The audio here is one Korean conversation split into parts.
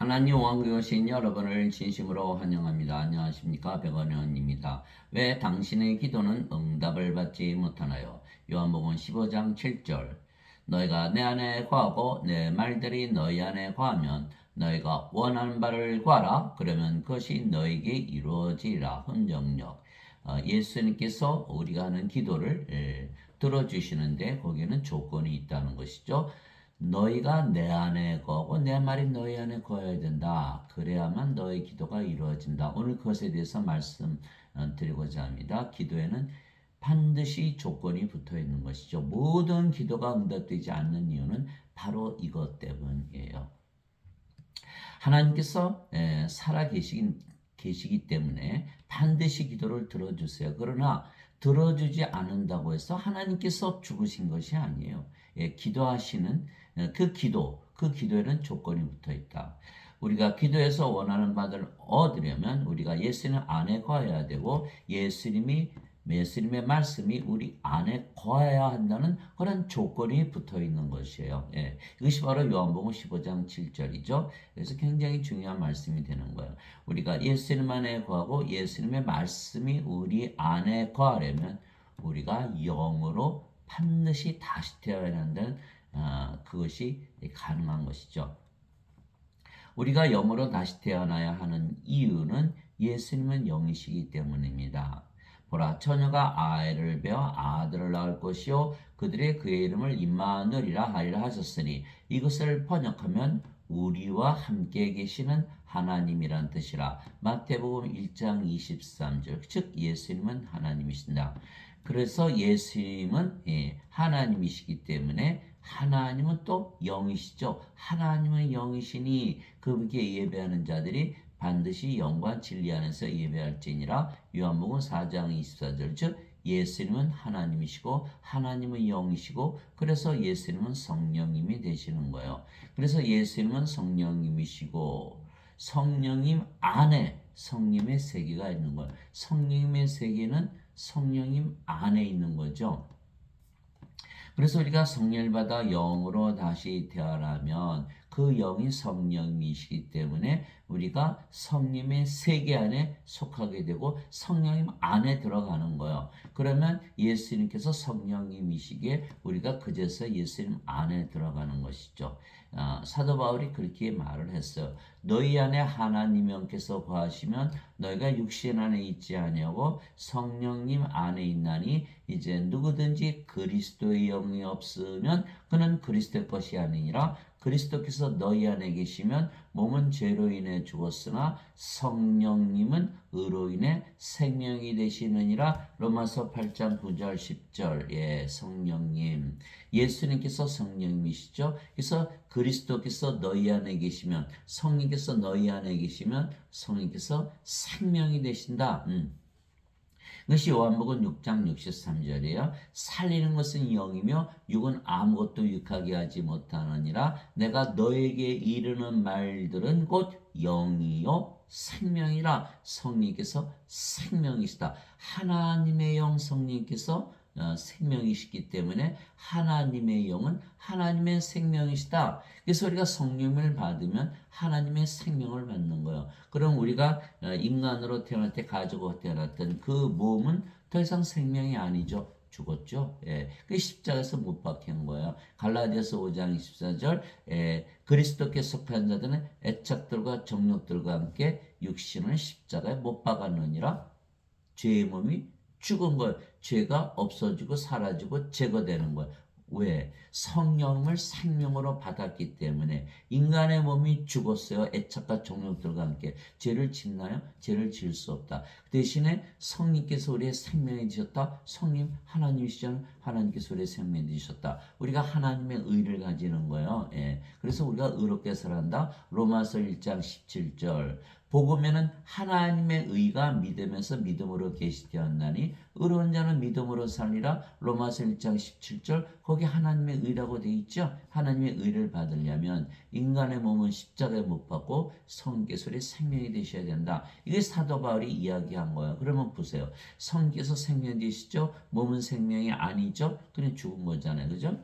하나님 왕국에 오신 여러분을 진심으로 환영합니다. 안녕하십니까? 백원현입니다. 왜 당신의 기도는 응답을 받지 못하나요? 요한복음 15장 7절. 너희가 내 안에 거하고 내 말들이 너희 안에 거하면 너희가 원하는 바를 구하라. 그러면 그것이 너희에게 이루어지리라. 흔정력. 예수님께서 우리가 하는 기도를 들어주시는데 거기에는 조건이 있다는 것이죠. 너희가 내 안에 거하고 내 말이 너희 안에 거해야 된다. 그래야만 너희 기도가 이루어진다. 오늘 그것에 대해서 말씀드리고자 합니다. 기도에는 반드시 조건이 붙어 있는 것이죠. 모든 기도가 응답되지 않는 이유는 바로 이것 때문이에요. 하나님께서 계시기 때문에 반드시 기도를 들어주세요. 그러나 들어주지 않는다고 해서 하나님께서 죽으신 것이 아니에요. 기도하시는 그 기도에는 조건이 붙어 있다. 우리가 기도해서 원하는 바를 얻으려면 우리가 예수님 안에 거해야 되고 예수님의 말씀이 우리 안에 거해야 한다는 그런 조건이 붙어 있는 것이에요. 이것이 바로 요한복음 15장 7절이죠. 그래서 굉장히 중요한 말씀이 되는 거예요. 우리가 예수님 안에 거하고 예수님의 말씀이 우리 안에 거하려면 우리가 영으로 반드시 다시 태어나야 한다는 그것이 가능한 것이죠. 우리가 영으로 다시 태어나야 하는 이유는 예수님은 영이시기 때문입니다. 보라, 처녀가 아이를 베어 아들을 낳을 것이요 그들의 그의 이름을 임마누엘이라 하리라 하셨으니 이것을 번역하면 우리와 함께 계시는 하나님이란 뜻이라. 마태복음 1장 23절. 즉 예수님은 하나님이신다. 그래서 예수님은 하나님이시기 때문에 하나님은 또 영이시죠. 하나님은 영이시니 그분께 예배하는 자들이 반드시 영과 진리 안에서 예배할지니라. 요한복음 4장 24절. 즉 예수님은 하나님이시고 하나님은 영이시고 그래서 예수님은 성령님이 되시는 거예요. 그래서 예수님은 성령님이시고 성령님 안에 성령의 세계가 있는 거예요. 성령님의 세계는 성령님 안에 있는 거죠. 그래서 우리가 성령을 받아 영으로 다시 태어나면 그 영이 성령이시기 때문에 우리가 성령의 세계 안에 속하게 되고 성령님 안에 들어가는 거예요. 그러면 예수님께서 성령님이시기에 우리가 그제서 예수님 안에 들어가는 것이죠. 사도 바울이 그렇게 말을 했어요. 너희 안에 하나님 영께서 거하시면 너희가 육신 안에 있지 아니하고 성령님 안에 있나니 이제 누구든지 그리스도의 영이 없으면 그는 그리스도의 것이 아니니라. 그리스도께서 너희 안에 계시면 몸은 죄로 인해 죽었으나 성령님은 의로 인해 생명이 되시느니라. 로마서 8장 9절 10절. 성령님. 예수님께서 성령님이시죠. 그래서 그리스도께서 너희 안에 계시면 성령께서 너희 안에 계시면 성령께서 생명이 되신다. 이것이 요한복음 6장 63절이에요. 살리는 것은 영이며 육은 아무것도 유익하게 하지 못하느니라. 내가 너에게 이르는 말들은 곧 영이요 생명이라. 성령께서 생명이시다. 하나님의 영 성령께서 생명이시기 때문에 하나님의 영은 하나님의 생명이시다. 그래서 우리가 성령을 받으면 하나님의 생명을 받는 거예요. 그럼 우리가 인간으로 태어날 때 가지고 태어났던 그 몸은 더 이상 생명이 아니죠. 죽었죠. 그 십자가에서 못 박힌 거예요. 갈라디아서 5장 24절. 그리스도께 속한 자들은 애착들과 정욕들과 함께 육신을 십자가에 못 박았느니라. 죄의 몸이 죽은 거예요. 죄가 없어지고 사라지고 제거되는 거예요. 왜? 성령을 생명으로 받았기 때문에. 인간의 몸이 죽었어요. 애착과 정욕들과 함께. 죄를 짓나요? 죄를 지을 수 없다. 대신에 성령께서 우리의 생명이 되셨다. 성령 하나님이시잖아요. 하나님께서 우리의 생명이 되셨다. 우리가 하나님의 의를 가지는 거예요. 그래서 우리가 의롭게 살아간다. 로마서 1장 17절. 복음에는 하나님의 의가 믿음에서 믿음으로 계시되었나니 의로운 자는 믿음으로 살리라. 로마서 1장 17절. 거기 하나님의 의라고 되어 있죠. 하나님의 의를 받으려면 인간의 몸은 십자가에 못 박고 성령께서 우리의 생명이 되셔야 된다. 이게 사도 바울이 이야기한 거예요. 그러면 보세요. 성령께서 생명이 되시죠. 몸은 생명이 아니죠. 그냥 죽은 거잖아요. 그죠?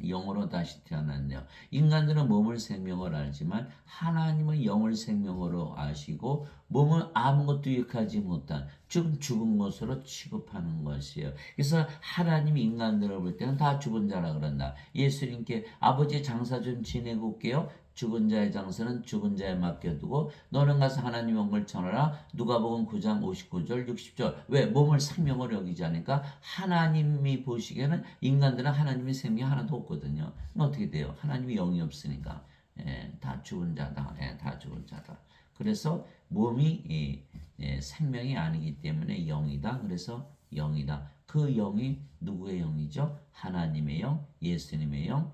영으로 다시 태어났네요. 인간들은 몸을 생명으로 알지만 하나님은 영을 생명으로 아시고 몸은 아무것도 유익하지 못한 죽은 것으로 취급하는 것이에요. 그래서 하나님이 인간들을 볼 때는 다 죽은 자라 그런다. 예수님께 아버지의 장사 좀 지내고 올게요. 죽은 자의 장사는 죽은 자에 맡겨두고 너는 가서 하나님 영을 전하라. 누가복음 9장 59절 60절. 왜? 몸을 생명으로 여기지 않으니까 하나님이 보시기에는 인간들은 하나님의 생명이 하나도 없거든요. 어떻게 돼요? 하나님이 영이 없으니까 다 죽은 자다. 다 죽은 자다. 그래서 몸이 생명이 아니기 때문에 영이다. 그래서 영이다. 그 영이 누구의 영이죠? 하나님의 영, 예수님의 영.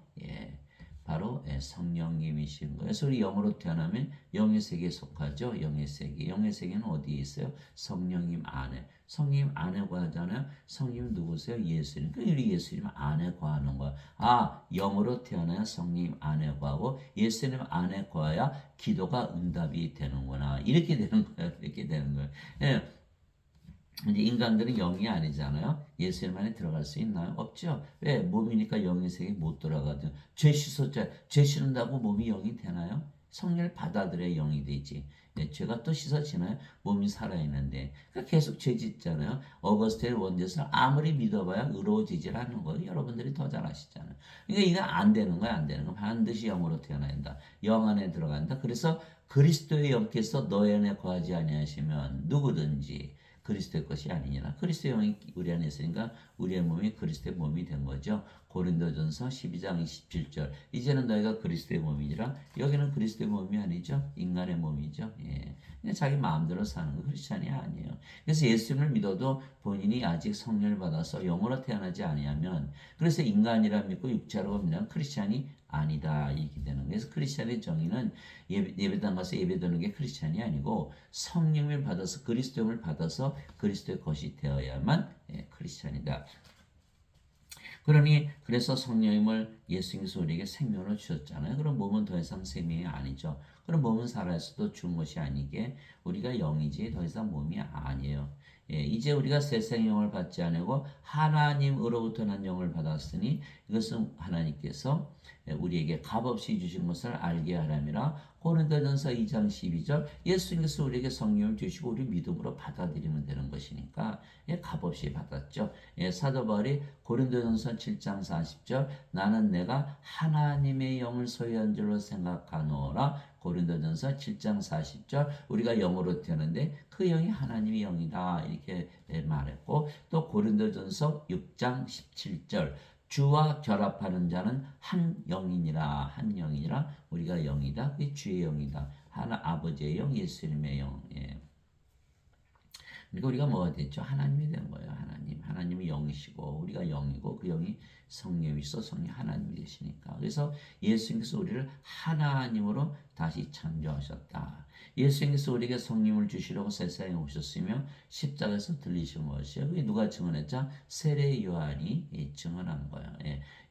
바로 성령님이신 거예요. 그래서 우리 영으로 태어나면 영의 세계에 속하죠. 영의 세계. 영의 세계는 어디에 있어요? 성령님 안에. 성령님 안에 거하잖아요. 성령님 누구세요? 예수님. 그 우리 예수님 안에 거하는 거야. 아, 영으로 태어나야 성령님 안에 거하고 예수님 안에 거하야 기도가 응답이 되는구나. 이렇게 되는 거예요. 이렇게 되는 거예요. 예. 이제 인간들은 영이 아니잖아요. 예수님 안에 들어갈 수 있나요? 없죠. 왜? 몸이니까 영의 세계에 못 들어가죠. 죄 씻었죠. 죄 씻는다고 몸이 영이 되나요? 성령을 받아들여야 영이 되지. 죄가 또 씻어지나요? 몸이 살아있는데. 그러니까 계속 죄 짓잖아요. 어거스틴 원죄서 아무리 믿어봐야 의로워지질 않는 거예요. 여러분들이 더 잘 아시잖아요. 그러니까 이거 안 되는 거야, 안 되는 거. 반드시 영으로 태어나야 한다. 영 안에 들어간다. 그래서 그리스도의 영께서 너희 안에 거하지 아니하시면 누구든지 그리스도의 것이 아니니라. 그리스도의 영이 우리 안에 있으니까 우리의 몸이 그리스도의 몸이 된 거죠. 고린도전서 12장 27절. 이제는 너희가 그리스도의 몸이니라. 여기는 그리스도의 몸이 아니죠. 인간의 몸이죠. 그냥 자기 마음대로 사는 거 크리스찬이 아니에요. 그래서 예수님을 믿어도 본인이 아직 성령을 받아서 영으로 태어나지 아니하면 그래서 인간이라 믿고 육체로 믿는 크리스찬이 아니다 이렇게 되는 거예요. 그래서 크리스찬의 정의는 예배당 가서 예배드리는 게 크리스찬이 아니고 성령을 받아서 그리스도를 받아서 그리스도의 것이 되어야만 크리스찬이다. 그러니 그래서 성령님을 예수님께서 우리에게 생명을 주셨잖아요. 그럼 몸은 더 이상 생명이 아니죠. 그럼 몸은 살아있어도 죽은 것이 아니게 우리가 영이지 더 이상 몸이 아니에요. 이제 우리가 세상 영을 받지 않고 하나님으로부터 난 영을 받았으니 이것은 하나님께서 우리에게 값없이 주신 것을 알게 하람이라. 고린도전서 2장 12절. 예수님께서 우리에게 성령을 주시고 우리 믿음으로 받아들이면 되는 것이니까 값없이 받았죠. 사도 바울이 고린도전서 7장 40절. 나는 내가 하나님의 영을 소유한 줄로 생각하노라. 고린도전서 7장 40절. 우리가 영으로 태어났는데 그 영이 하나님의 영이다 이렇게 말했고, 또 고린도전서 6장 17절. 주와 결합하는 자는 한 영이니라. 한 영이니라. 우리가 영이다. 그게 주의 영이다. 하나 아버지의 영, 예수님의 영. 그러니까 우리가 뭐가 됐죠? 하나님이 된 거예요. 하나님이 영이시고 우리가 영이고 그 영이 성령이시서 성령 하나님이 되시니까. 그래서 예수님께서 우리를 하나님으로 다시 창조하셨다. 예수님께서 우리에게 성령을 주시려고 세상에 오셨으며 십자가에서 들리신 것이에요. 그게 누가 증언했죠? 세례 요한이 증언한 거예요.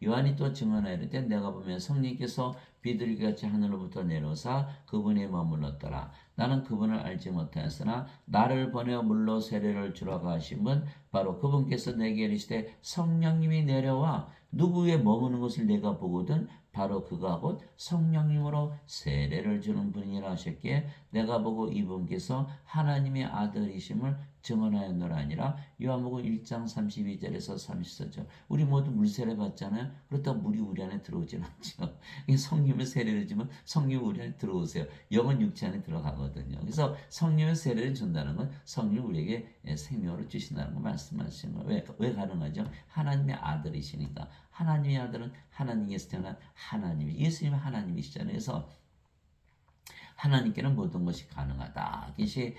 요한이 또 증언하여 이르되 내가 보면 성령께서 비둘기같이 하늘로부터 내려오사 그분이 머물렀더라. 나는 그분을 알지 못하였으나 나를 보내어 물로 세례를 주라고 하신 분 바로 그분께서 내게 이르시되 성령님이 내려와 누구에 머무는 것을 내가 보거든 바로 그가 곧 성령님으로 세례를 주는 분이라 하셨기에 내가 보고 이분께서 하나님의 아들이심을 증언하였노라 아니라. 요한복음 1장 32절에서 34절. 우리 모두 물세례 받잖아요. 그렇다고 물이 우리 안에 들어오진 않죠. 성령의 세례를 주면 성령이 우리 안에 들어오세요. 영은 육체 안에 들어가거든요. 그래서 성령의 세례를 준다는 건 성령이 우리에게 생명을 주신다는 거 말씀하시는 거예요. 왜 가능하죠? 하나님의 아들이시니까. 하나님의 아들은 하나님께서 태어난 하나님이, 예수님은 하나님이시잖아요. 그래서 하나님께는 모든 것이 가능하다. 이것이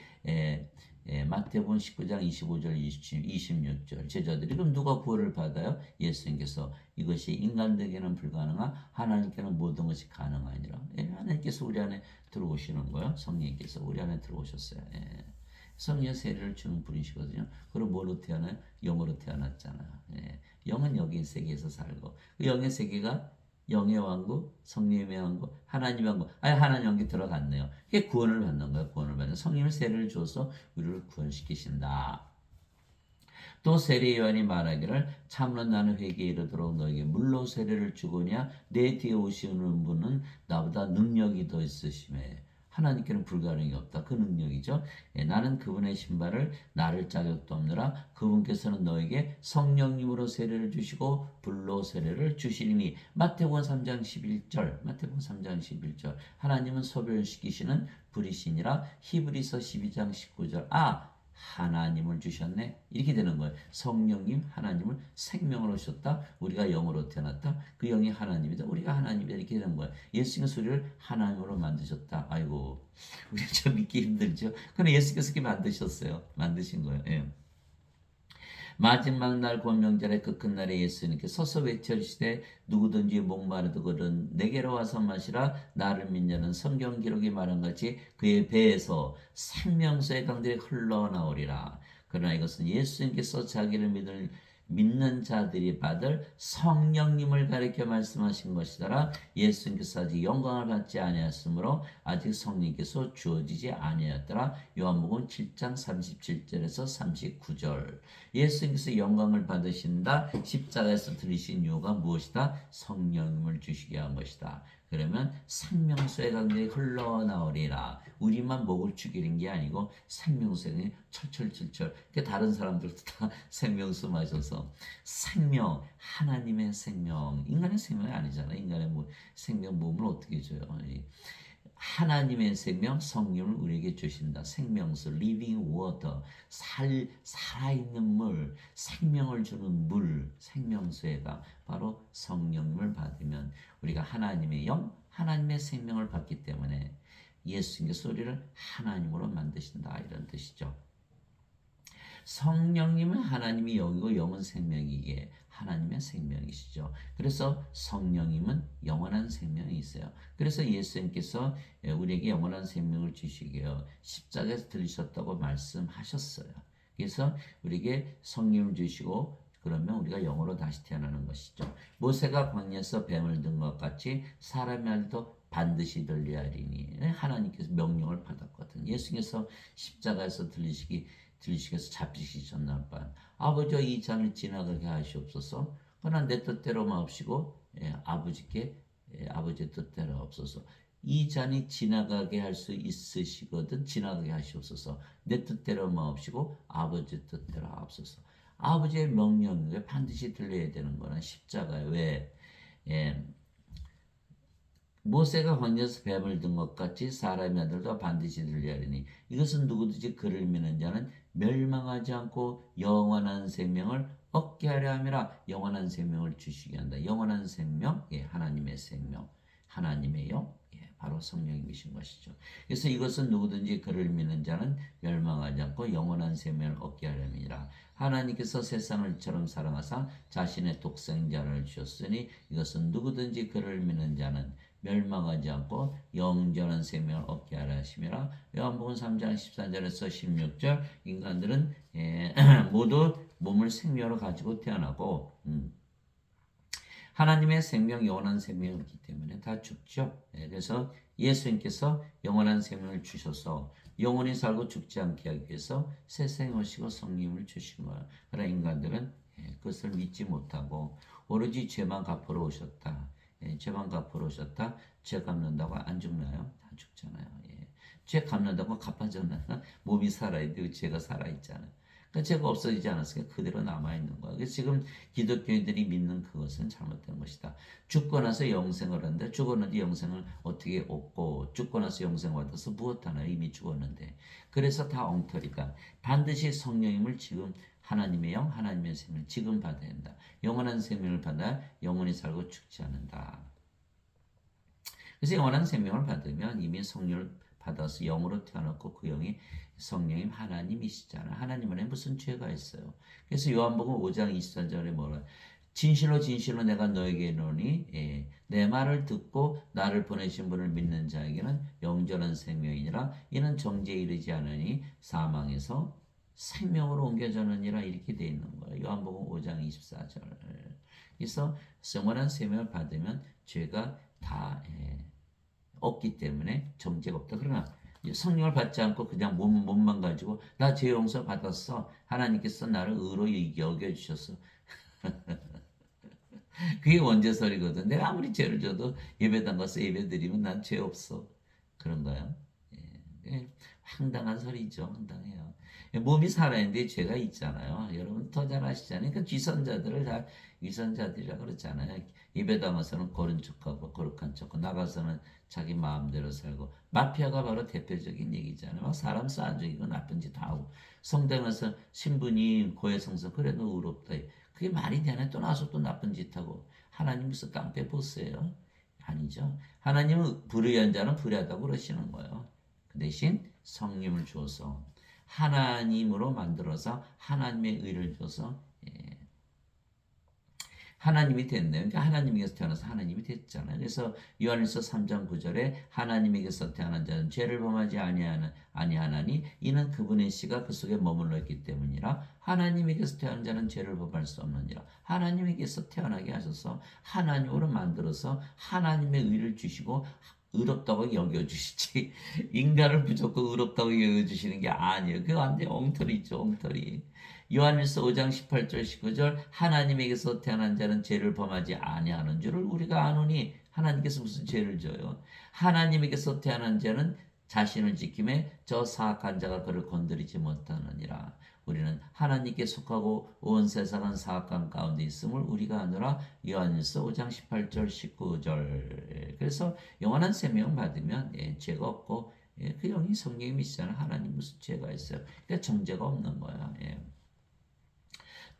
마태복음 19장 25절 26절. 제자들이 그럼 누가 구원을 받아요? 예수님께서. 이것이 인간에게는 불가능한 하나님께는 모든 것이 가능하니라. 하나님께서 우리 안에 들어오시는 거예요. 성령께서 우리 안에 들어오셨어요. 성령 세례를 주는 분이시거든요. 그럼 뭐로 태어나요? 영으로 태어났잖아요. 영은 여기 세계에서 살고 그 영의 세계가 영의 왕국, 성령의 왕국, 하나님의 왕국. 하나님 왕국에 들어갔네요. 그게 구원을 받는 거예요. 구원을 받는. 성령의 세례를 줘서 우리를 구원시키신다. 또 세례 요한이 말하기를 참으로 나는 회개에 이르도록 너에게 물로 세례를 주거냐 내 뒤에 오시는 분은 나보다 능력이 더 있으심에 하나님께는 불가능이 없다. 그 능력이죠. 예, 나는 그분의 신발을 나를 자격도 없느라 그분께서는 너에게 성령님으로 세례를 주시고 불로 세례를 주시리니 마태복음 3장 11절 마태복음 3장 11절 하나님은 소멸시키시는 불이시니라 히브리서 12장 19절 하나님을 주셨네. 이렇게 되는 거예요. 성령님 하나님을 생명으로 주셨다. 우리가 영으로 태어났다. 그 영이 하나님이다. 우리가 하나님이다. 이렇게 되는 거예요. 예수님께서 우리를 하나님으로 만드셨다. 아이고 우리 좀 믿기 힘들죠. 그런데 예수께서 이렇게 만드셨어요. 만드신 거예요. 예. 마지막 날 권명절의 그 끝날에 예수님께서 서서 외쳐주시되 누구든지 목마르거든 내게로 와서 마시라 나를 믿는 성경 기록이 말한 같이 그의 배에서 생명수의 강들이 흘러나오리라. 그러나 이것은 예수님께서 자기를 믿는 자들이 받을 성령님을 가리켜 말씀하신 것이더라. 예수님께서 아직 영광을 받지 아니하였으므로 아직 성령께서 주어지지 아니하였더라. 요한복음 7장 37절에서 39절. 예수님께서 영광을 받으신다. 십자가에서 들으신 이유가 무엇이다? 성령님을 주시게 한 것이다. 그러면 생명수의 강들이 흘러나오리라. 우리만 목을 죽이는 게 아니고 생명수의 강이 철철철철. 다른 사람들도 다 생명수 마셔서 생명, 하나님의 생명, 인간의 생명이 아니잖아요. 인간의 생명 몸을 어떻게 줘요? 하나님의 생명 성령을 우리에게 주신다. 생명수, living water, 살아있는 물, 생명을 주는 물, 생명수가 바로 성령을 받으면 우리가 하나님의 영, 하나님의 생명을 받기 때문에 예수님께서 우리를 하나님으로 만드신다. 이런 뜻이죠. 성령님은 하나님이 영이고 영은 생명이기에 하나님의 생명이시죠. 그래서 성령님은 영원한 생명이 있어요. 그래서 예수님께서 우리에게 영원한 생명을 주시게요. 십자가에서 들으셨다고 말씀하셨어요. 그래서 우리에게 성령을 주시고 그러면 우리가 영으로 다시 태어나는 것이죠. 모세가 광야에서 뱀을 든 것 같이 사람의 아들도 반드시 들려하리니 하나님께서 명령을 받았거든. 예수님께서 십자가에서 들리시게서 잡히시셨나 봐. 아버지와 이 잔을 지나가게 하시옵소서. 그러나 내 뜻대로 마옵시고 아버지의 뜻대로 없소서. 이 잔이 지나가게 할 수 있으시거든 지나가게 하시옵소서. 내 뜻대로 마옵시고 아버지 뜻대로 하옵소서. 아버지의 명령에 반드시 들려야 되는 거는 십자가에 왜 모세가 광야에서 뱀을 든 것 같이 사람의 아들도 반드시 들려하리니 이것은 누구든지 그를 믿는 자는 멸망하지 않고 영원한 생명을 얻게 하려 함이라. 영원한 생명을 주시게 한다. 영원한 생명, 하나님의 생명, 하나님의 영, 바로 성령이신 것이죠. 그래서 이것은 누구든지 그를 믿는 자는 멸망하지 않고 영원한 생명을 얻게 하려 함이라. 하나님께서 세상을 이처럼 사랑하사 자신의 독생자를 주셨으니 이것은 누구든지 그를 믿는 자는 멸망하지 않고 영원한 생명을 얻게 하려 하심이라. 요한복음 3장 14절에서 16절 인간들은 모두 몸을 생명으로 가지고 태어나고 하나님의 생명, 영원한 생명이 없기 때문에 다 죽죠. 그래서 예수님께서 영원한 생명을 주셔서 영원히 살고 죽지 않게 하기 위해서 세상에 오시고 성령을 주신 거예요. 그러나 인간들은 그것을 믿지 못하고 오로지 죄만 갚으러 오셨다. 죄만 갚으러 오셨다. 죄 갚는다고 안 죽나요? 다 죽잖아요. 죄 갚는다고 갚아졌나요? 몸이 살아있는데 죄가 살아있잖아요. 그러니까 죄가 없어지지 않았으니까 그대로 남아있는 거예요. 그래서 지금 기독교인들이 믿는 그것은 잘못된 것이다. 죽고 나서 영생을 하는데 죽었는데 영생을 어떻게 얻고 죽고 나서 영생을 받아서 무엇하나요? 이미 죽었는데. 그래서 다 엉터리다. 반드시 성령님을 지금 하나님의 영, 하나님의 생명을 지금 받아야 한다. 영원한 생명을 받아 영원히 살고 죽지 않는다. 그래서 영원한 생명을 받으면 이미 성령을 받아서 영으로 태어났고 그 영이 성령님 하나님이시잖아요. 하나님 안에 무슨 죄가 있어요. 그래서 요한복음 5장 24절에 뭐라 진실로 진실로 내가 너에게 이르노니 내 말을 듣고 나를 보내신 분을 믿는 자에게는 영원한 생명이니라. 이는 정죄에 이르지 않으니 사망에서 생명으로 옮겨졌느니라. 이렇게 되어 있는 거예요. 요한복음 5장 24절. 그래서 영원한 생명을 받으면 죄가 다 없기 때문에 정죄가 없다. 그러나 성령을 받지 않고 그냥 몸만 가지고 나 죄 용서 받았어. 하나님께서 나를 의로 여겨주셨어. 그게 원죄설이거든. 내가 아무리 죄를 져도 예배당 가서 예배 드리면 난 죄 없어. 그런가요? 예, 황당한 소리죠. 황당해요. 몸이 살아있는데 죄가 있잖아요. 여러분 더 잘 아시잖아요. 그 위선자들을 다 위선자들이라 그러잖아요. 예배당 와서는 거른 척하고 거룩한 척하고 나가서는 자기 마음대로 살고 마피아가 바로 대표적인 얘기잖아요. 막 사람 쏴 죽이고 나쁜 짓 다 하고 성당 와서 신부님 고해성사 그래 너 의롭다. 그게 말이 되나? 또 나서 또 나쁜 짓 하고 하나님 무슨 깡패 보스예요? 아니죠. 하나님은 불의한 자는 불의하다고 그러시는 거예요. 그 대신 성령을 주어서 하나님으로 만들어서 하나님의 의를 줘서 하나님이 됐네요. 그러니까 하나님에게서 태어나서 하나님이 됐잖아요. 그래서 요한일서 3장 9절에 하나님에게서 태어난 자는 죄를 범하지 아니하나니 이는 그분의 씨가 그 속에 머물러 있기 때문이라. 하나님에게서 태어난 자는 죄를 범할 수 없느니라. 하나님에게서 태어나게 하셔서 하나님으로 만들어서 하나님의 의를 주시고 의롭다고 여겨주시지 인간을 무조건 의롭다고 여겨주시는 게 아니에요. 그거 완전 엉터리죠. 엉터리. 요한일서 5장 18절 19절 하나님에게서 태어난 자는 죄를 범하지 아니하는 줄을 우리가 아노니 하나님께서 무슨 죄를 져요? 하나님에게서 태어난 자는 자신을 지킴에 저 사악한 자가 그를 건드리지 못하느니라. 우리는 하나님께 속하고 온 세상은 사악한 가운데 있음을 우리가 아노라. 요한일서 5장 18절 19절. 그래서 영원한 생명 받으면 죄가 없고 그 영이 성령이시잖아. 하나님 무슨 죄가 있어요? 그러니까 정죄가 없는 거야.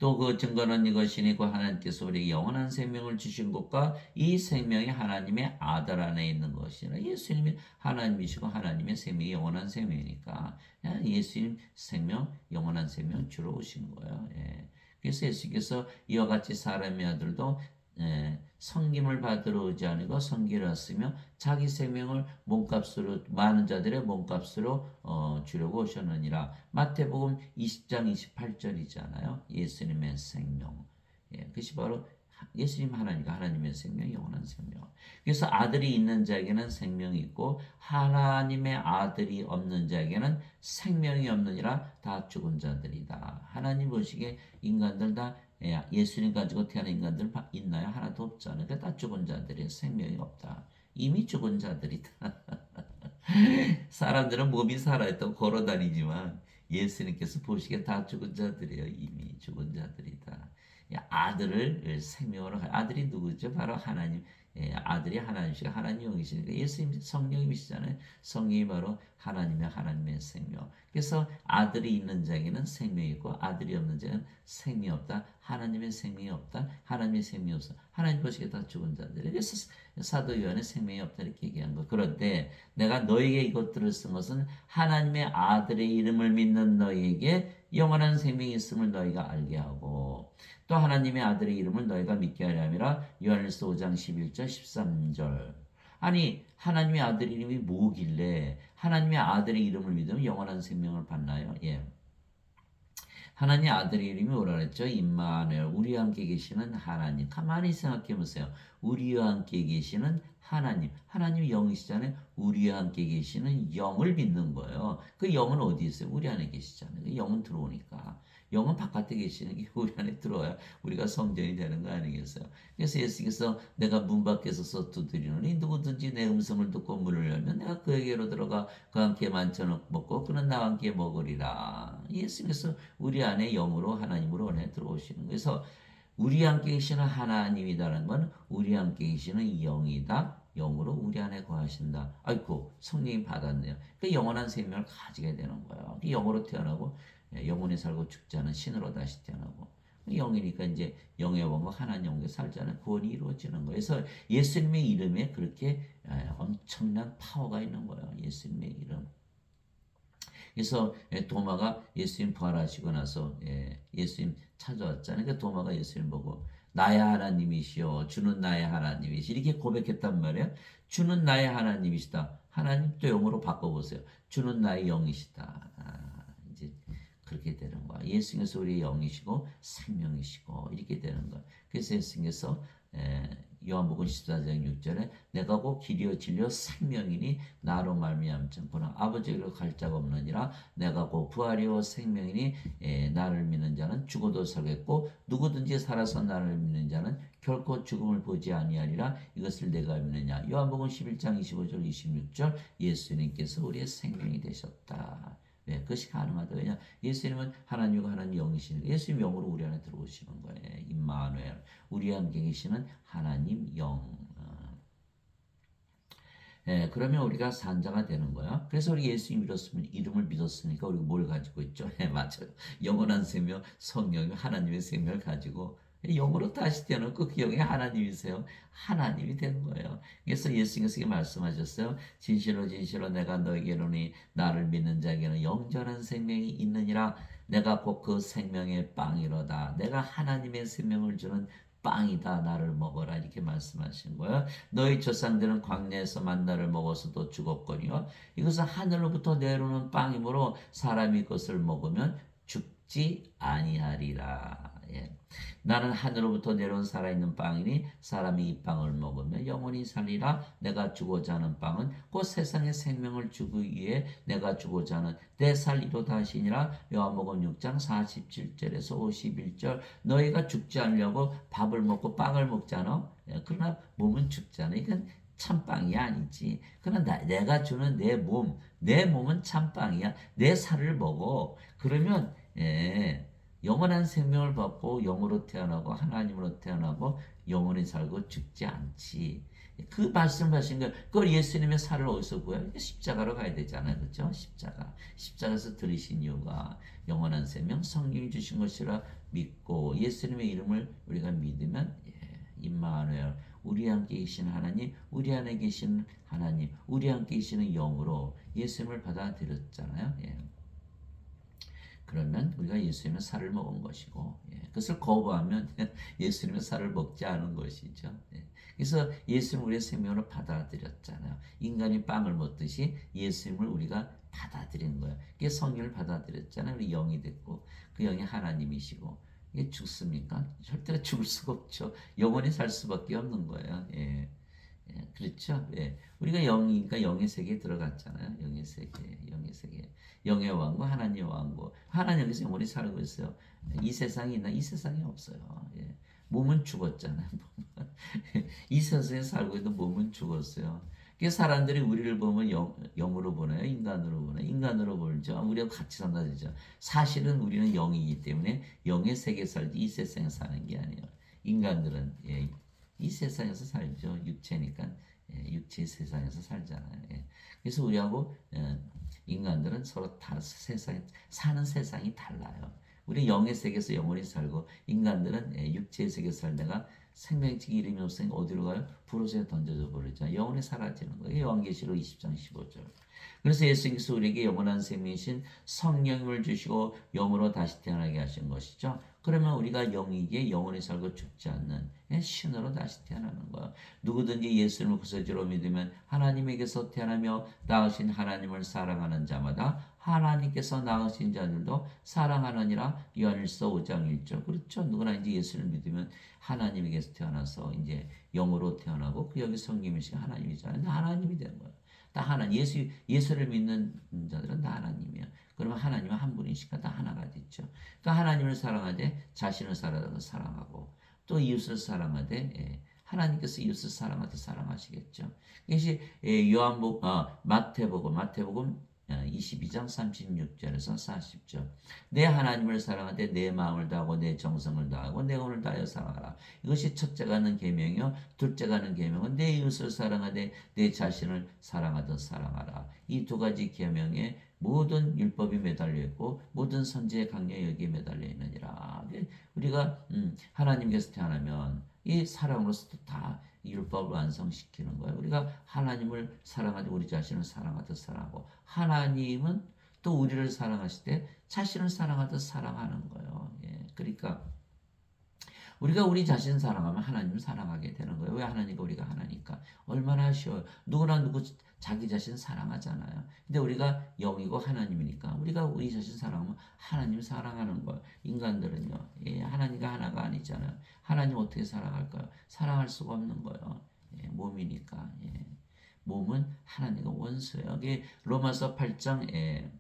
또 그 증거는 이것이니 그 하나님께서 우리에게 영원한 생명을 주신 것과 이 생명이 하나님의 아들 안에 있는 것이라. 예수님이 하나님이시고 하나님의 생명이 영원한 생명이니까 예수님 생명 영원한 생명 주러 오신 거예요. 그래서 예수께서 이와 같이 사람의 아들도 섬김을 받으러 오지 아니고 섬기러 왔으며 자기 생명을 몸값으로 많은 자들의 몸값으로 주려고 오셨느니라. 마태복음 20장 28절이잖아요. 예수님의 생명. 그것이 바로 예수님 하나님과 하나님의 생명, 영원한 생명. 그래서 아들이 있는 자에게는 생명이 있고 하나님의 아들이 없는 자에게는 생명이 없느니라. 다 죽은 자들이다. 하나님 보시기에 인간들 다 예수님 가지고 태어난 인간들 있나요? 하나도 없잖아요. 그러니까 다 죽은 자들이 생명이 없다. 이미 죽은 자들이다. 사람들은 몸이 살아있다고 걸어다니지만 예수님께서 보시기에 다 죽은 자들이에요. 이미 죽은 자들이다. 아들을 생명으로 아들이 누구죠? 바로 하나님. 아들이 하나님이시고 하나님 영이시니까 예수님 성령이시잖아요. 성령이 바로 하나님의 생명. 그래서 아들이 있는 자에게는 생명이 있고 아들이 없는 자는 생명이 없다. 하나님의 생명이 없다. 하나님의 생명이 없어. 하나님 보시기에 다 죽은 자들이. 그래서 사도 요한의 생명이 없다 이렇게 얘기한 거. 그런데 내가 너에게 이것들을 쓴 것은 하나님의 아들의 이름을 믿는 너에게 영원한 생명이 있음을 너희가 알게 하고 또 하나님의 아들의 이름을 너희가 믿게 하려 함이라. 요한일서 5장 11절 13절. 아니 하나님의 아들 이름이 뭐길래 하나님의 아들의 이름을 믿으면 영원한 생명을 받나요? 하나님의 아들의 이름이 뭐라 그랬죠? 임마누엘, 우리와 함께 계시는 하나님. 가만히 생각해 보세요. 우리와 함께 계시는 하나님. 하나님이 영이시잖아요. 우리와 함께 계시는 영을 믿는 거예요. 그 영은 어디 있어요? 우리 안에 계시잖아요. 그 영은 들어오니까. 영은 바깥에 계시는 게 우리 안에 들어와야 우리가 성전이 되는 거 아니겠어요? 그래서 예수께서 내가 문 밖에 서서 두드리노니 누구든지 내 음성을 듣고 문을 열면 내가 그에게로 들어가 그와 함께 만찬을 먹고 그는 나와 함께 먹으리라. 예수께서 우리 안에 영으로 하나님으로 안에 들어오시는 거예요. 그래서 우리 함께 계시는 하나님이라는 건 우리 함께 계시는 영이다. 영으로 우리 안에 거하신다. 아이고 성령이 받았네요. 그 영원한 생명을 가지게 되는 거예요. 영으로 태어나고 영원히 살고 죽지 않은 신으로 다시 태어나고 영이니까 이제 영의 원과 하나님 영에 살지 않은 구원이 이루어지는 거예요. 그래서 예수님의 이름에 그렇게 엄청난 파워가 있는 거예요. 예수님의 이름. 그래서 도마가 예수님 부활하시고 나서 예수님 찾아왔잖아요. 그러니까 도마가 예수님 보고 나의 하나님이시여 주는 나의 하나님이시 이렇게 고백했단 말이에요. 주는 나의 하나님이시다. 하나님 또 영어로 바꿔보세요. 주는 나의 영이시다. 이제 그렇게 되는 거야. 예수님께서 우리의 영이시고 생명이시고 이렇게 되는 거야. 그래서 예수님께서 요한복음 14장 6절에 내가 곧 길이요 진리요 생명이니 나로 말미암지 않고는 아버지로 갈 자가 없느니라. 내가 곧 부활이요 생명이니 나를 믿는 자는 죽어도 살겠고 누구든지 살아서 나를 믿는 자는 결코 죽음을 보지 아니하리라. 이것을 내가 믿느냐. 요한복음 11장 25절 26절 예수님께서 우리의 생명이 되셨다. 네, 그것이 가능하다. 왜냐? 예수님은 하나님과 하나님 영이시니까 예수님 영으로 우리 안에 들어오시는 거예요. 임마누엘. 우리 함께 계시는 하나님 영. 그러면 우리가 산자가 되는 거야. 그래서 우리 예수님 이름을 믿었으니까 우리가 뭘 가지고 있죠? 맞아요. 영원한 생명, 성령이 하나님의 생명을 가지고 영으로 다시 태어났고 그 영이 하나님이세요. 하나님이 되는 거예요. 그래서 예수님께서 말씀하셨어요. 진실로 진실로 내가 너에게 이르노니 나를 믿는 자에게는 영전한 생명이 있느니라. 내가 곧 그 생명의 빵이로다. 내가 하나님의 생명을 주는 빵이다. 나를 먹어라. 이렇게 말씀하신 거예요. 너희 조상들은 광야에서 만나를 먹어서도 죽었거니와 이것은 하늘로부터 내려오는 빵이므로 사람이 그것을 먹으면 죽지 아니하리라. 예. 나는 하늘로부터 내려온 살아있는 빵이니 사람이 이 빵을 먹으면 영원히 살리라. 내가 주고자 하는 빵은 곧 세상의 생명을 주기 위해 내가 주고자 하는 내 살리로다 하시니라. 요한복음 6장 47절에서 51절 너희가 죽지 않으려고 밥을 먹고 빵을 먹잖아. 그러나 몸은 죽잖아. 이건 참빵이 아니지. 그러나 내가 주는 내 몸은 참빵이야. 내 살을 먹어. 그러면 영원한 생명을 받고 영으로 태어나고 하나님으로 태어나고 영원히 살고 죽지 않지. 그 말씀하신 거, 그걸 예수님의 살을 어디서 구해요? 십자가로 가야 되잖아요. 그렇죠? 십자가에서 들으신 이유가 영원한 생명, 성령이 주신 것이라 믿고 예수님의 이름을 우리가 믿으면 임마누엘, 우리 함께 계신 하나님, 우리 안에 계신 하나님, 우리 함께 계시는 영으로 예수님을 받아들였잖아요. 그러면 우리가 예수님의 살을 먹은 것이고 그것을 거부하면 예수님의 살을 먹지 않은 것이죠. 그래서 예수님 우리의 생명으로 받아들였잖아요. 인간이 빵을 먹듯이 예수님을 우리가 받아들인 거예요. 그게 성령을 받아들였잖아요. 우리 영이 됐고 그 영이 하나님이시고 이게 죽습니까? 절대로 죽을 수가 없죠. 영원히 살 수밖에 없는 거예요. 그렇죠. 우리가 영이니까 영의 세계에 들어갔잖아요. 영의 세계, 영의 세계. 영의 왕국, 하나님의 왕국. 하나님께서 영원히 살고 있어요. 이 세상이 있나? 이 세상이 없어요. 몸은 죽었잖아요. 이 세상에 살고 있는 몸은 죽었어요. 그 사람들이 우리를 보면 영으로 보나요? 인간으로 보나요? 인간으로 보죠. 우리가 같이 산다 그러죠. 사실은 우리는 영이기 때문에 영의 세계에 살지 이 세상에 사는 게 아니에요. 인간들은 이 세상에서 살죠. 육체니까 육체 세상에서 살잖아요. 그래서 우리하고 인간들은 서로 다 사는 세상이 달라요. 우리 영의 세계에서 영원히 살고 인간들은 육체의 세계에서 살다가 생명책 이름이 없으니까 어디로 가요? 불옷에 던져져 버리죠. 영원히 사라지는 거예요. 요한계시록 20장 15절. 그래서 예수님께서 우리에게 영원한 생명이신 성령을 주시고 영으로 다시 태어나게 하신 것이죠. 그러면 우리가 영이기에 영원히 살고 죽지 않는 신으로 다시 태어나는 거예요. 누구든지 예수님을 구세주로 믿으면 하나님에게서 태어나며 낳으신 하나님을 사랑하는 자마다 하나님께서 낳으신 자들도 사랑하느니라. 요한일서 5장 1절. 그렇죠. 누구나 이제 예수를 믿으면 하나님에게서 태어나서 이제 영으로 태어나고 그 여기 성령이신 하나님이잖아요. 하나님이 되는 거예요. 다 하나님, 예수를 믿는 자들은 다 하나님이에요. 그러면 하나님은 한 분이시니까 다 하나가 됐죠. 그러니까 하나님을 사랑하되 자신을 사랑하고 또 이웃을 사랑하되 하나님께서 이웃을 사랑하듯 사랑하시겠죠. 이것이 마태복음 22장 36절에서 40절. 내 하나님을 사랑하되 내 마음을 다하고 내 정성을 다하고 내 혼을 다하여 사랑하라. 이것이 첫째가 하는 계명이요 둘째가 하는 계명은 내 이웃을 사랑하되 내 자신을 사랑하듯 사랑하라. 이 두 가지 계명에 모든 율법이 매달려 있고 모든 선지의 강령이 여기에 매달려 있느니라. 우리가 하나님께서 태어나면 이 사랑으로서도 다 율법을 완성시키는 거예요. 우리가 하나님을 사랑하되 우리 자신을 사랑하듯 사랑하고 하나님은 또 우리를 사랑하실 때 자신을 사랑하듯 사랑하는 거예요. 그러니까 우리가 우리 자신 사랑하면 하나님 사랑하게 되는 거예요. 왜 하나님과 우리가 하나니까. 얼마나 쉬워요. 누구나 누구 자기 자신 사랑하잖아요. 근데 우리가 영이고 하나님이니까 우리가 우리 자신 사랑하면 하나님 사랑하는 거예요. 인간들은요. 예, 하나님과 하나가 아니잖아요. 하나님 어떻게 사랑할까요? 사랑할 수가 없는 거예요. 예, 몸이니까. 예. 몸은 하나님과 원수예요. 여기 로마서 8장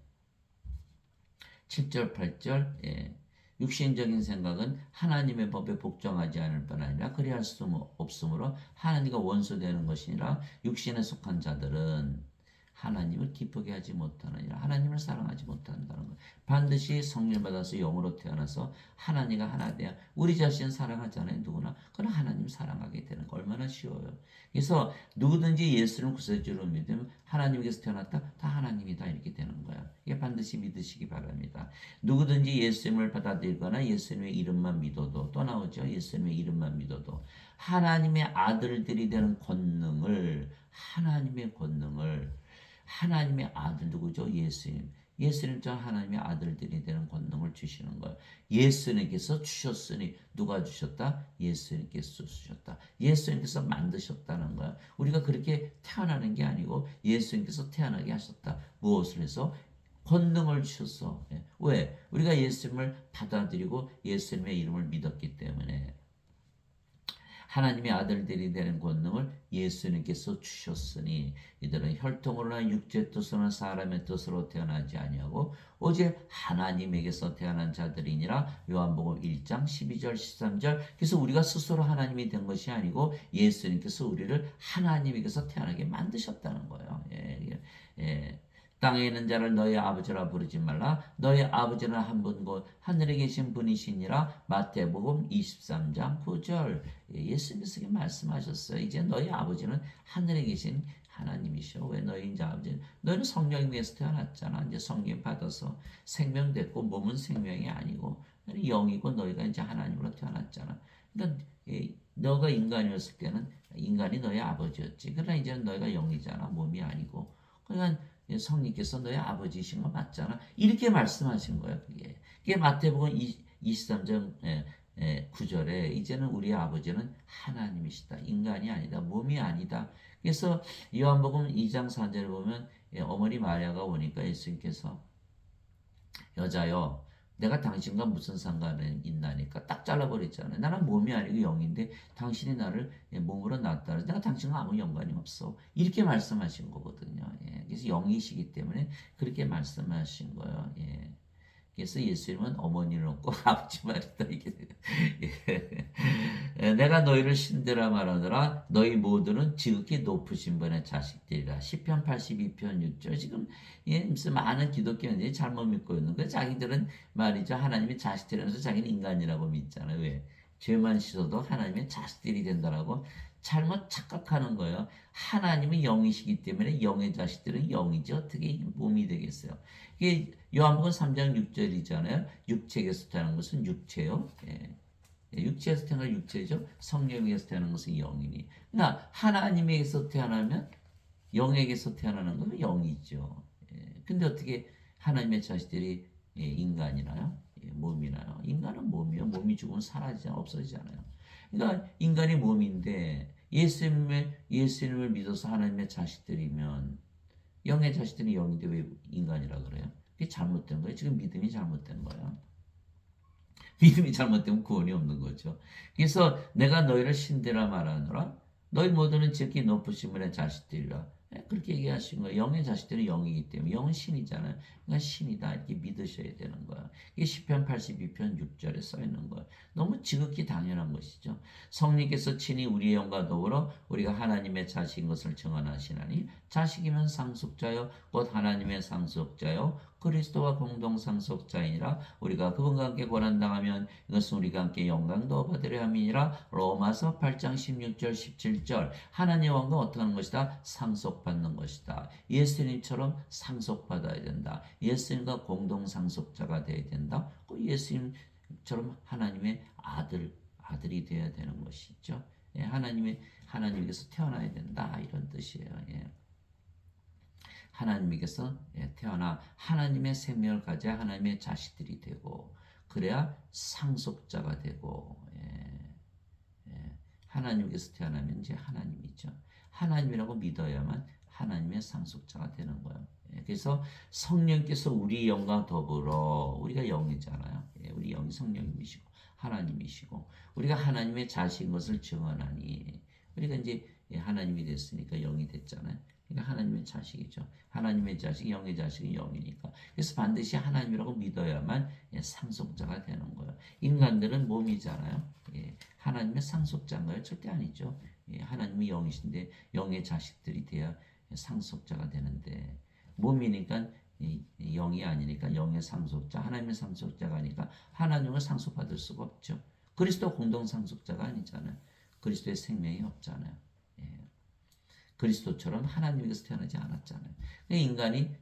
7절 8절 육신적인 생각은 하나님의 법에 복종하지 않을 뿐 아니라 그리할 수 없으므로 하나님과 원수되는 것이니라. 육신에 속한 자들은 하나님을 기쁘게 하지 못하느니라. 하나님을 사랑하지 못한다는 거예요. 반드시 성령 받아서 영으로 태어나서 하나님과 하나 돼야 우리 자신 사랑하잖아요. 누구나. 그럼 하나님 사랑하게 되는 거 얼마나 쉬워요. 그래서 누구든지 예수를 구세주로 믿으면 하나님께서 태어났다. 다 하나님이다. 이렇게 되는 거야. 이게 반드시 믿으시기 바랍니다. 누구든지 예수님을 받아들이거나 예수님의 이름만 믿어도 또 나오죠. 예수님의 이름만 믿어도 하나님의 아들들이 되는 권능을 하나님의 아들 누구죠? 예수님. 예수님 저 하나님의 아들들이 되는 권능을 주시는 거예요. 예수님께서 주셨으니 누가 주셨다? 예수님께서 주셨다. 예수님께서 만드셨다는 거야. 우리가 그렇게 태어나는 게 아니고 예수님께서 태어나게 하셨다. 무엇을 해서? 권능을 주셨어. 왜? 우리가 예수님을 받아들이고 예수님의 이름을 믿었기 때문에 하나님의 아들들이 되는 권능을 예수님께서 주셨으니 이들은 혈통으로나 육체 뜻으로나 사람의 뜻으로 태어나지 아니하고 오직 하나님에게서 태어난 자들이니라. 요한복음 1장 12절 13절. 그래서 우리가 스스로 하나님이 된 것이 아니고 예수님께서 우리를 하나님에게서 태어나게 만드셨다는 거예요. 예. 땅에 있는 자를 너희 아버지라 부르지 말라. 너희 아버지는 한 분 곧 하늘에 계신 분이시니라. 마태복음 23장 9절. 예수님께서 말씀하셨어요. 이제 너희 아버지는 하늘에 계신 하나님이셔. 왜 너희 이제 아버지? 너희는 성령에 의해서 태어났잖아. 이제 성령 받아서 생명됐고 몸은 생명이 아니고 영이고 너희가 이제 하나님으로 태어났잖아. 그러니까 너가 인간이었을 때는 인간이 너희 아버지였지. 그러나 이제 너희가 영이잖아. 몸이 아니고. 그러니까 성령께서 너의 아버지이신 거 맞잖아. 이렇게 말씀하신 거예요. 그게 마태복음 23장 9절에 이제는 우리의 아버지는 하나님이시다. 인간이 아니다. 몸이 아니다. 그래서 요한복음 2장 4절에 보면 어머니 마리아가 오니까 예수님께서 여자여 내가 당신과 무슨 상관이 있나니까 딱 잘라버렸잖아요. 나는 몸이 아니고 영인데 당신이 나를 몸으로 낳았다. 내가 당신과 아무 연관이 없어. 이렇게 말씀하신 거거든요. 그래서 영이시기 때문에 그렇게 말씀하신 거예요. 그래서 예수님은 어머니를 없고 아버지 말이다. 이게 내가 너희를 신대라 말하더라. 너희 모두는 지극히 높으신 분의 자식들이라. 시편 82편 6절. 지금 무슨 많은 기독교인들이 잘못 믿고 있는 거예요. 자기들은 말이죠. 하나님의 자식들이라서 자기는 인간이라고 믿잖아요. 왜? 죄만 씻어도 하나님의 자식들이 된다라고 잘못 착각하는 거예요. 하나님은 영이시기 때문에 영의 자식들은 영이지 어떻게 몸이 되겠어요. 이게 요한복음 3장 6절이잖아요. 육체에서 태어난 것은 육체요. 육체에서 태어난 육체죠. 성령에게서 태어난 것은 영이니. 그러니까 하나님에게서 태어나면 영에게서 태어나는 건 영이죠. 근데 어떻게 하나님의 자식들이 인간이나요? 몸이나요? 인간은 몸이요. 몸이 죽으면 사라지잖아요. 없어지잖아요. 그러니까 인간이 몸인데 예수님을 믿어서 하나님의 자식들이면 영의 자식들이 영인데 왜 인간이라 그래요? 그게 잘못된 거예요. 지금 믿음이 잘못된 거예요. 믿음이 잘못되면 구원이 없는 거죠. 그래서 내가 너희를 신대라 말하노라. 너희 모두는 지극히 높으신 분의 자식들이라. 그렇게 얘기하신 거예요. 영의 자식들은 영이기 때문에 영은 신이잖아요. 그러니까 신이다 이렇게 믿으셔야 되는 거야. 이게 시편 82편 6절에 써 있는 거예요. 너무 지극히 당연한 것이죠. 성령께서 친히 우리의 영과 더불어 우리가 하나님의 자식인 것을 증언하시나니 자식이면 상속자요 곧 하나님의 상속자요 그리스도와 공동 상속자이니라. 우리가 그분과 함께 고난당하면 이것은 우리가 함께 영광도 받으려 함이니라. 로마서 8장 16절 17절. 하나님 왕과 어떻게 하는 것이다? 상속받는 것이다. 예수님처럼 상속받아야 된다. 예수님과 공동 상속자가 되어야 된다. 그 예수님처럼 하나님의 아들이 되어야 되는 것이죠. 하나님에게서 태어나야 된다. 이런 뜻이에요. 하나님에게서 태어나 하나님의 생명을 가져야 하나님의 자식들이 되고 그래야 상속자가 되고 하나님께서 태어나면 이제 하나님이죠. 하나님이라고 믿어야만 하나님의 상속자가 되는 거예요. 그래서 성령께서 우리 영과 더불어 우리가 영이잖아요. 우리 영이 성령님이시고 하나님이시고 우리가 하나님의 자식인 것을 증언하니 우리가 이제 하나님이 됐으니까 영이 됐잖아요. 그러니까 하나님의 자식이죠. 하나님의 자식, 영의 자식이 영이니까. 그래서 반드시 하나님이라고 믿어야만 상속자가 되는 거예요. 인간들은 몸이잖아요. 하나님의 상속자인가요? 절대 아니죠. 하나님이 영이신데 영의 자식들이 돼야 상속자가 되는데 몸이니까 영이 아니니까 영의 상속자, 하나님의 상속자가 아니니까 하나님을 상속받을 수가 없죠. 그리스도 공동 상속자가 아니잖아요. 그리스도의 생명이 없잖아요. 그리스도처럼 하나님에게서 태어나지 않았잖아요. 인간은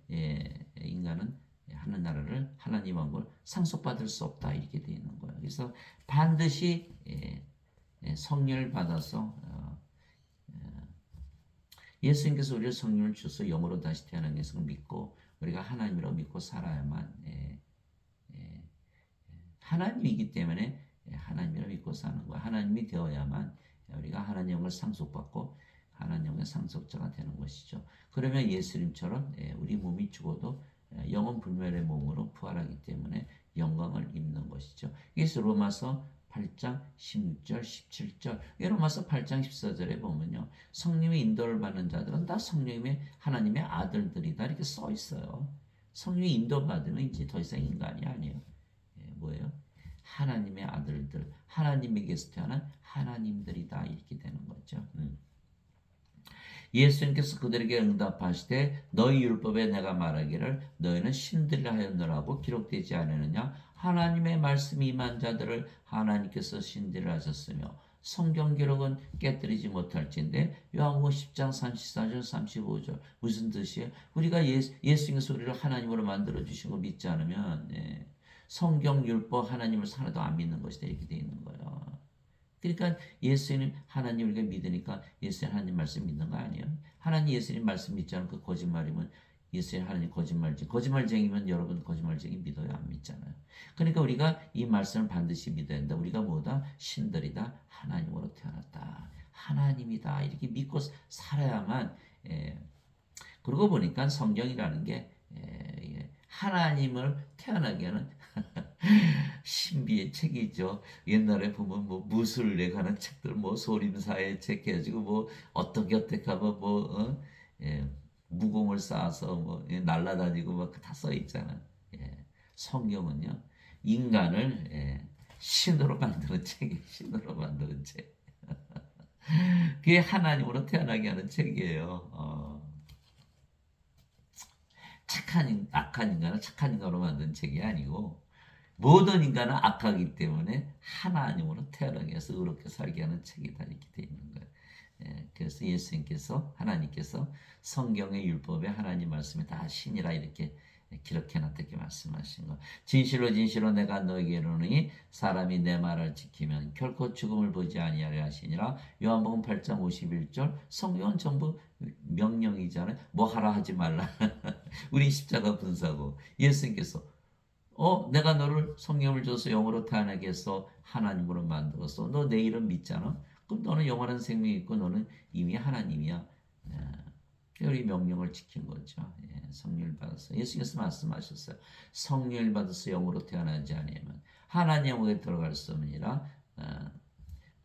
하는 나라를 하나님 왕국을 상속받을 수 없다 이렇게 되어 있는 거예요. 그래서 반드시 성령을 받아서 예수님께서 우리를 성령을 주셔서 영으로 다시 태어난 것을 믿고 우리가 하나님이라고 믿고 살아야만 하나님이기 때문에 하나님이라고 믿고 사는 거야. 하나님이 되어야만 우리가 하나님을 상속받고 하나님의 상속자가 되는 것이죠. 그러면 예수님처럼 우리 몸이 죽어도 영원 불멸의 몸으로 부활하기 때문에 영광을 입는 것이죠. 그래서 로마서 8장 16절 17절 로마서 8장 14절에 보면요. 성령의 인도를 받는 자들은 다 성령의 하나님의 아들들이다 이렇게 써 있어요. 성령의 인도받으면 이제 더 이상 인간이 아니에요. 뭐예요? 하나님의 아들들, 하나님에게서 태어난 하나님들이다 이렇게 되는 거죠. 예수님께서 그들에게 응답하시되 너희 율법에 내가 말하기를 너희는 신들이라 하였느라고 기록되지 않느냐 하나님의 말씀이 임한 자들을 하나님께서 신들이라 하셨으며 성경 기록은 깨뜨리지 못할진데 요한복음 10장 34절 35절 무슨 뜻이에요? 우리가 예수님께서 우리를 하나님으로 만들어 주신 거 믿지 않으면 성경 율법 하나님을 하나도 안 믿는 것이다 이렇게 되어 있는 거예요. 그러니까 예수님 하나님 우리가 믿으니까 예수님 하나님 말씀 믿는 거 아니에요? 하나님 예수님 말씀 믿지 않고 거짓말이면 예수님 하나님 거짓말쟁이면 여러분 거짓말쟁이 믿어요? 안 믿잖아요. 그러니까 우리가 이 말씀을 반드시 믿어야 된다. 우리가 뭐다? 신들이다. 하나님으로 태어났다. 하나님이다. 이렇게 믿고 살아야만 그러고 보니까 성경이라는 게 하나님을 태어나게 하는 신비의 책이죠. 옛날에 보면 뭐 무술에 관한 책들, 뭐 소림사의 책 해가지고 뭐 어떻게 하면 무공을 쌓아서 뭐 날라다니고 막 다 써 있잖아. 성경은요 인간을 신으로 만드는 책이 신으로 만드는 책. 그게 하나님으로 태어나게 하는 책이에요. 악한 인간을 착한 인간으로 만든 책이 아니고 모든 인간은 악하기 때문에 하나님으로 태어나게 해서 의롭게 살게 하는 책이다 이렇게 되어 있는 거예요. 그래서 예수님께서 하나님께서 성경의 율법에 하나님 말씀이 다 신이라 이렇게 기록해놨다 이렇게 말씀하신 거. 진실로 진실로 내가 너에게 이르노니 사람이 내 말을 지키면 결코 죽음을 보지 아니하리라 하시니라. 요한복음 8장 51절. 성경은 전부 명령이잖아요. 뭐 하라 하지 말라. 우리 십자가 분사고 예수님께서 내가 너를 성령을 줘서 영으로 태어나게 해서 하나님으로 만들었어. 너 내 이름 믿잖아. 그럼 너는 영원한 생명이 있고 너는 이미 하나님이야. 우리 명령을 지킨 거죠. 성령을 받았어. 예수께서 말씀하셨어요. 성령을 받아서 영으로 태어나지 아니하면 하나님 영역에 들어갈 수 없느니라.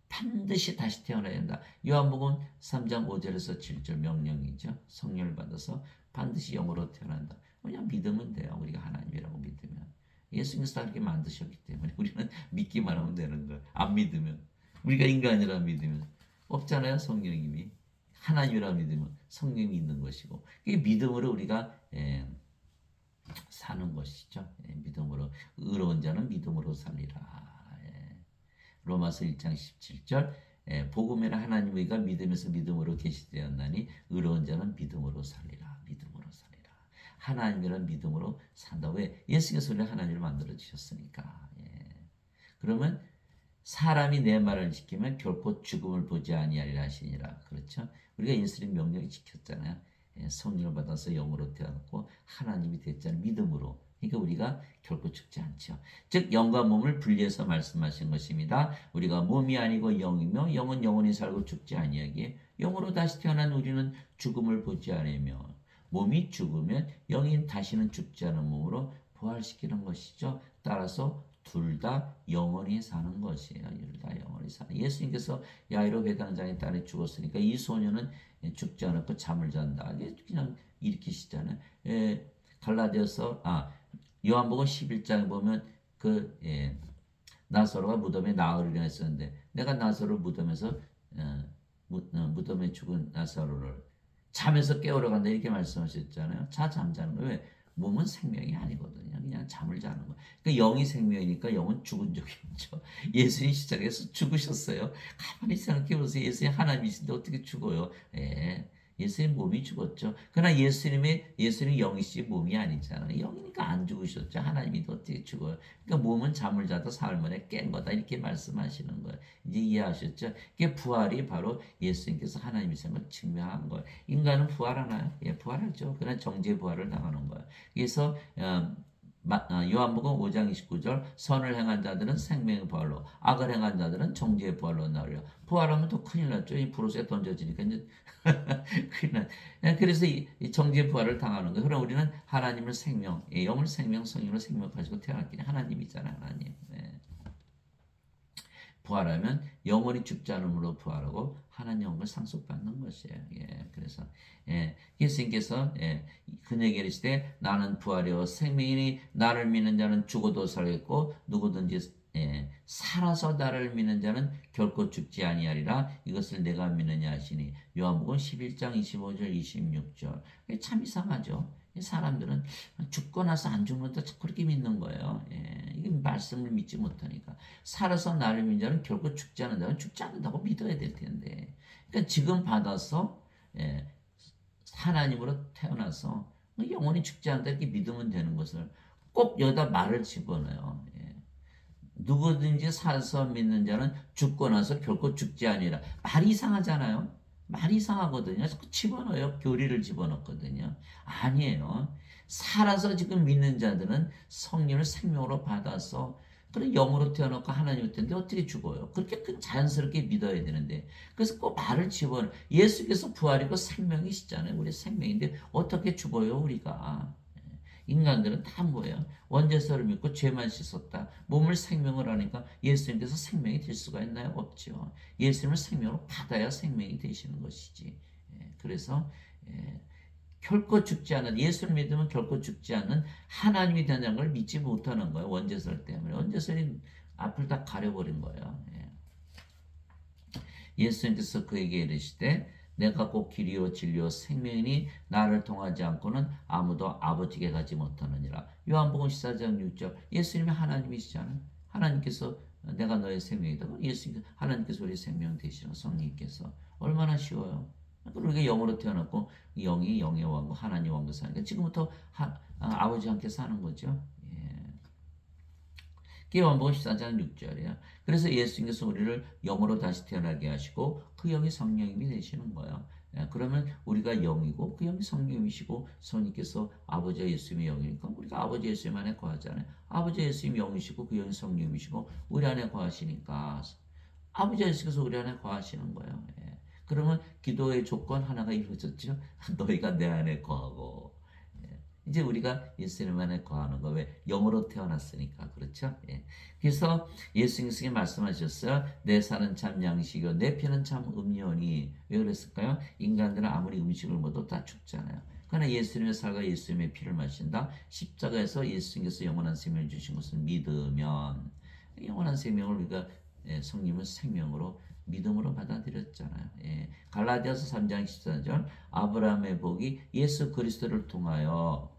반드시 다시 태어나야 된다. 요한복음 3장 5절에서 7절 명령이죠. 성령을 받아서 반드시 영으로 태어난다. 그냥 믿으면 돼요. 우리가 하나님이라고 믿으면. 예수님께서 그렇게 만드셨기 때문에 우리는 믿기만 하면 되는 거예요. 안 믿으면. 우리가 인간이라 믿으면 없잖아요. 성령님이. 하나님이라 믿으면 성령이 있는 것이고 이게 믿음으로 우리가 사는 것이죠. 믿음으로 의로운 자는 믿음으로 살리라. 로마서 1장 17절 복음에는 하나님 우리가 믿으면서 믿음으로 계시되었나니 의로운 자는 믿음으로 살리라. 믿음으로 살리라. 하나님이란 믿음으로 산다. 왜? 예수께서 우리를 하나님을 만들어 주셨으니까. 그러면 사람이 내 말을 지키면 결코 죽음을 보지 아니하리라 하시니라. 그렇죠? 우리가 예수님 명령을 지켰잖아요. 성령을 받아서 영으로 태어났고 하나님이 됐잖아요. 믿음으로. 그러니까 우리가 결코 죽지 않죠. 즉 영과 몸을 분리해서 말씀하신 것입니다. 우리가 몸이 아니고 영이며 영은 영원히 살고 죽지 아니하기에 영으로 다시 태어난 우리는 죽음을 보지 않으며 몸이 죽으면 영이 다시는 죽지 않은 몸으로 부활시키는 것이죠. 따라서 둘 다 영원히 사는 것이에요. 둘 다 영원히 사는. 예수님께서 야이로 회당장의 딸이 죽었으니까 이 소녀는 죽지 않았고 잠을 잔다. 그냥 일으키시잖아요. 갈라디아서 요한복음 11장에 보면 나사로가 무덤에 나흘이나 있었는데 내가 나사로 무덤에서 무덤에 죽은 나사로를 잠에서 깨우러 간다 이렇게 말씀하셨잖아요. 잠자는 거예요. 왜? 몸은 생명이 아니거든요. 그냥 잠을 자는 거예요. 그러니까 영이 생명이니까 영은 죽은 적이 없죠. 예수님 시작해서 죽으셨어요. 가만히 생각해 보세요. 예수님 하나님이신데 어떻게 죽어요? 예수님 몸이 죽었죠. 그러나 예수님 영이시 몸이 아니잖아요. 영이니까 안 죽으셨죠. 하나님이 어떻게 죽어요? 그러니까 몸은 잠을 자다 사흘 깬 거다 이렇게 말씀하시는 거예요. 이제 이해하셨죠? 이게 부활이 바로 예수님께서 하나님이신 걸 증명한 거예요. 인간은 부활하나요? 부활하죠. 그러나 정죄 부활을 당하는 거예요. 그래서 요한복음 5장 29절 선을 행한 자들은 생명의 부활로 악을 행한 자들은 정죄의 부활로 나오려. 부활하면 또 큰일 났죠. 이 불옷에 던져지니까 이제 큰일 났. 그래서 이 정죄의 부활을 당하는 거예요. 그럼 우리는 하나님을 생명, 영을 생명, 성령을 생명 가지고 태어났기 하나님이잖아요. 하나님. 부활하면 영원히 죽지 않음으로 부활하고 하나님 영을 상속받는 것이에요. 그래서 예수님께서 그에게 이르시되 나는 부활이요 생명이니 나를 믿는 자는 죽어도 살겠고 누구든지 살아서 나를 믿는 자는 결코 죽지 아니하리라 이것을 내가 믿느냐 하시니 요한복음 11장 25절 26절 참 이상하죠. 사람들은 죽고 나서 안 죽는다 그렇게 믿는 거예요. 이게 말씀을 믿지 못하니까 살아서 나를 믿는 자는 결코 죽지 않는다고 죽지 않는다고 믿어야 될 텐데 그러니까 지금 받아서 하나님으로 태어나서 영원히 죽지 않는다 이렇게 믿으면 되는 것을 꼭 여기다 말을 집어넣어요. 누구든지 살아서 믿는 자는 죽고 나서 결코 죽지 아니라 말이 이상하잖아요. 말이 이상하거든요. 자꾸 집어넣어요. 교리를 집어넣거든요. 아니에요. 살아서 지금 믿는 자들은 성령을 생명으로 받아서 그런 영으로 태어났고 하나님을 텐데 어떻게 죽어요? 그렇게 자연스럽게 믿어야 되는데 그래서 꼭 말을 집어넣어요. 예수께서 부활이고 생명이시잖아요. 우리 생명인데 어떻게 죽어요 우리가? 인간들은 다 뭐예요? 원죄서를 믿고 죄만 씻었다. 몸을 생명을 하니까 예수님께서 생명이 될 수가 있나요? 없죠. 예수님을 생명으로 받아야 생명이 되시는 것이지. 그래서 결코 죽지 않은 예수를 믿으면 결코 죽지 않는 하나님이 된다는 걸 믿지 못하는 거예요. 원죄설 때문에. 원죄설이 앞을 다 가려버린 거예요. 예수님께서 그에게 이르시되 내가 곧 길이요 진리요 생명이니 나를 통하지 않고는 아무도 아버지께 가지 못하느니라. 요한복음 14장 6절 예수님이 하나님이시잖아요. 하나님께서 내가 너의 생명이다. 하나님께서 우리 생명 되시는 성령님께서 얼마나 쉬워요. 우리가 영으로 태어났고 영이 영의 왕고 하나님 왕고 사니까 지금부터 아버지와 함께 사는 거죠. 요한복음 14장 6절이에요. 그래서 예수님께서 우리를 영으로 다시 태어나게 하시고 그 영이 성령님이 되시는 거예요. 그러면 우리가 영이고 그 영이 성령이시고 성령님께서 아버지와 예수님의 영이니까 우리가 아버지 예수님 안에 거하잖아요. 아버지 예수님 영이시고 그 영이 성령이시고 우리 안에 거하시니까 아버지 예수께서 우리 안에 거하시는 거예요. 그러면 기도의 조건 하나가 이루어졌죠. 너희가 내 안에 거하고 이제 우리가 예수님 안에 거하는 거 왜? 영으로 태어났으니까 그렇죠? 그래서 예수님께서 말씀하셨어요. 내 살은 참 양식이요 내 피는 참 음료니 왜 그랬을까요? 인간들은 아무리 음식을 먹어도 다 죽잖아요. 그러나 예수님의 살과 예수님의 피를 마신다. 십자가에서 예수님께서 영원한 생명을 주신 것을 믿으면 영원한 생명을 우리가 성령을 생명으로 믿음으로 받아들였잖아요. 갈라디아서 3장 14절 아브라함의 복이 예수 그리스도를 통하여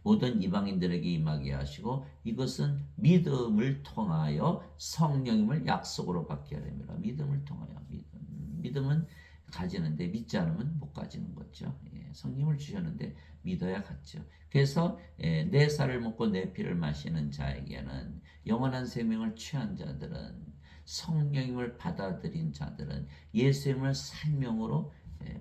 모든 이방인들에게 임하게 하시고 이것은 믿음을 통하여 성령님을 약속으로 받게 하렵니다. 믿음을 통하여 믿음은 가지는데 믿지 않으면 못 가지는 거죠. 성령을 주셨는데 믿어야 갖죠. 그래서 내 살을 먹고 내 피를 마시는 자에게는 영원한 생명을 취한 자들은 성령님을 받아들인 자들은 예수님을 생명으로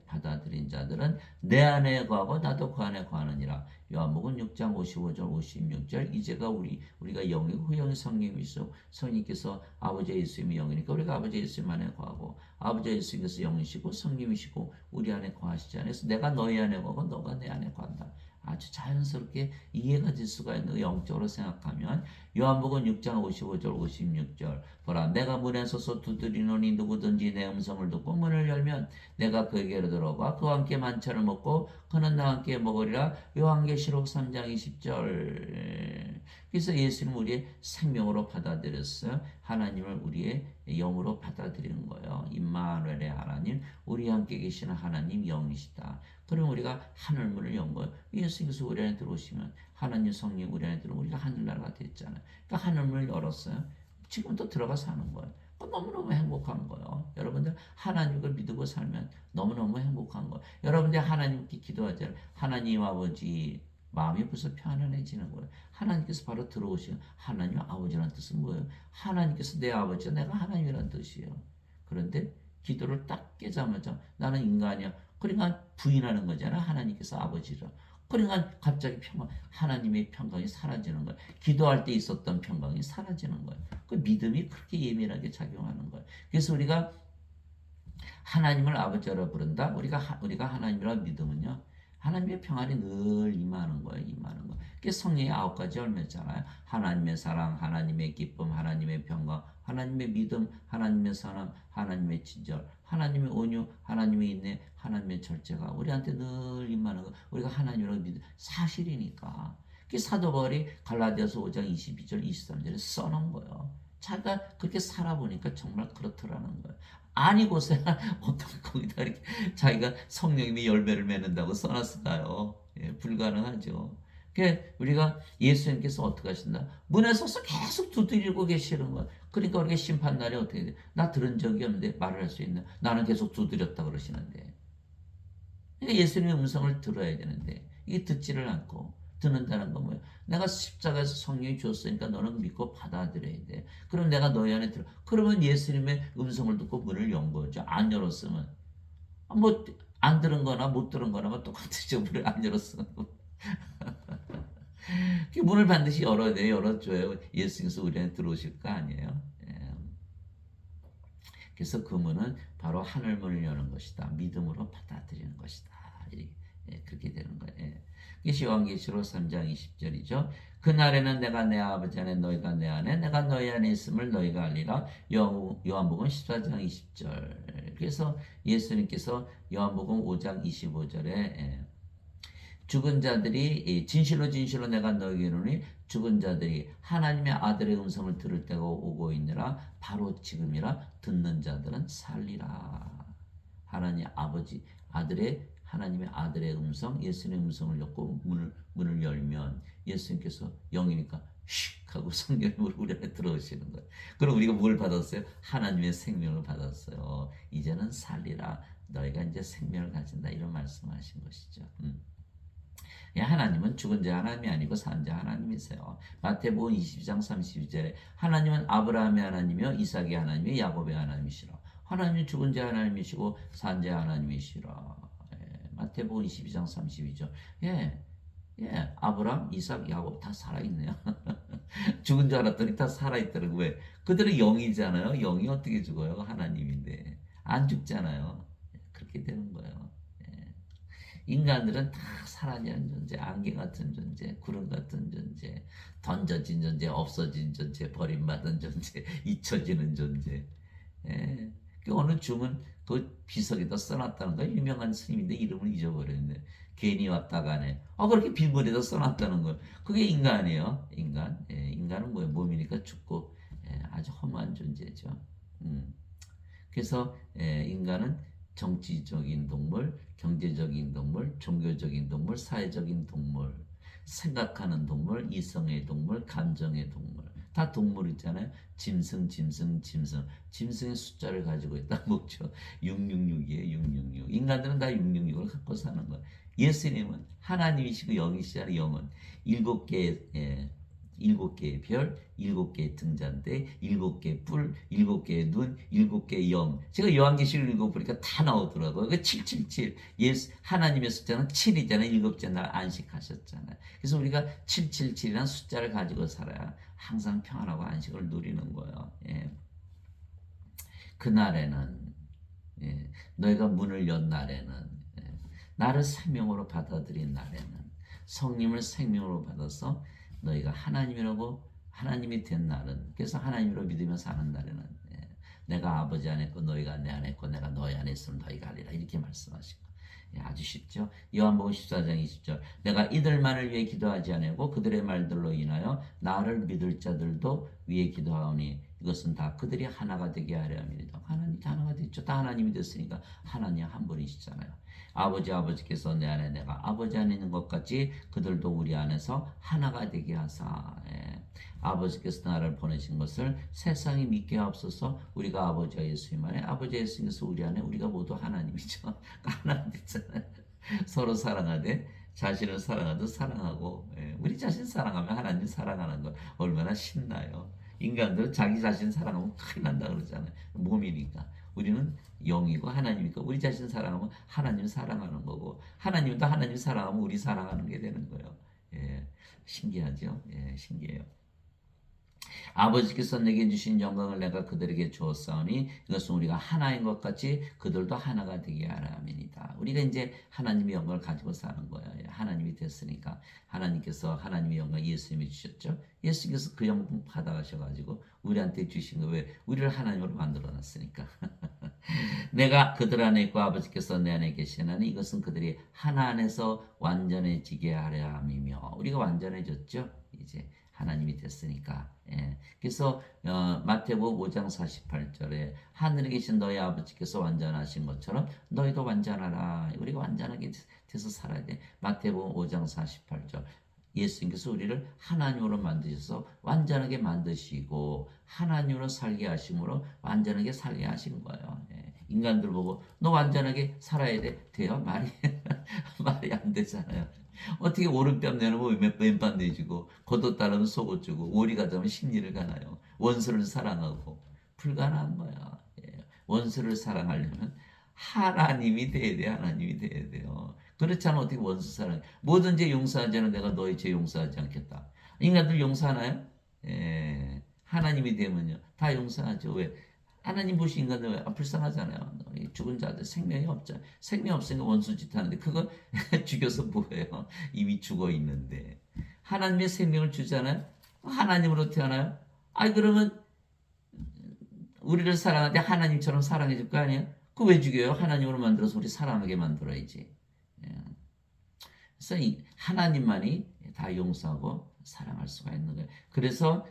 받아들인 자들은 내 안에 거하고 나도 그 안에 거하느니라. 요한복음 6장 55절 56절. 이제가 우리가 영이고 그 영이 성령이시고 성령께서 아버지 예수님이 영이니까 우리가 아버지 예수님 안에 거하고 아버지 예수님께서 영이시고 성령이시고 우리 안에 거하시지 않아요. 그래서 내가 너희 안에 거하고 너가 내 안에 거한다. 아주 자연스럽게 이해가 될 수가 있는 영적으로 생각하면 요한복음 6장 55절 56절 보라 내가 문에 서서 두드리노니 누구든지 내 음성을 듣고 문을 열면 내가 그에게로 들어가 그와 함께 만찬을 먹고 그는 나와 함께 먹으리라. 요한계시록 3장 20절. 그래서 예수님 우리의 생명으로 받아들였어요. 하나님을 우리의 영으로 받아들이는 거예요. 임마누엘의 하나님, 우리 함께 계시는 하나님 영이시다. 그럼 우리가 하늘문을 연 거예요. 예수님께서 우리 안에 들어오시면 하나님 성령 우리 안에 들어오면 우리가 하늘나라가 됐잖아요. 그러니까 하늘문을 열었어요. 지금 또 들어가 사는 거예요. 너무너무 행복한 거예요. 여러분들 하나님을 믿고 살면 너무너무 행복한 거예요. 여러분들 하나님께 기도하잖아요. 하나님 아버지 마음이 벌써 편안해지는 거예요. 하나님께서 바로 들어오시는 하나님 아버지라는 뜻은 뭐예요? 하나님께서 내 아버지야 내가 하나님이라는 뜻이에요. 그런데 기도를 딱 깨자마자 나는 인간이야. 그러니까 부인하는 거잖아. 하나님께서 아버지라. 그러니까 갑자기 하나님의 평강이 사라지는 거예요. 기도할 때 있었던 평강이 사라지는 거예요. 그 믿음이 그렇게 예민하게 작용하는 거예요. 그래서 우리가 하나님을 아버지라 부른다. 우리가 하나님이라 믿으면요. 하나님의 평안이 늘 임하는 거예요. 임하는 거. 그게 성령의 9가지 열매잖아요. 하나님의 사랑, 하나님의 기쁨, 하나님의 평강, 하나님의 믿음, 하나님의 사랑, 하나님의 친절, 하나님의 온유, 하나님의 인내, 하나님의 절제가 우리한테 늘 임하는 거. 우리가 하나님이라고 믿는 사실이니까. 그게 사도 바울이 갈라디아서 5장 22절 23절에 써놓은 거예요. 자기가 그렇게 살아보니까 정말 그렇더라는 거예요. 아니고서야 어떻게 거기다 이렇게 자기가 성령님이 열매를 맺는다고 써놨을까요? 예, 불가능하죠. 그러니까 우리가 예수님께서 어떻게 하신다? 문에 서서 계속 두드리고 계시는 거야. 그러니까 우리가 심판날에 어떻게 돼? 나 들은 적이 없는데 말을 할 수 있나? 나는 계속 두드렸다 그러시는데. 그러니까 예수님의 음성을 들어야 되는데 이게 듣지를 않고 듣는다는 건 뭐예요? 내가 십자가에서 성령이 줬으니까 너는 믿고 받아들여야 돼. 그럼 내가 너희 안에 들어. 그러면 예수님의 음성을 듣고 문을 연 거죠. 안 열었으면 뭐 안 들은 거나 못 들은 거나 똑같으죠. 문을 안 열었으면. 그 문을 반드시 열어야 돼요. 열어줘요. 예수님께서 우리 안에 들어오실 거 아니에요. 예. 그래서 그 문은 바로 하늘문을 여는 것이다. 믿음으로 받아들이는 것이다. 예, 그렇게 되는 거예요. 이게 요한계시록 3장 20절이죠. 그날에는 내가 내 아버지 안에 너희가 내 안에 내가 너희 안에 있음을 너희가 알리라. 요한복음 14장 20절. 그래서 예수님께서 요한복음 5장 25절에 죽은 자들이 진실로 진실로 내가 너희에게 이르노니 죽은 자들이 하나님의 아들의 음성을 들을 때가 오고 있느라 바로 지금이라 듣는 자들은 살리라. 하나님 아버지 하나님의 아들의 음성, 예수님의 음성을 듣고 문을 열면 예수님께서 영이니까 슉 하고 성령으로 우리 안에 들어오시는 거예요. 그럼 우리가 뭘 받았어요? 하나님의 생명을 받았어요. 이제는 살리라. 너희가 이제 생명을 가진다. 이런 말씀하신 것이죠. 하나님은 죽은 자 하나님이 아니고 산 자 하나님이세요. 마태복음 22장 32절에 하나님은 아브라함의 하나님이요 이삭의 하나님이요 야곱의 하나님이시라. 하나님은 죽은 자 하나님이시고 산 자 하나님이시라. 마태복음 22장 32절. 아브라함, 이삭, 야곱 다 살아있네요. 죽은 줄 알았더니 다 살아있더라고요. 왜? 그들은 영이잖아요. 영이 어떻게 죽어요? 하나님인데. 안 죽잖아요. 그렇게 되는 거예요. 인간들은 다 사라지는 존재, 안개 같은 존재, 구름 같은 존재, 던져진 존재, 없어진 존재, 버림받은 존재, 잊혀지는 존재. 그 어느 중은 그 비석에다 써놨다는 거예요. 유명한 스님인데 이름을 잊어버렸는데 괜히 왔다 가네. 그렇게 빈물에다 써놨다는 거예요. 그게 인간이에요. 인간. 인간은 뭐예요? 몸이니까 죽고 아주 허무한 존재죠. 그래서 인간은 정치적인 동물, 경제적인 동물, 종교적인 동물, 사회적인 동물, 생각하는 동물, 이성의 동물, 감정의 동물. 다 동물이잖아요. 짐승. 짐승의 숫자를 가지고 있다. 뭐죠? 666이에요. 666. 인간들은 다 666을 갖고 사는 거예요. 예수님은 하나님이시고 영이시잖아요. 영은 7개의 7개의 별, 7개의 등잔대, 7개의 뿔, 7개의 눈, 7개의 영. 제가 요한계시를 읽어보니까 다 나오더라고요. 그 777. 예수, 하나님의 숫자는 7이잖아요. 일곱째 날 안식하셨잖아요. 그래서 우리가 777이라는 숫자를 가지고 살아야 항상 평안하고 안식을 누리는 거예요. 예. 그날에는, 예, 너희가 문을 연 날에는, 예, 나를 생명으로 받아들인 날에는, 성령을 생명으로 받아서 너희가 하나님이라고 하나님이 된 날은, 그래서 하나님으로 믿으며 사는 날에는, 예, 내가 아버지 안에 있고 너희가 내 안에 있고 내가 너희 안에 있으면 너희가 하리라 이렇게 말씀하시고, 예, 아주 쉽죠. 요한복음 14장 20절 내가 이들만을 위해 기도하지 아니하고 그들의 말들로 인하여 나를 믿을 자들도 위해 기도하오니 이것은 다 그들이 하나가 되게 하려 함이니라. 하나님이 하나가 됐죠. 다 하나님이 됐으니까 하나님 한 분이시잖아요. 아버지께서 내 안에 내가 아버지 안에 있는 것 같이 그들도 우리 안에서 하나가 되게 하사. 예. 아버지께서 나를 보내신 것을 세상이 믿게 하옵소서. 우리가 아버지와 예수님 안에 아버지 예수님께서 우리 안에 우리가 모두 하나님이죠. 하나님 됐잖아요. 서로 사랑하되 자신을 사랑하듯 사랑하고, 예. 우리 자신 사랑하면 하나님 사랑하는 거 얼마나 신나요. 인간들은 자기 자신 사랑하면 큰일 난다 그러잖아요. 몸이니까. 우리는 영이고 하나님이니까 우리 자신 사랑하면 하나님 사랑하는 거고 하나님도 하나님 사랑하면 우리 사랑하는 게 되는 거예요. 예, 신기하죠? 예, 신기해요. 아버지께서 내게 주신 영광을 내가 그들에게 주었사오니 이것은 우리가 하나인 것 같이 그들도 하나가 되게 하라 함이니이다. 우리가 이제 하나님의 영광을 가지고 사는 거예요. 하나님이 됐으니까 하나님께서 하나님의 영광 예수님이 주셨죠. 예수님께서 그 영광 받아가셔가지고 우리한테 주신 거 왜? 우리를 하나님으로 만들어놨으니까. 내가 그들 안에 있고 아버지께서 내 안에 계시나니 이것은 그들이 하나 안에서 완전해지게 하려 함이며 우리가 완전해졌죠. 이제 하나님이 됐으니까. 예. 그래서 마태복음 5장 48절에 하늘에 계신 너희 아버지께서 완전하신 것처럼 너희도 완전하라. 우리가 완전하게 돼서 살아야 돼. 마태복음 5장 48절. 예수님께서 우리를 하나님으로 만드셔서 완전하게 만드시고 하나님으로 살게 하심으로 완전하게 살게 하신 거예요. 예. 인간들 보고 너 완전하게 살아야 돼. 돼요? 말이 안 되잖아요. 어떻게 오른뺨 내놓으면 왼뺨 내주고 겉옷 따르면 속옷 주고 오리 가자면 심리를 가나요? 원수를 사랑하고 불가능한 거야. 예. 원수를 사랑하려면 하나님이 돼야 돼. 하나님이 돼야 돼요. 그렇지 않으면 어떻게 원수 사랑해? 뭐든 죄 용서하지 않으면 내가 너희 죄 용서하지 않겠다. 인간들 용서하나요? 예. 하나님이 되면요. 다 용서하죠. 왜? 하나님 보신 인간들 왜? 불쌍하잖아요. 죽은 자들 생명이 없잖아. 생명 없으니까 원수짓 하는데 그거 죽여서 뭐해요? 이미 죽어 있는데. 하나님의 생명을 주잖아요. 하나님으로 태어나요. 아이 그러면 우리를 사랑하는데 하나님처럼 사랑해 줄 거 아니에요? 그 왜 죽여요? 하나님으로 만들어서 우리 사랑하게 만들어야지. 예. 그래서 이 하나님만이 다 용서하고 사랑할 수가 있는 거예요. 그래서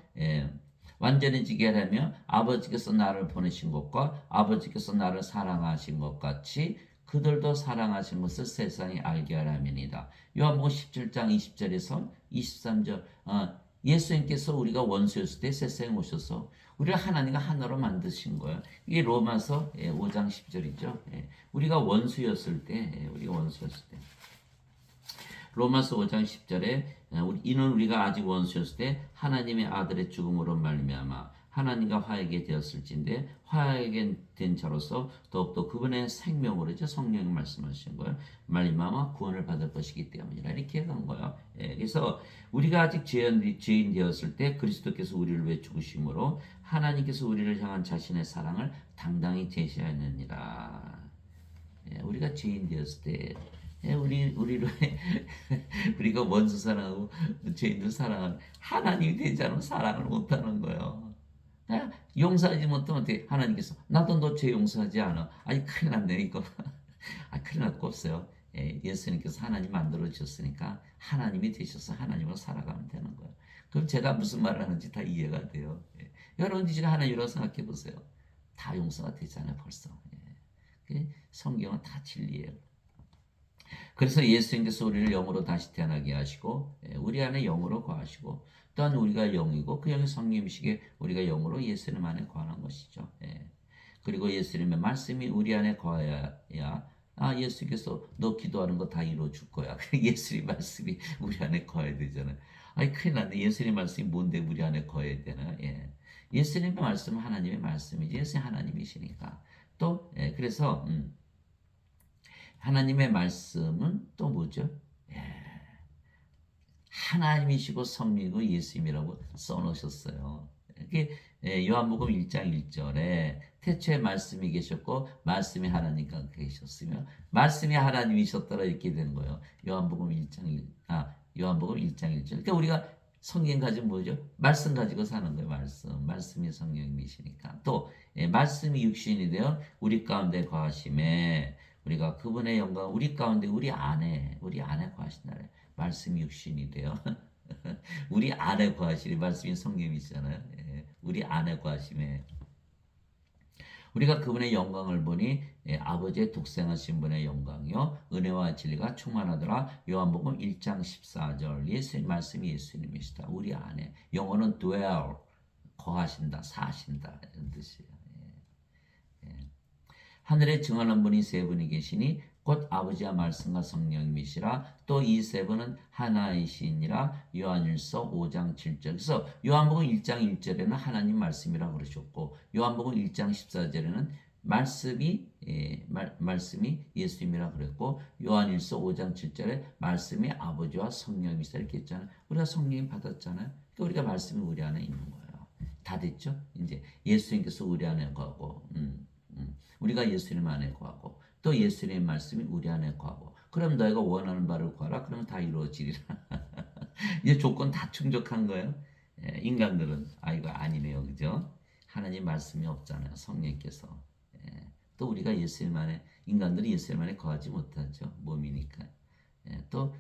완전해지게 하려면 아버지께서 나를 보내신 것과 아버지께서 나를 사랑하신 것 같이 그들도 사랑하신 것을 세상이 알게 하려면이다. 요한복음 17장 20절에서 23절 예수님께서 우리가 원수였을 때 세상에 오셔서 우리를 하나님과 하나로 만드신 거예요. 이게 로마서 5장 10절이죠. 우리가 원수였을 때 로마서 5장 10절에 이는 우리가 아직 원수였을 때 하나님의 아들의 죽음으로 말미암아 하나님과 화해하게 되었을진데 화해하게 된 자로서 더욱더 그분의 생명으로죠. 성령이 말씀하신 거예요. 말미암아 구원을 받을 것이기 때문이라 이렇게 한 거예요. 그래서 우리가 아직 죄인 되었을 때 그리스도께서 우리를 위해 죽으심으로 하나님께서 우리를 향한 자신의 사랑을 당당히 제시하느니라. 우리가 죄인 되었을 때 우리를 우리가 원수 사랑하고 죄인들 사랑하는 하나님이 되지 않으면 사랑을 못하는 거예요. 용서하지 못하면 어떻게 하나님께서 나도 너 죄 용서하지 않아. 아니 큰일 났네 이거. 큰일 날 거 없어요. 예수님께서 하나님 만들어 주셨으니까 하나님이 되셔서 하나님으로 살아가면 되는 거예요. 그럼 제가 무슨 말을 하는지 다 이해가 돼요. 여러분 지금 하나님이라고 생각해 보세요. 다 용서가 되잖아요 벌써. 성경은 다 진리예요. 그래서 예수님께서 우리를 영으로 다시 태어나게 하시고 우리 안에 영으로 거하시고 또한 우리가 영이고 그 영이 성령이시기에 우리가 영으로 예수님 안에 거하는 것이죠. 그리고 예수님의 말씀이 우리 안에 거하여야 예수께서 너 기도하는 거 다 이루어줄 거야. 예수님 말씀이 우리 안에 거해야 되잖아요. 아니, 큰일 났네. 예수님 말씀이 뭔데 우리 안에 거해야 되나? 예. 예수님의 말씀은 하나님의 말씀이지. 예수님 하나님이시니까. 또, 그래서, 하나님의 말씀은 또 뭐죠? 예. 하나님이시고 성령이고 예수님이라고 써놓으셨어요. 이게 요한복음 1장 1절에 태초에 말씀이 계셨고 말씀이 하나님과 계셨으며 말씀이 하나님이셨더라 이렇게 되는 거예요. 요한복음 1장 1절. 그러니까 우리가 성경 가지고 뭐죠? 말씀 가지고 사는 거예요. 말씀이 성령이시니까. 또 말씀이 육신이 되어 우리 가운데 거하심에 우리가 그분의 영광 우리 가운데 우리 안에 거하신다래. 말씀이 육신이 되어 우리 안에 거하시니 말씀이 성령이시잖아요. 우리 안에 거하심에 우리가 그분의 영광을 보니 아버지의 독생하신 분의 영광이요 은혜와 진리가 충만하더라. 요한복음 1장 14절. 예수님 말씀이 예수님이시다. 우리 안에 영어는 dwell 거하신다 사신다 이런 뜻이에요. 하늘에 증언한 분이 세 분이 계시니 곧 아버지와 말씀과 성령님이시라. 또 이 세 분은 하나이시니라. 요한일서 5장 7절. 그래서 요한복음 1장 1절에는 하나님 말씀이라고 그러셨고 요한복음 1장 14절에는 말씀이 예수님이라 그랬고 요한일서 5장 7절에 말씀이 아버지와 성령이시다 이렇게 했잖아요. 우리가 성령님 받았잖아요. 그러니까 우리가 말씀이 우리 안에 있는 거예요. 다 됐죠? 이제 예수님께서 우리 안에 거하고 우리가 예수님 안에 거하고 또 예수님의 말씀이 우리 안에 거하고 그럼 너희가 원하는 바를 구하라. 그러면 다 이루어지리라. 이제 조건 다 충족한 거예요. 인간들은 이거 아니네요. 그죠? 하나님 말씀이 없잖아요. 성령께서. 또 우리가 예수님 안에 인간들이 예수님 안에 거하지 못하죠. 몸이니까. 또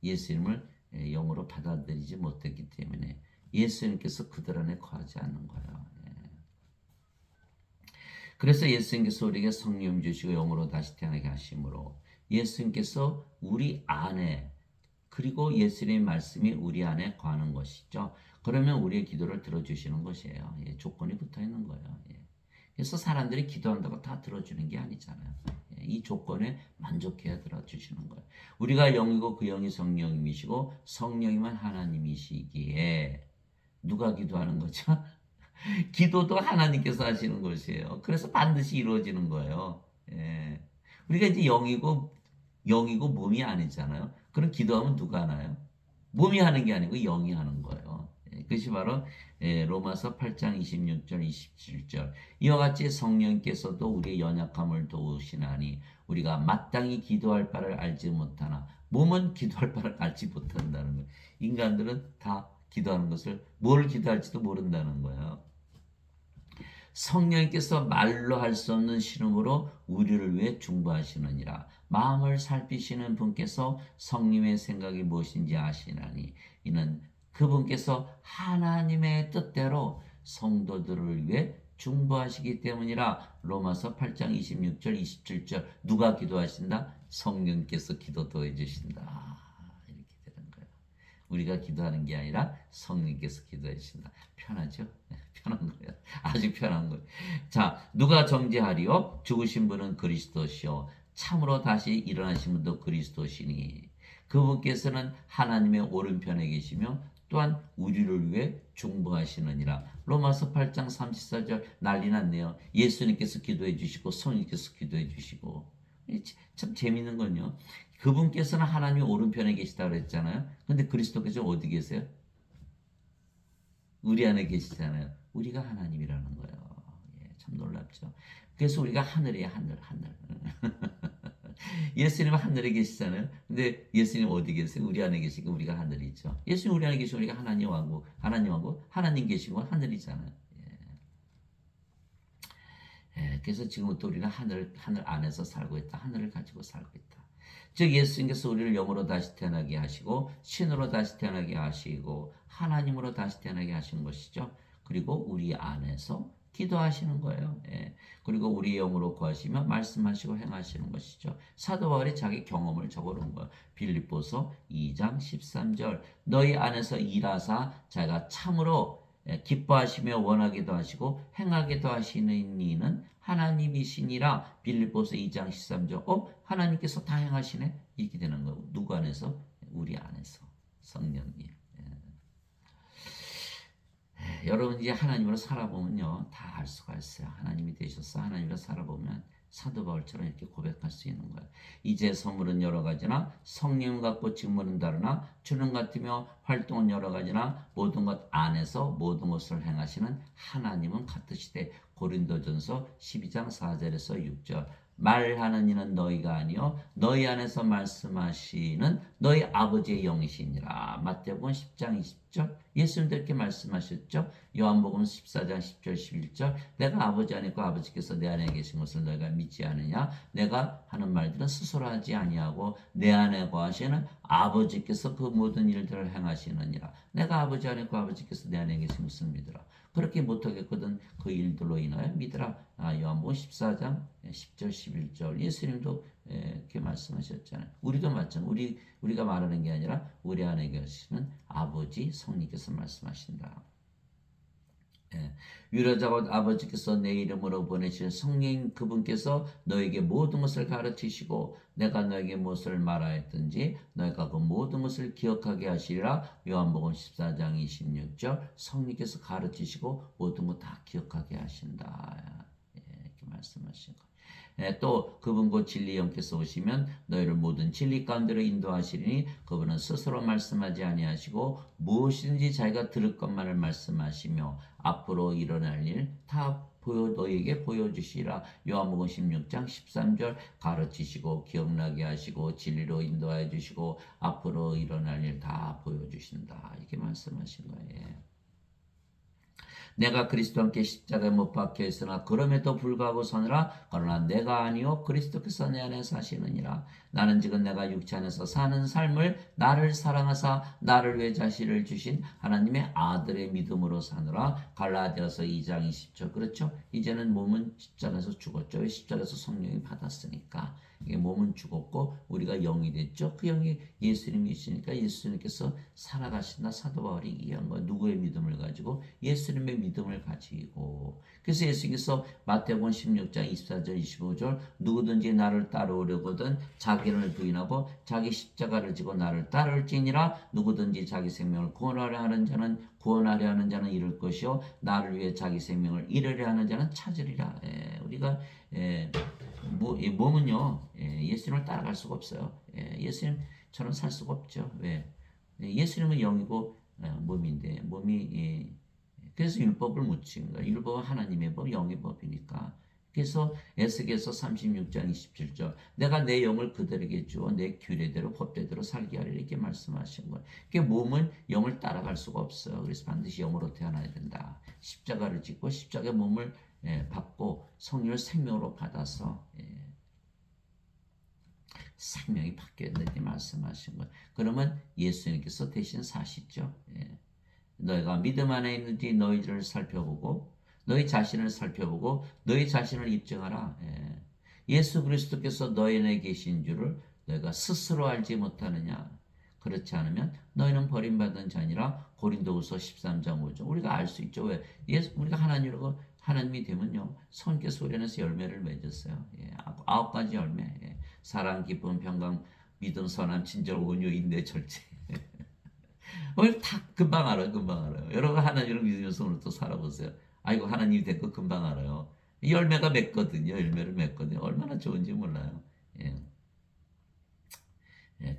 예수님을 영으로 받아들이지 못했기 때문에 예수님께서 그들 안에 거하지 않는 거예요. 그래서 예수님께서 우리에게 성령 주시고 영으로 다시 태어나게 하심으로 예수님께서 우리 안에 그리고 예수님의 말씀이 우리 안에 거하는 것이죠. 그러면 우리의 기도를 들어주시는 것이에요. 조건이 붙어 있는 거예요. 그래서 사람들이 기도한다고 다 들어주는 게 아니잖아요. 이 조건에 만족해야 들어주시는 거예요. 우리가 영이고 그 영이 성령님이시고 성령이만 하나님이시기에 누가 기도하는 거죠? 기도도 하나님께서 하시는 것이에요. 그래서 반드시 이루어지는 거예요. 우리가 이제 영이고 몸이 아니잖아요. 그럼 기도하면 누가 하나요? 몸이 하는 게 아니고 영이 하는 거예요. 그것이 바로 로마서 8장 26절 27절. 이와 같이 성령께서도 우리의 연약함을 도우시나니 우리가 마땅히 기도할 바를 알지 못하나 몸은 기도할 바를 알지 못한다는 거예요. 인간들은 다 기도하는 것을 뭘 기도할지도 모른다는 거예요. 성령께서 말로 할 수 없는 신음으로 우리를 위해 중보하시느니라. 마음을 살피시는 분께서 성님의 생각이 무엇인지 아시나니 이는 그분께서 하나님의 뜻대로 성도들을 위해 중보하시기 때문이라. 로마서 8장 26절 27절. 누가 기도하신다? 성령께서 기도 더해 주신다. 이렇게 되는 거예요. 우리가 기도하는 게 아니라 성령께서 기도해 주신다. 편하죠? 편한 거예요. 아주 편한 거예요. 자, 누가 정죄하리요? 죽으신 분은 그리스도시요 참으로 다시 일어나신 분도 그리스도시니 그분께서는 하나님의 오른편에 계시며 또한 우리를 위해 중보하시느니라. 로마서 8장 34절. 난리 났네요. 예수님께서 기도해 주시고 성령께서 기도해 주시고. 참 재밌는 건요. 그분께서는 하나님의 오른편에 계시다고 했잖아요. 근데 그리스도께서 어디 계세요? 우리 안에 계시잖아요. 우리가 하나님이라는 거예요. 참 놀랍죠. 그래서 우리가 하늘이에요. 하늘. 예수님은 하늘에 계시잖아요. 근데 예수님 어디 계세요? 우리 안에 계시고 우리가 하늘이죠. 예수님 우리 안에 계시고 우리가 하나님하고 하나님 계시고 하늘이잖아요. 그래서 지금부터 우리는 하늘 안에서 살고 있다. 하늘을 가지고 살고 있다. 즉 예수님께서 우리를 영으로 다시 태어나게 하시고 신으로 다시 태어나게 하시고 하나님으로 다시 태어나게 하신 것이죠. 그리고 우리 안에서 기도하시는 거예요. 그리고 우리 영으로 구하시며 말씀하시고 행하시는 것이죠. 사도 바울이 자기 경험을 적어놓은 거예요. 빌립보서 2장 13절. 너희 안에서 일하사 자기가 참으로 기뻐하시며 원하기도 하시고 행하기도 하시는 이는 하나님이시니라. 빌립보서 2장 13절. 하나님께서 다 행하시네. 이렇게 되는 거고. 누구 안에서? 우리 안에서. 성령님. 여러분 이제 하나님으로 살아보면요 다 알 수가 있어요. 하나님이 되셔서 하나님으로 살아보면 사도 바울처럼 이렇게 고백할 수 있는 거예요. 이제 선물은 여러 가지나 성령 같고 직무는 다르나 주는 같으며 활동은 여러 가지나 모든 것 안에서 모든 것을 행하시는 하나님은 같으시되. 고린도전서 12장 4절에서 6절. 말하는 이는 너희가 아니요 너희 안에서 말씀하시는 너희 아버지의 영이시니라. 마태복음 10장 20절. 예수님도 이렇게 말씀하셨죠. 요한복음 14장 10절 11절. 내가 아버지 안에 있고 아버지께서 내 안에 계신 것을 너희가 믿지 않느냐. 내가 하는 말들은 스스로 하지 아니하고 내 안에 거하시는 아버지께서 그 모든 일들을 행하시느니라. 내가 아버지 안에 있고 아버지께서 내 안에 계신 것을 믿으라. 그렇게 못하겠거든 그 일들로 인하여 믿으라. 요한복음 14장 10절 11절. 예수님도 이렇게 말씀하셨잖아요. 우리도 마찬가지. 우리가 말하는 게 아니라 우리 안에 계시는 아버지 성령께서 말씀하신다. 유로자곧 아버지께서 내 이름으로 보내신 성령 그분께서 너에게 모든 것을 가르치시고 내가 너에게 무엇을 말하였든지 너희가 그 모든 것을 기억하게 하시리라. 요한복음 14장 26절. 성령께서 가르치시고 모든 것 다 기억하게 하신다. 이렇게 말씀하신 거. 또 그분 곧 진리 영께서 오시면 너희를 모든 진리 가운데로 인도하시리니 그분은 스스로 말씀하지 아니하시고 무엇이든지 자기가 들을 것만을 말씀하시며 앞으로 일어날 일 다 너희에게 보여주시라. 요한복음 16장 13절. 가르치시고 기억나게 하시고 진리로 인도하여 주시고 앞으로 일어날 일 다 보여주신다. 이렇게 말씀하신 거예요. 내가 그리스도와 함께 십자가에 못 박혀 있으나 그럼에도 불구하고 서느라. 그러나 내가 아니요 그리스도께서 내 안에 사시느니라. 나는 지금 내가 육체 안에서 사는 삶을 나를 사랑하사 나를 위해 자신을 주신 하나님의 아들의 믿음으로 사느라. 갈라디아서 2장 20절. 그렇죠? 이제는 몸은 십자가에서 죽었죠. 왜? 십자가에서 성령이 받았으니까. 이게 몸은 죽었고 우리가 영이 됐죠. 그 영이 예수님이 있으니까 예수님께서 살아가신다. 사도 바울이 얘기한 거예요. 누구의 믿음을 가지고? 예수님의 믿음을 가지고. 그래서 예수님께서 마태복음 16장 24절 25절. 누구든지 나를 따라오려거든 자기를 부인하고 자기 십자가를 지고 나를 따를지니라. 누구든지 자기 생명을 구원하려 하는 자는 잃을 것이요 나를 위해 자기 생명을 잃으려 하는 자는 찾으리라. 우리가 몸은요 예수님을 따라갈 수가 없어요. 예수님처럼 살 수가 없죠. 왜? 예수님은 영이고 몸인데 몸이 그래서 율법을 묻힌 거예요. 율법은 하나님의 법, 영의 법이니까. 그래서 에스겔서 36장 27절. 내가 내 영을 그들에게 주어 내 규례대로 법대로 살게 하리라. 이렇게 말씀하신 거예요. 그러니까 몸은 영을 따라갈 수가 없어요. 그래서 반드시 영으로 태어나야 된다. 십자가를 짓고 십자가의 몸을 받고 성령을 생명으로 받아서 생명이 바뀌어야 된다고 말씀하신 거예요. 그러면 예수님께서 대신 사시죠. 너희가 믿음 안에 있는지 너희를 살펴보고 너희 자신을 살펴보고 너희 자신을 입증하라. 예수 그리스도께서 너희 안에 계신 줄을 너희가 스스로 알지 못하느냐. 그렇지 않으면 너희는 버림받은 자니라. 고린도후서 13장 5절. 우리가 알 수 있죠. 왜? 우리가 하나님이 되면요 성령께서 우리 안에서 열매를 맺었어요. 9가지 열매. 사랑, 기쁨, 평강, 믿음, 선함, 친절, 온유, 인내, 절제. 다 금방 알아요. 여러분 하나님을 믿으면서 오늘 또 살아보세요. 아이고 하나님이 된 거 금방 알아요. 열매가 맺거든요. 열매를 맺거든요. 얼마나 좋은지 몰라요.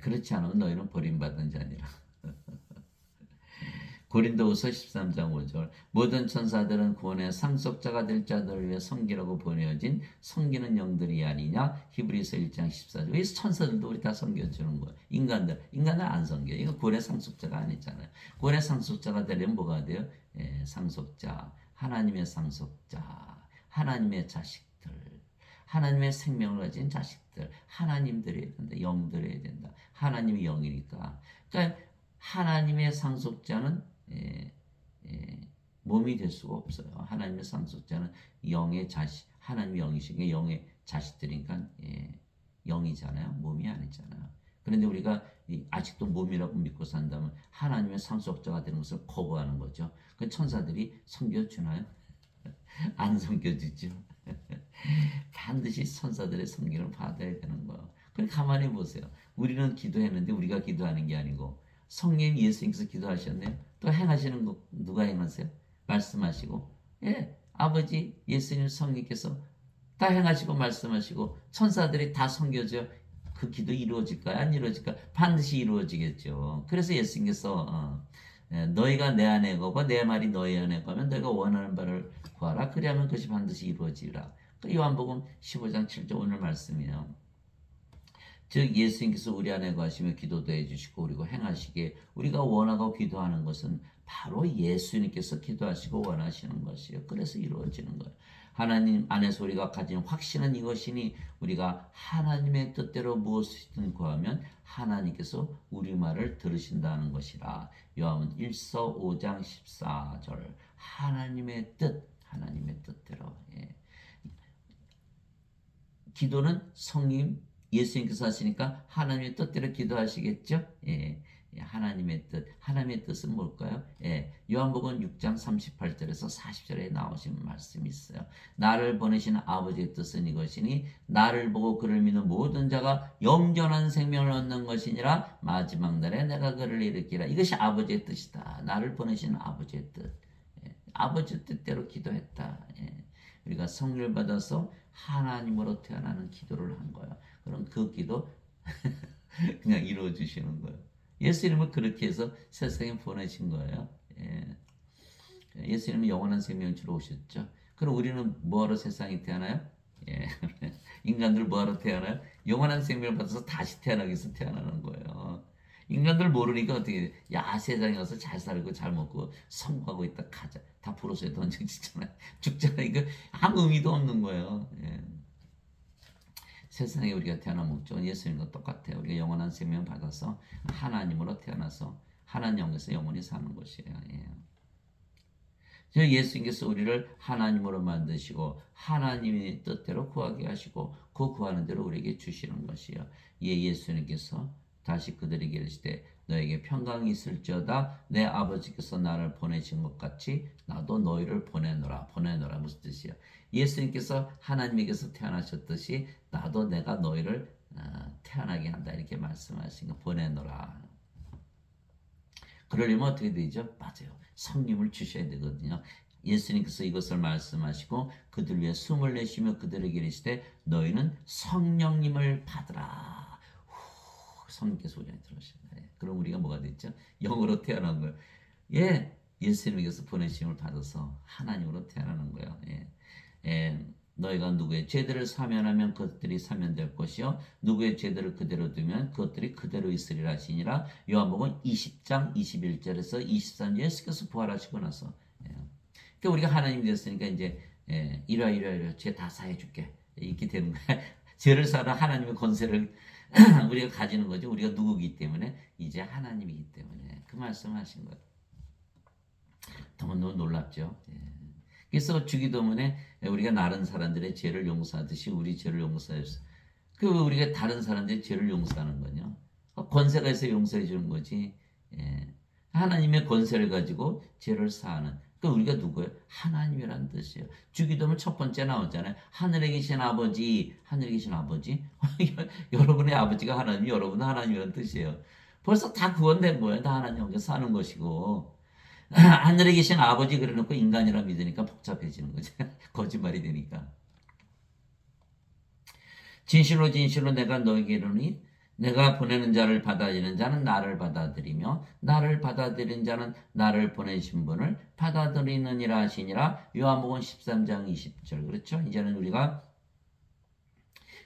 그렇지 않으면 너희는 버림받은 자니라. 고린도후서 13장 5절. 모든 천사들은 구원의 상속자가 될 자들을 위해 섬기라고 보내어진 섬기는 영들이 아니냐. 히브리서 1장 14절. 이 천사들도 우리 다 섬겨주는 거예요. 인간은 안 섬겨요. 이거 구원의 상속자가 아니잖아요. 구원의 상속자가 되려면 뭐가 돼요? 상속자, 하나님의 상속자, 하나님의 자식들, 하나님의 생명을 가진 자식들, 하나님들이 된다. 영들이 된다. 하나님이 영이니까. 그러니까 하나님의 상속자는 몸이 될 수가 없어요. 하나님의 상속자는 영의 자식, 하나님의 영이시니까 영의 자식들이니까 영이잖아요. 몸이 아니잖아요. 그런데 우리가 아직도 몸이라고 믿고 산다면 하나님의 상속자가 되는 것을 거부하는 거죠. 그 천사들이 섬겨주나요? 안 섬겨주죠. 반드시 천사들의 섬기를 받아야 되는 거예요. 그럼 가만히 보세요. 우리는 기도했는데 우리가 기도하는 게 아니고 성령 예수님께서 기도하셨네요. 또 행하시는 거 누가 행하세요? 말씀하시고, 예, 아버지 예수님 성령께서 다 행하시고 말씀하시고 천사들이 다 섬겨줘요. 그 기도 이루어질까요? 안 이루어질까요? 반드시 이루어지겠죠. 그래서 예수님께서 너희가 내 안에 거고 내 말이 너희 안에 거면 너희가 원하는 바를 구하라. 그리하면 그것이 반드시 이루어지리라. 그 요한복음 15장 7절 오늘 말씀이에요. 즉 예수님께서 우리 안에 거하시며 기도도 해주시고 그리고 행하시기에 우리가 원하고 기도하는 것은 바로 예수님께서 기도하시고 원하시는 것이에요. 그래서 이루어지는 거예요. 하나님 안에서 우리가 가진 확신은 이것이니 우리가 하나님의 뜻대로 무엇이든 구하면 하나님께서 우리 말을 들으신다는 것이라. 요한은 1서 5장 14절 하나님의 뜻대로. 예. 기도는 성님 예수님께서 하시니까 하나님의 뜻대로 기도하시겠죠? 예. 하나님의 뜻은 뭘까요? 예, 요한복음 6장 38절에서 40절에 나오신 말씀이 있어요. 나를 보내신 아버지의 뜻은 이것이니 나를 보고 그를 믿는 모든 자가 영전한 생명을 얻는 것이니라. 마지막 날에 내가 그를 일으키라. 이것이 아버지의 뜻이다. 나를 보내신 아버지의 뜻. 예, 아버지 뜻대로 기도했다. 예. 우리가 성령을 받아서 하나님으로 태어나는 기도를 한 거예요. 그럼 그 기도 그냥 이루어 주시는 거예요. 예수님은 그렇게 해서 세상에 보내신 거예요. 예. 예수님은 영원한 생명을 주러 오셨죠. 그럼 우리는 뭐하러 세상에 태어나요? 예. 인간들 뭐하러 태어나요? 영원한 생명을 받아서 다시 태어나기 위해서 태어나는 거예요. 인간들 모르니까 어떻게 야 세상에 가서 잘 살고 잘 먹고 성공하고 있다 가자 다 불어서에 던져지잖아요. 죽잖아요. 이거 아무 의미도 없는 거예요. 예. 세상에 우리가 태어난 목적은 예수님과 똑같아요. 우리가 영원한 생명 받아서 하나님으로 태어나서 하나님 영에서 영원히 사는 것이에요. 예. 예수님께서 우리를 하나님으로 만드시고 하나님의 뜻대로 구하게 하시고 그 구하는 대로 우리에게 주시는 것이에요. 예수님께서 다시 그들에게 이르시되 너에게 평강이 있을지어다 내 아버지께서 나를 보내신 것 같이 나도 너희를 보내노라. 무슨 뜻이에요? 예수님께서 하나님에게서 태어나셨듯이 나도 내가 너희를 태어나게 한다 이렇게 말씀하신 거 보내노라. 그러려면 어떻게 되죠? 맞아요. 성령을 주셔야 되거든요. 예수님께서 이것을 말씀하시고 그들 위해 숨을 내쉬며 그들에게 이르시되 너희는 성령님을 받으라. 성령께서 우리 안에 들어오신다. 그럼 우리가 뭐가 됐죠? 영으로 태어난 거예요. 예, 예수님께서 보내심을 받아서 하나님으로 태어나는 거예요. 너희가 누구의 죄들을 사면하면 그것들이 사면될 것이요 누구의 죄들을 그대로 두면 그것들이 그대로 있으리라 하시니라. 요한복음 20장 21절에서 23절 예수께서 부활하시고 나서 그러니까 우리가 하나님이 됐으니까 이제 이러이러 죄 다 사해 줄게 이렇게 되는 거야. 죄를 사는 하나님의 권세를 우리가 가지는 거죠. 우리가 누구기 때문에 이제 하나님이기 때문에 그 말씀하신 거예요. 너무 놀랍죠. 그래서 주기도문에 우리가 다른 사람들의 죄를 용서하듯이 우리 죄를 용서해서 그 우리가 다른 사람들의 죄를 용서하는 거냐? 권세가 있어 용서해 주는 거지. 하나님의 권세를 가지고 죄를 사하는. 그 우리가 누구예요? 하나님이라는 뜻이에요. 주기도문 첫 번째 나오잖아요. 하늘에 계신 아버지. 여러분의 아버지가 하나님, 여러분은 하나님이라는 뜻이에요. 벌써 다 구원된 거예요. 다 하나님 앞에 사는 것이고. 하늘에 계신 아버지 그래놓고 인간이라 믿으니까 복잡해지는 거죠. 거짓말이 되니까. 진실로 내가 너에게 이르노니 내가 보내는 자를 받아들이는 자는 나를 받아들이며 나를 받아들이는 자는 나를 보내신 분을 받아들이느니라 하시니라. 요한복음 13장 20절. 그렇죠? 이제는 우리가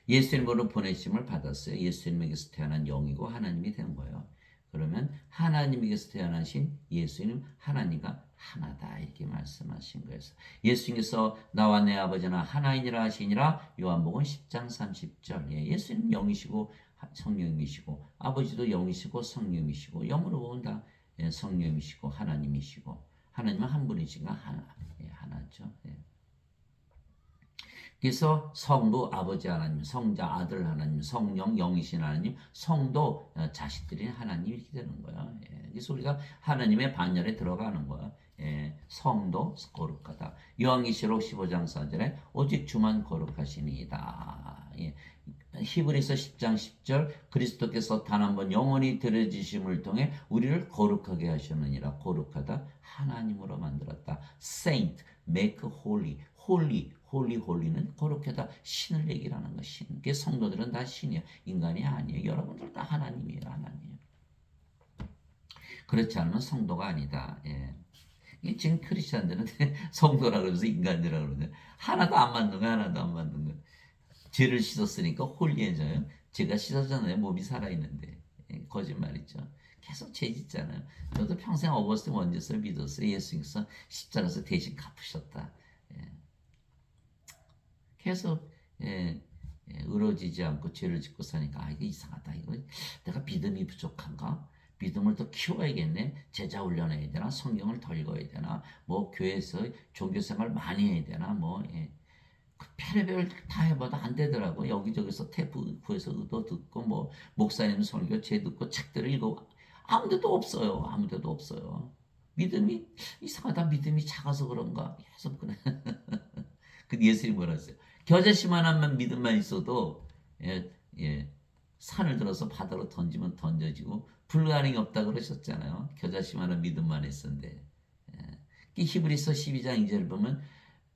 예수님으로 보내심을 받았어요. 예수님에게서 태어난 영이고 하나님이 된 거예요. 그러면 하나님에게서 태어나신 예수님 하나님과 하나다 이렇게 말씀하신 거예요. 예수님께서 나와 내 아버지나 하나이니라 하시니라. 요한복음 10장 30절. 예수님 영이시고 성령이시고 아버지도 영이시고 성령이시고 영으로 본다. 성령이시고 하나님이시고 하나님은 한 분이시가 하나죠. 그래서 성부 아버지 하나님, 성자 아들 하나님, 성령 영이신 하나님, 성도 자식들인 하나님이 이렇게 되는 거야. 그래서 우리가 하나님의 반열에 들어가는 거야. 성도 거룩하다. 요한계시록 15장 4절에 오직 주만 거룩하시니이다. 예. 히브리서 10장 10절 그리스도께서 단 한 번 영원히 들여지심을 통해 우리를 거룩하게 하셨느니라. 거룩하다. 하나님으로 만들었다. Saint, make holy. holy는 거룩하다. 신을 얘기하는 것. 신. 그 성도들은 다 신이에요. 인간이 아니에요. 여러분들 다 하나님이에요. 하나님. 그렇지 않으면 성도가 아니다. 예. 지금 크리스찬들은 성도라 그러면서 인간이라 그러는데 하나도 안 맞는 거야. 하나도 안 맞는 거야. 죄를 씻었으니까 홀리해져요. 죄가 씻었잖아요. 몸이 살아있는데. 예, 거짓말이죠. 계속 죄 짓잖아요. 저도 평생 어거스틴 원제스를 믿었어요. 예수님께서 십자가에서 대신 갚으셨다. 예. 계속 의로지지 않고 죄를 짓고 사니까 이거 이상하다. 이거 내가 믿음이 부족한가? 믿음을 더 키워야겠네. 제자 훈련해야 되나? 성경을 더 읽어야 되나? 뭐 교회에서 종교생활 많이 해야 되나? 뭐 그 별의별 다 해봐도 안 되더라고. 여기저기서 탭 구해서 의도 듣고 뭐 목사님 설교 제 듣고 책들을 읽어 아무데도 없어요. 아무데도 없어요. 믿음이 이상하다. 믿음이 작아서 그런가? 계속 그래. 그 예수님 뭐라 했어요? 겨자씨만한 믿음만 있어도 산을 들어서 바다로 던지면 던져지고 불가능이 없다 그러셨잖아요. 겨자씨만한 믿음만 있었는데. 히브리서 12장 2절 보면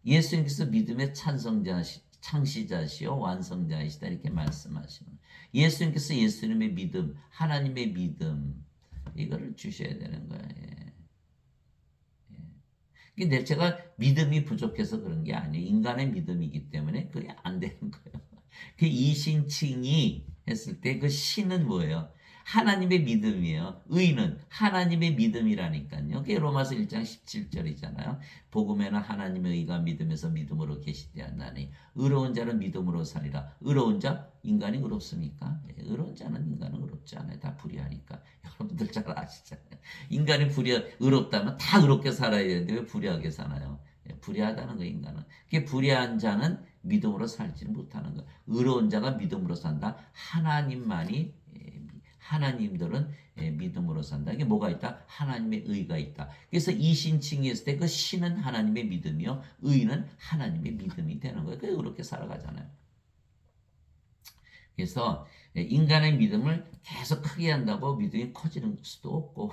예수님께서 믿음의 창시자시요 완성자이시다 이렇게 말씀하시는 예수님께서 예수님의 믿음, 하나님의 믿음 이거를 주셔야 되는 거예요. 근데 제가 믿음이 부족해서 그런 게 아니에요. 인간의 믿음이기 때문에 그게 안 되는 거예요. 그 이신칭이 했을 때 그 신은 뭐예요? 하나님의 믿음이에요. 의는 하나님의 믿음이라니까요. 그게 로마서 1장 17절이잖아요. 복음에는 하나님의 의가 믿음에서 믿음으로 계시되었나니 의로운 자는 믿음으로 살리라. 의로운 자? 인간이 의롭습니까? 의로운 자는 인간은 의롭지 않아요. 다 불의하니까. 여러분들 잘 아시잖아요. 인간이 의롭다면 다 의롭게 살아야 되는데 왜 불의하게 사나요? 불의하다는 거 인간은. 그게 불의한 자는 믿음으로 살지 못하는 거. 의로운 자가 믿음으로 산다. 하나님들은 믿음으로 산다. 이게 뭐가 있다? 하나님의 의가 있다. 그래서 이신칭이 있을 때 그 신은 하나님의 믿음이요. 의는 하나님의 믿음이 되는 거예요. 그래서 그렇게 살아가잖아요. 그래서 인간의 믿음을 계속 크게 한다고 믿음이 커지는 수도 없고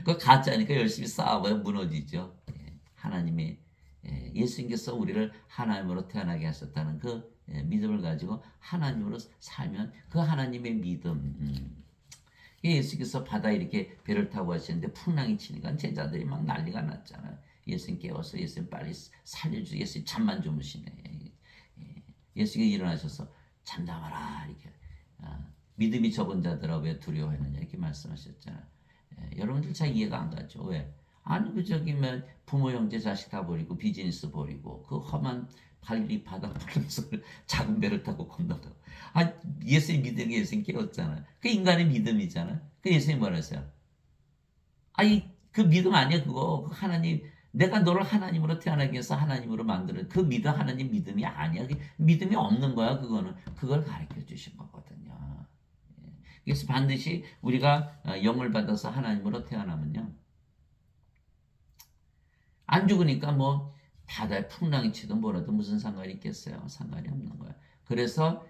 그 가짜니까 열심히 싸워봐야 무너지죠. 하나님의 예수님께서 우리를 하나님으로 태어나게 하셨다는 그 믿음을 가지고 하나님으로 살면 그 하나님의 믿음 예수님께서 바다에 이렇게 배를 타고 하시는데 풍랑이 치니까 제자들이 막 난리가 났잖아요. 예수님 깨워서 예수님 빨리 살려주세요. 예수님 잠만 주무시네. 예수님이 일어나셔서 잠잠하라 이렇게 믿음이 적은 자들아 왜 두려워했느냐 이렇게 말씀하셨잖아요. 여러분들 잘 이해가 안 가죠. 왜? 아니 그 저기면 부모 형제 자식 다 버리고 비즈니스 버리고 그 험한 갈릴리 바다 풀면서 작은 배를 타고 건너가. 예수님 믿는 게 예수님 깨웠잖아요. 그 인간의 믿음이잖아요. 그 예수님 뭐라 했어요? 그 믿음 아니야 그거. 그 하나님 내가 너를 하나님으로 태어나게 해서 하나님으로 만드는 그 믿음 하나님 믿음이 아니야. 믿음이 없는 거야 그거는. 그걸 가르쳐 주신 거거든요. 그래서 반드시 우리가 영을 받아서 하나님으로 태어나면요. 안 죽으니까 뭐 바다에 풍랑이 치든 뭐라도 무슨 상관이 있겠어요? 상관이 없는 거야. 그래서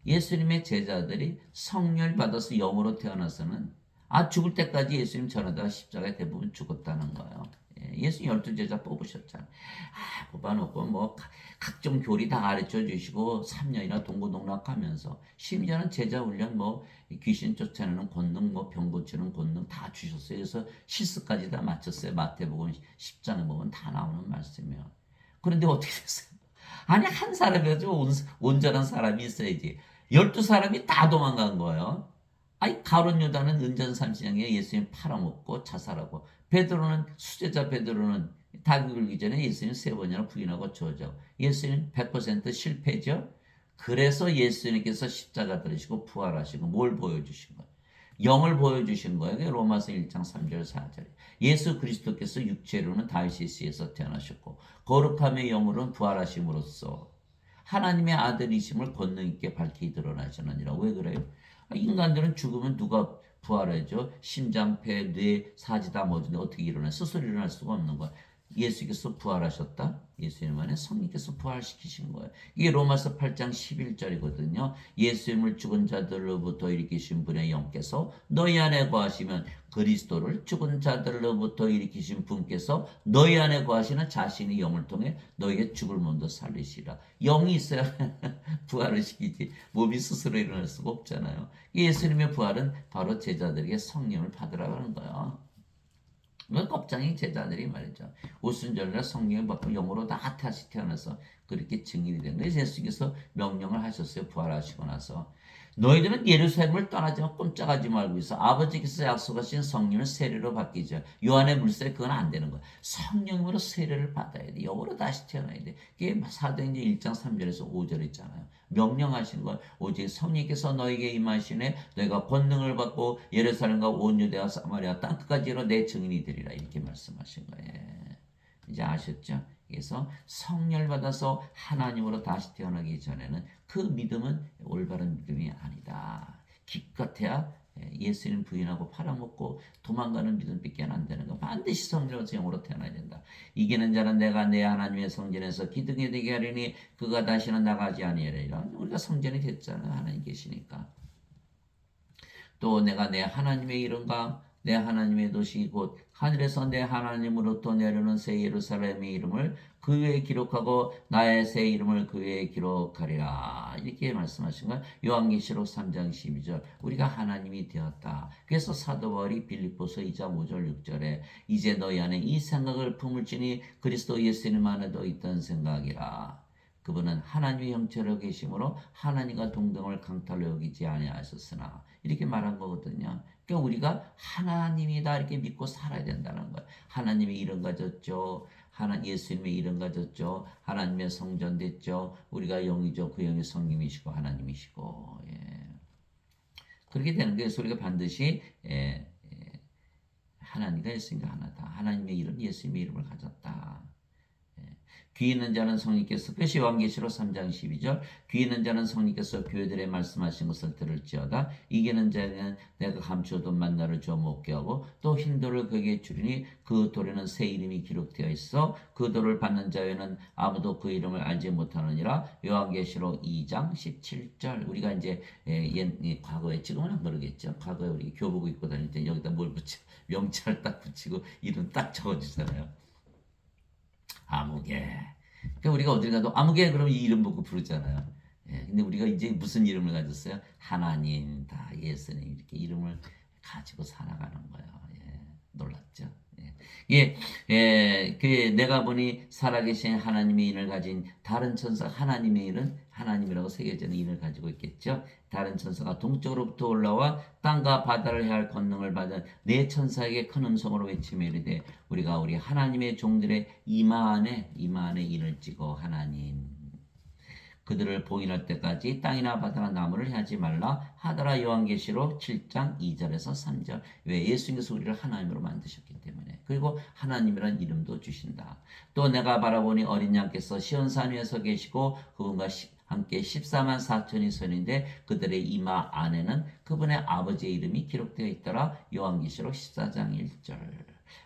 예수님의 제자들이 성령을 받아서 영으로 태어나서는 죽을 때까지 예수님 전하다가 십자가에 대부분 죽었다는 거예요. 예수님 12제자 뽑으셨잖아요. 뽑아놓고 뭐 각종 교리 다 가르쳐 주시고 3년이나 동고동락하면서 심지어는 제자 훈련 뭐 귀신 쫓아내는 권능 뭐 병 고치는 권능 다 주셨어요. 그래서 실수까지 다 마쳤어요. 마태복음 10장에 보면 다 나오는 말씀이에요. 그런데 어떻게 됐어요? 한 사람이라도 온전한 사람이 있어야지. 12사람이 다 도망간 거예요. 가룟 유다는 은전삼시장에 예수님 팔아먹고 자살하고 베드로는 수제자 베드로는 닭이 굴기 전에 예수님 3번이나 부인하고 저죠. 예수님 100% 실패죠. 그래서 예수님께서 십자가 들으시고 부활하시고 뭘 보여주신 거예요? 영을 보여주신 거예요. 로마서 1장 3절 4절. 예수 그리스도께서 육체로는 다윗의 씨에서 태어나셨고 거룩함의 영으로는 부활하심으로써 하나님의 아들이심을 권능 있게 밝히 드러나셨느니라. 왜 그래요? 인간들은 죽으면 누가 부활해줘? 심장, 폐, 뇌, 사지 다 멎는데 어떻게 일어나? 스스로 일어날 수가 없는 거야. 예수께서 부활하셨다? 예수님 안에 성령께서 부활시키신 거예요. 이게 로마서 8장 11절이거든요. 예수님을 죽은 자들로부터 일으키신 분의 영께서 너희 안에 거하시면 그리스도를 죽은 자들로부터 일으키신 분께서 너희 안에 거하시는 자신의 영을 통해 너희의 죽을 몸도 살리시라. 영이 있어야 부활을 시키지 몸이 스스로 일어날 수가 없잖아요. 예수님의 부활은 바로 제자들에게 성령을 받으라고 하는 거예요. 겁장이 제자들이 말이죠. 오순절날 성령을 받고 영으로 다 다시 태어나서 그렇게 증인이 된 거예요. 예수께서 명령을 하셨어요. 부활하시고 나서. 너희들은 예루살렘을 떠나지만 꼼짝하지 말고 있어. 아버지께서 약속하신 성령을 세례로 바뀌죠. 요한의 물세 그건 안 되는 거야. 성령으로 세례를 받아야 돼. 영으로 다시 태어나야 돼. 그게 사도행전 1장 3절에서 5절 있잖아요. 명령하신 것 오직 성령께서 너에게 임하시네 너희가 권능을 받고 예루살렘과 온 유대와 사마리아 땅끝까지로 내 증인이 되리라 이렇게 말씀하신 거예요. 이제 아셨죠? 그래서 성령을 받아서 하나님으로 다시 태어나기 전에는 그 믿음은 올바른 믿음이 아니다. 기껏해야 예수님 부인하고 팔아먹고 도망가는 믿음밖에 안 되는 거. 반드시 성령으로 영으로 태어나야 된다. 이기는 자는 내가 내 하나님의 성전에서 기둥이 되게 하리니 그가 다시는 나가지 아니하리라. 우리가 성전이 됐잖아요. 하나님 계시니까. 또 내가 내 하나님의 이름과 내 하나님의 도시 곧 하늘에서 내 하나님으로부터 내려오는 새 예루살렘의 이름을 그 위에 기록하고 나의 새 이름을 그 위에 기록하리라. 이렇게 말씀하신 거예요. 요한계시록 3장 12절. 우리가 하나님이 되었다. 그래서 사도 바울이 빌립보서 2장 5절 6절에 이제 너희 안에 이 생각을 품을지니 그리스도 예수님 안에도 있던 생각이라. 그분은 하나님의 형체로 계심으로 하나님과 동등을 강탈로 여기지 아니하셨으나 이렇게 말한 거거든요. 그러니까 우리가 하나님이다 이렇게 믿고 살아야 된다는 거예요. 하나님의 이름 가졌죠. 예수님의 이름 가졌죠. 하나님의 성전 됐죠. 우리가 영이죠. 그 영이 성님이시고 하나님이시고 그렇게 되는 거예요. 그래서 우리가 반드시 하나님과 예수님과 하나다. 하나님의 이름 예수님의 이름을 가졌다. 귀 있는 자는 성령께서 그것이 요한계시록 3장 12절 귀 있는 자는 성령께서 교회들의 말씀하신 것을 들을지어다 이기는 자는 내가 감추어둔 만나를 주어 먹게 하고 또 흰 돌을 그에게 주리니 그 돌에는 새 이름이 기록되어 있어 그 돌을 받는 자에는 아무도 그 이름을 알지 못하느니라 요한계시록 2장 17절 우리가 이제 과거에 지금은 안 그러겠죠. 과거에 우리 교복 입고 다닐 때 여기다 뭘 붙여 명찰 딱 붙이고 이름 딱 적어주잖아요. 아무개. 그러니까 우리가 어딜 가도 아무개 그러면 이 이름 보고 부르잖아요. 근데 우리가 이제 무슨 이름을 가졌어요? 하나님, 다 예수님 이렇게 이름을 가지고 살아가는 거예요. 놀랍죠? 그 내가 보니 살아계신 하나님의 인을 가진 다른 천사 하나님의 인은 하나님이라고 새겨져 있는 인을 가지고 있겠죠. 다른 천사가 동쪽으로부터 올라와 땅과 바다를 해할 권능을 받은 네 천사에게 큰 음성으로 외치며 이르되 우리가 우리 하나님의 종들의 이마 안에 인을 찍어 하나님 그들을 봉인할 때까지 땅이나 바다나 나무를 하지 말라 하더라. 요한계시록 7장 2절에서 3절. 왜? 예수님께서 우리를 하나님으로 만드셨기 때문에. 그리고 하나님이란 이름도 주신다. 또 내가 바라보니 어린 양께서 시온산 위에 서 계시고 그분과 함께 14만 4천이 선인데 그들의 이마 안에는 그분의 아버지의 이름이 기록되어 있더라. 요한계시록 14장 1절.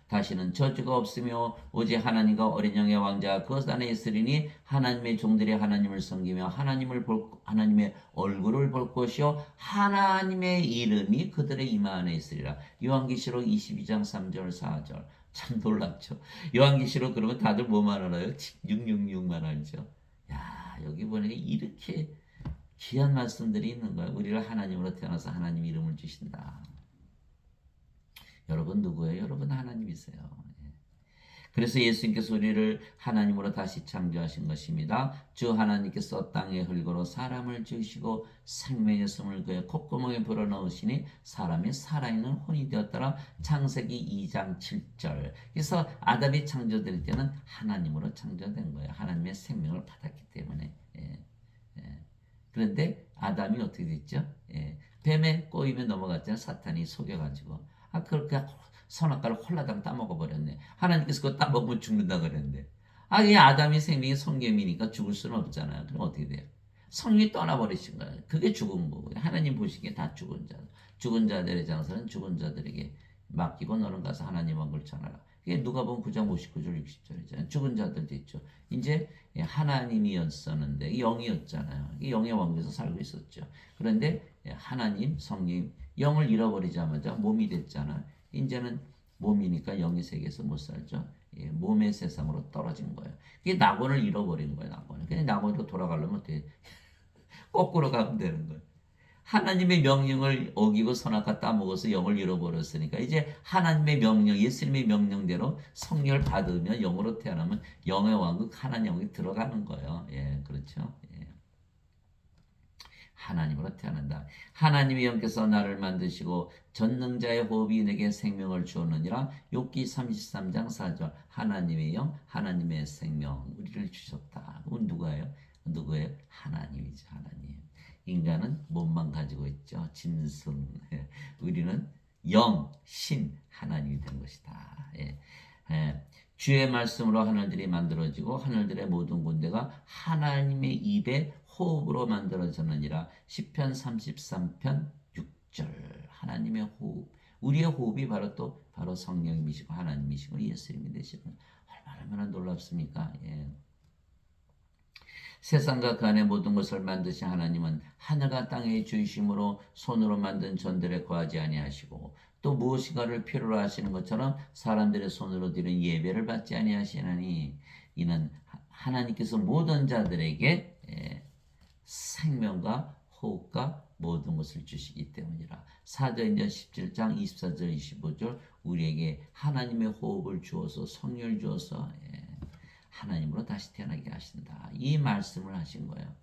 다시는 저주가 없으며 오직 하나님과 어린 양의 왕자가 그것 안에 있으리니 하나님의 종들이 하나님을 섬기며 하나님의 얼굴을 볼 것이요 하나님의 이름이 그들의 이마 안에 있으리라. 요한계시록 22장 3절 4절. 참 놀랍죠. 요한계시록 그러면 다들 뭐만 알아요? 666만 알죠. 야 여기 보니까 이렇게 귀한 말씀들이 있는 거예요. 우리를 하나님으로 태어나서 하나님 이름을 주신다. 여러분 누구예요? 여러분 하나님이세요. 그래서 예수님께서 우리를 하나님으로 다시 창조하신 것입니다. 주 하나님께서 땅의 흙으로 사람을 지으시고 생명의 숨을 그의 콧구멍에 불어넣으시니 사람이 살아있는 혼이 되었더라. 창세기 2장 7절. 그래서 아담이 창조될 때는 하나님으로 창조된 거예요. 하나님의 생명을 받았기 때문에. 그런데 아담이 어떻게 됐죠? 뱀에 꼬임에 넘어갔잖아요. 사탄이 속여가지고. 그렇게 선악과를 홀라당 따먹어 버렸네. 하나님께서 그거 따먹으면 죽는다 그랬는데. 이 아담이 생명이 성경이니까 죽을 수는 없잖아요. 그럼 어떻게 돼요? 성령이 떠나버리신 거예요. 그게 죽은 거고요. 하나님 보시기에 다 죽은 자. 죽은 자들의 장사는 죽은 자들에게 맡기고 너는 가서 하나님 왕국을 전하라. 그게 누가복음 9장 59절 60절이잖아요. 죽은 자들도 있죠. 이제 하나님이었었는데 영이었잖아요. 영의 왕국에서 살고 있었죠. 그런데 하나님, 성령, 영을 잃어버리자마자 몸이 됐잖아. 이제는 몸이니까 영의 세계에서 못 살죠. 몸의 세상으로 떨어진 거예요. 그게 낙원을 잃어버린 거예요. 낙원을. 그냥 낙원으로 돌아가려면 어떻게 거꾸로 가면 되는 거예요. 하나님의 명령을 어기고 선악과 따먹어서 영을 잃어버렸으니까 이제 하나님의 명령, 예수님의 명령대로 성령을 받으면 영으로 태어나면 영의 왕국 하나님 왕국에 들어가는 거예요. 예, 그렇죠. 예. 하나님으로 태어난다. 하나님의 영께서 나를 만드시고 전능자의 호흡이 내게 생명을 주었느니라. 욥기 33장 4절. 하나님의 영, 하나님의 생명 우리를 주셨다. 그건 누가예요? 누구예요? 하나님이죠. 하나님. 인간은 몸만 가지고 있죠. 짐승. 우리는 영, 신, 하나님이 된 것이다. 예. 예. 주의 말씀으로 하늘들이 만들어지고 하늘들의 모든 군대가 하나님의 입에 호흡으로 만들어졌느니라. 시편 33편 6절. 하나님의 호흡. 우리의 호흡이 바로 성령님이시고 하나님이시고 예수님이 되시는 얼마나 놀랍습니까? 예. 세상과 그 안의 모든 것을 만드신 하나님은 하늘과 땅의 주이심으로 손으로 만든 전들에 거하지 아니하시고 또 무엇인가를 필요로 하시는 것처럼 사람들의 손으로 드린 예배를 받지 아니하시나니 이는 하나님께서 모든 자들에게 생명과 호흡과 모든 것을 주시기 때문이라. 사도행전 17장 24절 25절 우리에게 하나님의 호흡을 주어서 성령을 주어서 하나님으로 다시 태어나게 하신다. 이 말씀을 하신 거예요.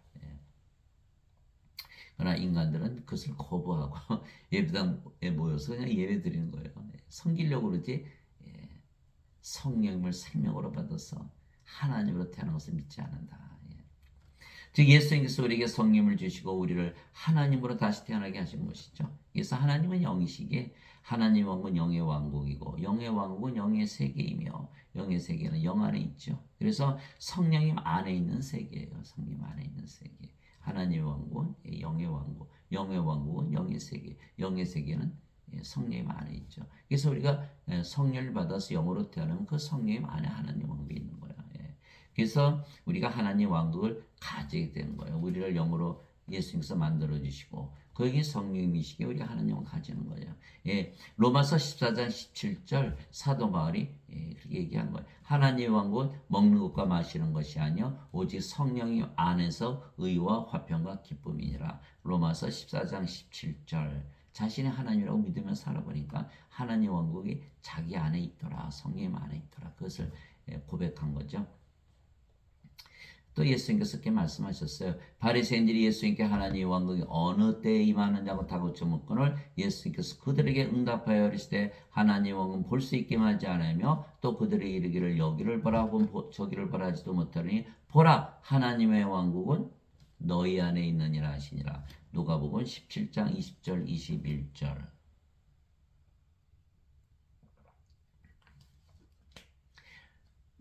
그러나 인간들은 그것을 거부하고 예배당에 모여서 그냥 예배 드리는 거예요. 섬기려고 그러지 성령님을 생명으로 받아서 하나님으로 태어난 것을 믿지 않는다. 즉 예수님께서 우리에게 성령을 주시고 우리를 하나님으로 다시 태어나게 하신 것이죠. 그래서 하나님은 영이시기에 하나님 왕국은 영의 왕국이고 영의 왕국은 영의 세계이며 영의 세계는 영 안에 있죠. 그래서 성령님 안에 있는 세계예요. 성령 안에 있는 세계. 하나님의 왕국은 영의 왕국, 영의 왕국은 영의 세계, 영의 세계는 성령님 안에 있죠. 그래서 우리가 성령을 받아서 영으로 태어나면 그 성령님 안에 하나님 왕국이 있는 거예요. 그래서 우리가 하나님 왕국을 가지게 되는 거예요. 우리를 영으로 예수님께서 만들어 주시고 거기 성령님이시기에 우리가 하나님을 가지는 거예요. 로마서 14장 17절 사도 바울이 그렇게 얘기한 거예요. 하나님의 왕국은 먹는 것과 마시는 것이 아니요 오직 성령이 안에서 의와 화평과 기쁨이니라. 로마서 14장 17절. 자신이 하나님이라고 믿으며 살아보니까 하나님 왕국이 자기 안에 있더라. 성령 안에 있더라. 그것을 고백한 거죠. 또 예수님께서 이렇게 말씀하셨어요. 바리새인들이 예수님께 하나님의 왕국이 어느 때에 임하느냐고 다고쳐 묻거늘 예수님께서 그들에게 응답하여 이르시되 하나님의 왕국은 볼 수 있게만 하지 않으며 또 그들이 이르기를 여기를 보라 저기를 보라 하지도 못하니 보라 하나님의 왕국은 너희 안에 있느니라 하시니라. 누가복음 17장 20절 21절.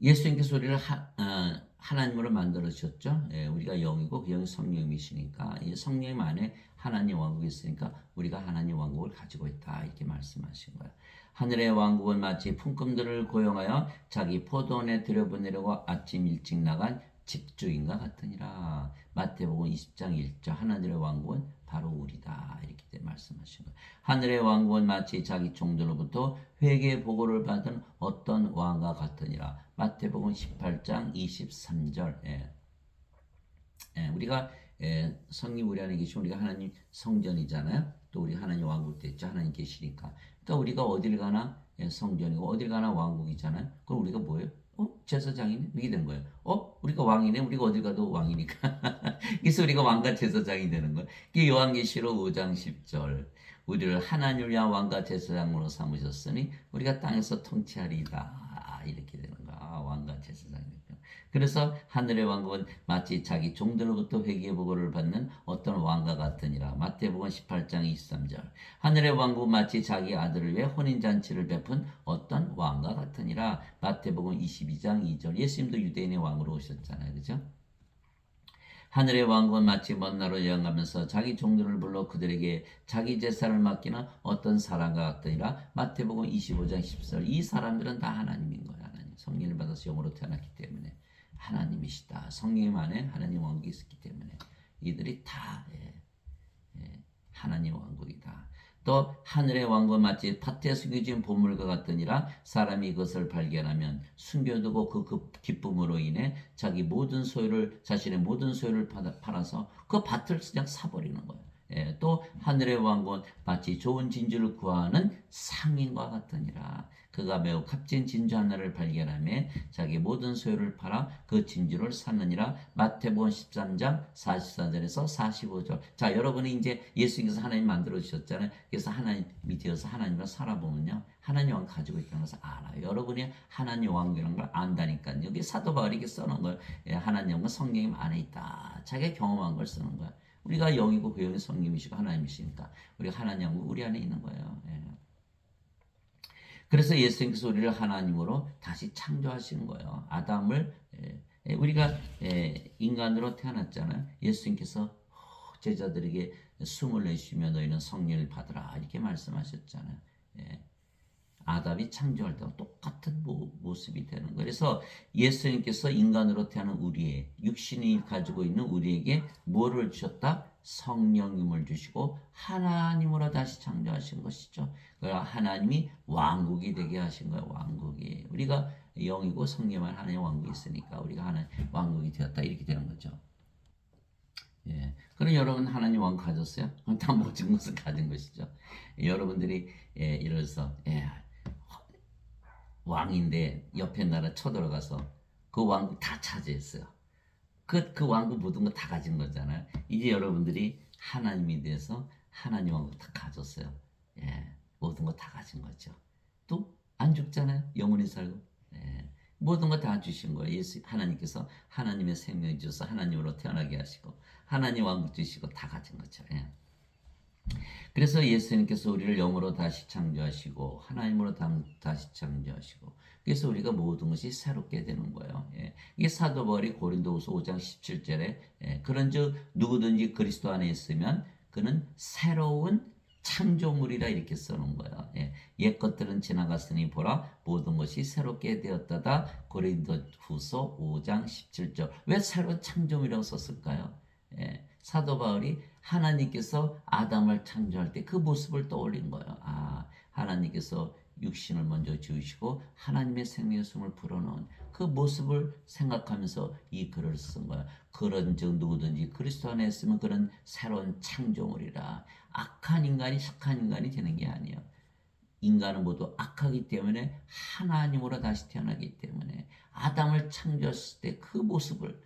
예수님께서 우리를 하나님으로 만들어주셨죠. 우리가 영이고 그 영이 성령이시니까 이 성령 안에 하나님 왕국이 있으니까 우리가 하나님 왕국을 가지고 있다 이렇게 말씀하신 거예요. 하늘의 왕국은 마치 품꾼들을 고용하여 자기 포도원에 들여보내려고 아침 일찍 나간 집주인과 같으니라. 마태복음 20장 1절. 하늘의 왕국은 바로 우리다 이렇게 말씀하신 거예요. 하늘의 왕국은 마치 자기 종들로부터 회개 보고를 받은 어떤 왕과 같으니라. 마태복음 18장 23절. 우리가 성령 우리 안에 계시면 우리가 하나님 성전이잖아요. 또 우리 하나님 왕국도 있죠. 하나님 계시니까. 그러니까 우리가 어딜 가나 성전이고 어딜 가나 왕국이잖아요. 그럼 우리가 뭐예요? 제사장이네? 이게 된 거예요. 우리가 왕이네? 우리가 어딜 가도 왕이니까. 그래서 우리가 왕과 제사장이 되는 거예요. 이게 요한계시록 5장 10절. 우리를 하나님을 위한 왕과 제사장으로 삼으셨으니 우리가 땅에서 통치하리이다. 이렇게 되는 거야. 왕과 제사장이 되죠. 그래서 하늘의 왕국은 마치 자기 종들로부터 회개 보고를 받는 어떤 왕과 같으니라. 마태복음 18장 23절. 하늘의 왕국은 마치 자기 아들을 위해 혼인잔치를 베푼 어떤 왕과 같으니라. 마태복음 22장 2절. 예수님도 유대인의 왕으로 오셨잖아요. 그죠? 하늘의 왕국은 마치 먼 나라로 여행하면서 자기 종들을 불러 그들에게 자기 제사를 맡기는 어떤 사람과 같으니라. 마태복음 25장 10절. 이 사람들은 다 하나님인 거예요. 하나님. 성령을 받아서 영으로 태어났기 때문에 하나님이시다. 성령 안에 하나님 왕국이 있었기 때문에 이들이 다 하나님 왕국이다. 또 하늘의 왕국 마치 밭에 숨겨진 보물과 같으니라. 사람이 이것을 발견하면 숨겨두고 그 기쁨으로 인해 자신의 모든 소유를 팔아서 그 밭을 그냥 사버리는 거예요. 또 하늘의 왕국은 마치 좋은 진주를 구하는 상인과 같으니라. 그가 매우 값진 진주 하나를 발견하며 자기 모든 소유를 팔아 그 진주를 샀느니라. 마태복음 13장 44절에서 45절. 자, 여러분이 이제 예수님께서 하나님 만들어 주셨잖아요. 그래서 하나님이 되어서 하나님을 살아보면요, 하나님 왕 가지고 있다는 것을 알아요. 여러분이 하나님 왕이라는 걸 안다니까요. 여기 사도 바울이 이렇게 써놓은 걸, 하나님과 성령님 안에 있다. 자기가 경험한 걸 쓰는 거야. 우리가 영이고 그 영이 성령이시고 하나님이시니까 우리가 하나님 왕국 우리 안에 있는 거예요. 그래서 예수님께서 우리를 하나님으로 다시 창조하시는 거예요. 아담을 우리가 인간으로 태어났잖아요. 예수님께서 제자들에게 숨을 내쉬며 너희는 성령을 받으라 이렇게 말씀하셨잖아요. 아담이 창조할 때와 똑같은 모습이 되는 거예요. 그래서 예수님께서 인간으로 태어난 우리의 육신이 가지고 있는 우리에게 뭐를 주셨다? 성령님을 주시고 하나님으로 다시 창조하신 것이죠. 그러니까 하나님이 왕국이 되게 하신 거예요. 왕국이. 우리가 영이고 성령만 하나님의 왕국이 있으니까 우리가 하나님 왕국이 되었다 이렇게 되는 거죠. 그럼 여러분 하나님 왕국 가졌어요? 그럼 다 모든 것을 가진 것이죠. 여러분들이 이래서 왕인데 옆에 나라 쳐들어가서 그 왕국 다 차지했어요. 그 왕국 모든 거 다 가진 거잖아요. 이제 여러분들이 하나님이 돼서 하나님 왕국 다 가졌어요. 모든 거 다 가진 거죠. 또 안 죽잖아요. 영원히 살고. 모든 거 다 주신 거예요. 예수 하나님께서 하나님의 생명 주셔서 하나님으로 태어나게 하시고 하나님 왕국 주시고 다 가진 거죠. 그래서 예수님께서 우리를 영으로 다시 창조하시고 하나님으로 다시 창조하시고 그래서 우리가 모든 것이 새롭게 되는 거예요. 이게 사도 바울이 고린도후서 5장 17절에 그런즉 누구든지 그리스도 안에 있으면 그는 새로운 창조물이라 이렇게 써놓은 거예요. 옛 것들은 지나갔으니 보라 모든 것이 새롭게 되었다다. 고린도후서 5장 17절. 왜 새로운 창조물이라고 썼을까요? 사도 바울이 하나님께서 아담을 창조할 때 그 모습을 떠올린 거예요. 하나님께서 육신을 먼저 지으시고 하나님의 생명의 숨을 불어넣은 그 모습을 생각하면서 이 글을 쓴 거예요. 그런즉 누구든지 그리스도 안에 있으면 그런 새로운 창조물이라. 악한 인간이 착한 인간이 되는 게 아니에요. 인간은 모두 악하기 때문에 하나님으로 다시 태어나기 때문에 아담을 창조했을 때 그 모습을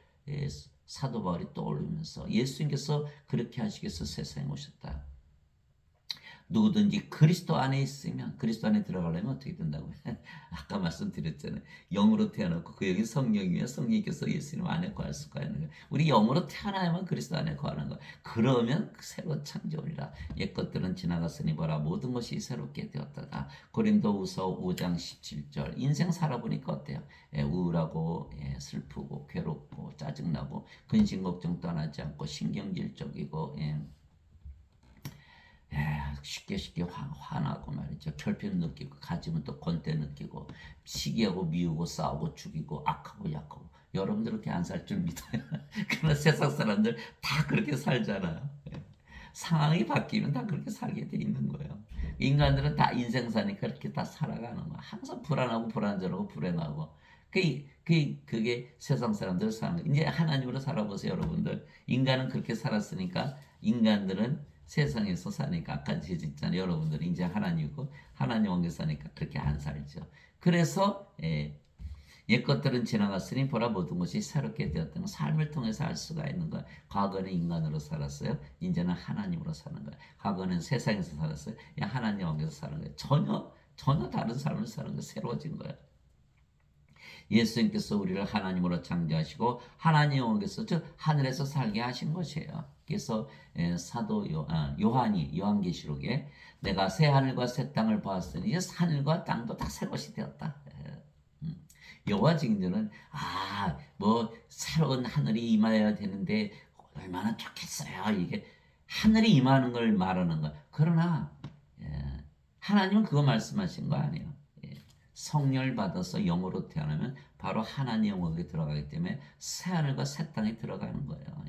사도 바울이 떠올리면서 예수님께서 그렇게 하시기 위해서 세상에 오셨다. 누구든지 그리스도 안에 있으면 그리스도 안에 들어가려면 어떻게 된다고요? 아까 말씀드렸잖아요. 영으로 태어났고 그 영이 성령이면 성령께서 예수님 안에 거할 수가 있는 거예요. 우리 영으로 태어나야만 그리스도 안에 거하는 거예요. 그러면 새로 창조리라. 옛 것들은 지나갔으니 보라 모든 것이 새롭게 되었다가. 고린도후서 5장 17절. 인생 살아보니까 어때요? 우울하고 슬프고 괴롭고 짜증나고 근심 걱정 떠나지 않고 신경질적이고 쉽게 화나고 말이죠. 결핍 느끼고 가지면 또 권태 느끼고 시기하고 미우고 싸우고 죽이고 악하고 약하고 여러분들 그렇게 안 살 줄 믿어요. 그러나 세상 사람들 다 그렇게 살잖아요. 상황이 바뀌면 다 그렇게 살게 돼 있는 거예요. 인간들은 다 인생 사니까 그렇게 다 살아가는 거야. 항상 불안하고 불안전하고 불행하고 그게 세상 사람들 사는 거예요. 이제 하나님으로 살아보세요, 여러분들. 인간은 그렇게 살았으니까 인간들은 세상에서 사니까 아까 제짓잖아요. 여러분들이 이제 하나님이고 하나님 왕국에 사니까 그렇게 안 살죠. 그래서 옛 것들은 지나갔으니 보라 모든 것이 새롭게 되었다는 삶을 통해서 알 수가 있는 거예요. 과거는 인간으로 살았어요. 이제는 하나님으로 사는 거예요. 과거는 세상에서 살았어요. 하나님 왕국에서 사는 거예요. 전혀 다른 삶을 사는 거예요. 새로워진 거예요. 예수님께서 우리를 하나님으로 창조하시고 하나님 왕국에서 즉 하늘에서 살게 하신 것이에요. 그래서 사도 요한이 요한계시록에 내가 새 하늘과 새 땅을 보았으니 이제 하늘과 땅도 다 새 것이 되었다. 여호와 증인들은 뭐 새로운 하늘이 임하여야 되는데 얼마나 좋겠어요. 이게 하늘이 임하는 걸 말하는 거야. 그러나 하나님은 그거 말씀하신 거 아니에요. 성령을 받아서 영으로 태어나면 바로 하나님 영역에 들어가기 때문에 새하늘과 새 땅에 들어가는 거예요.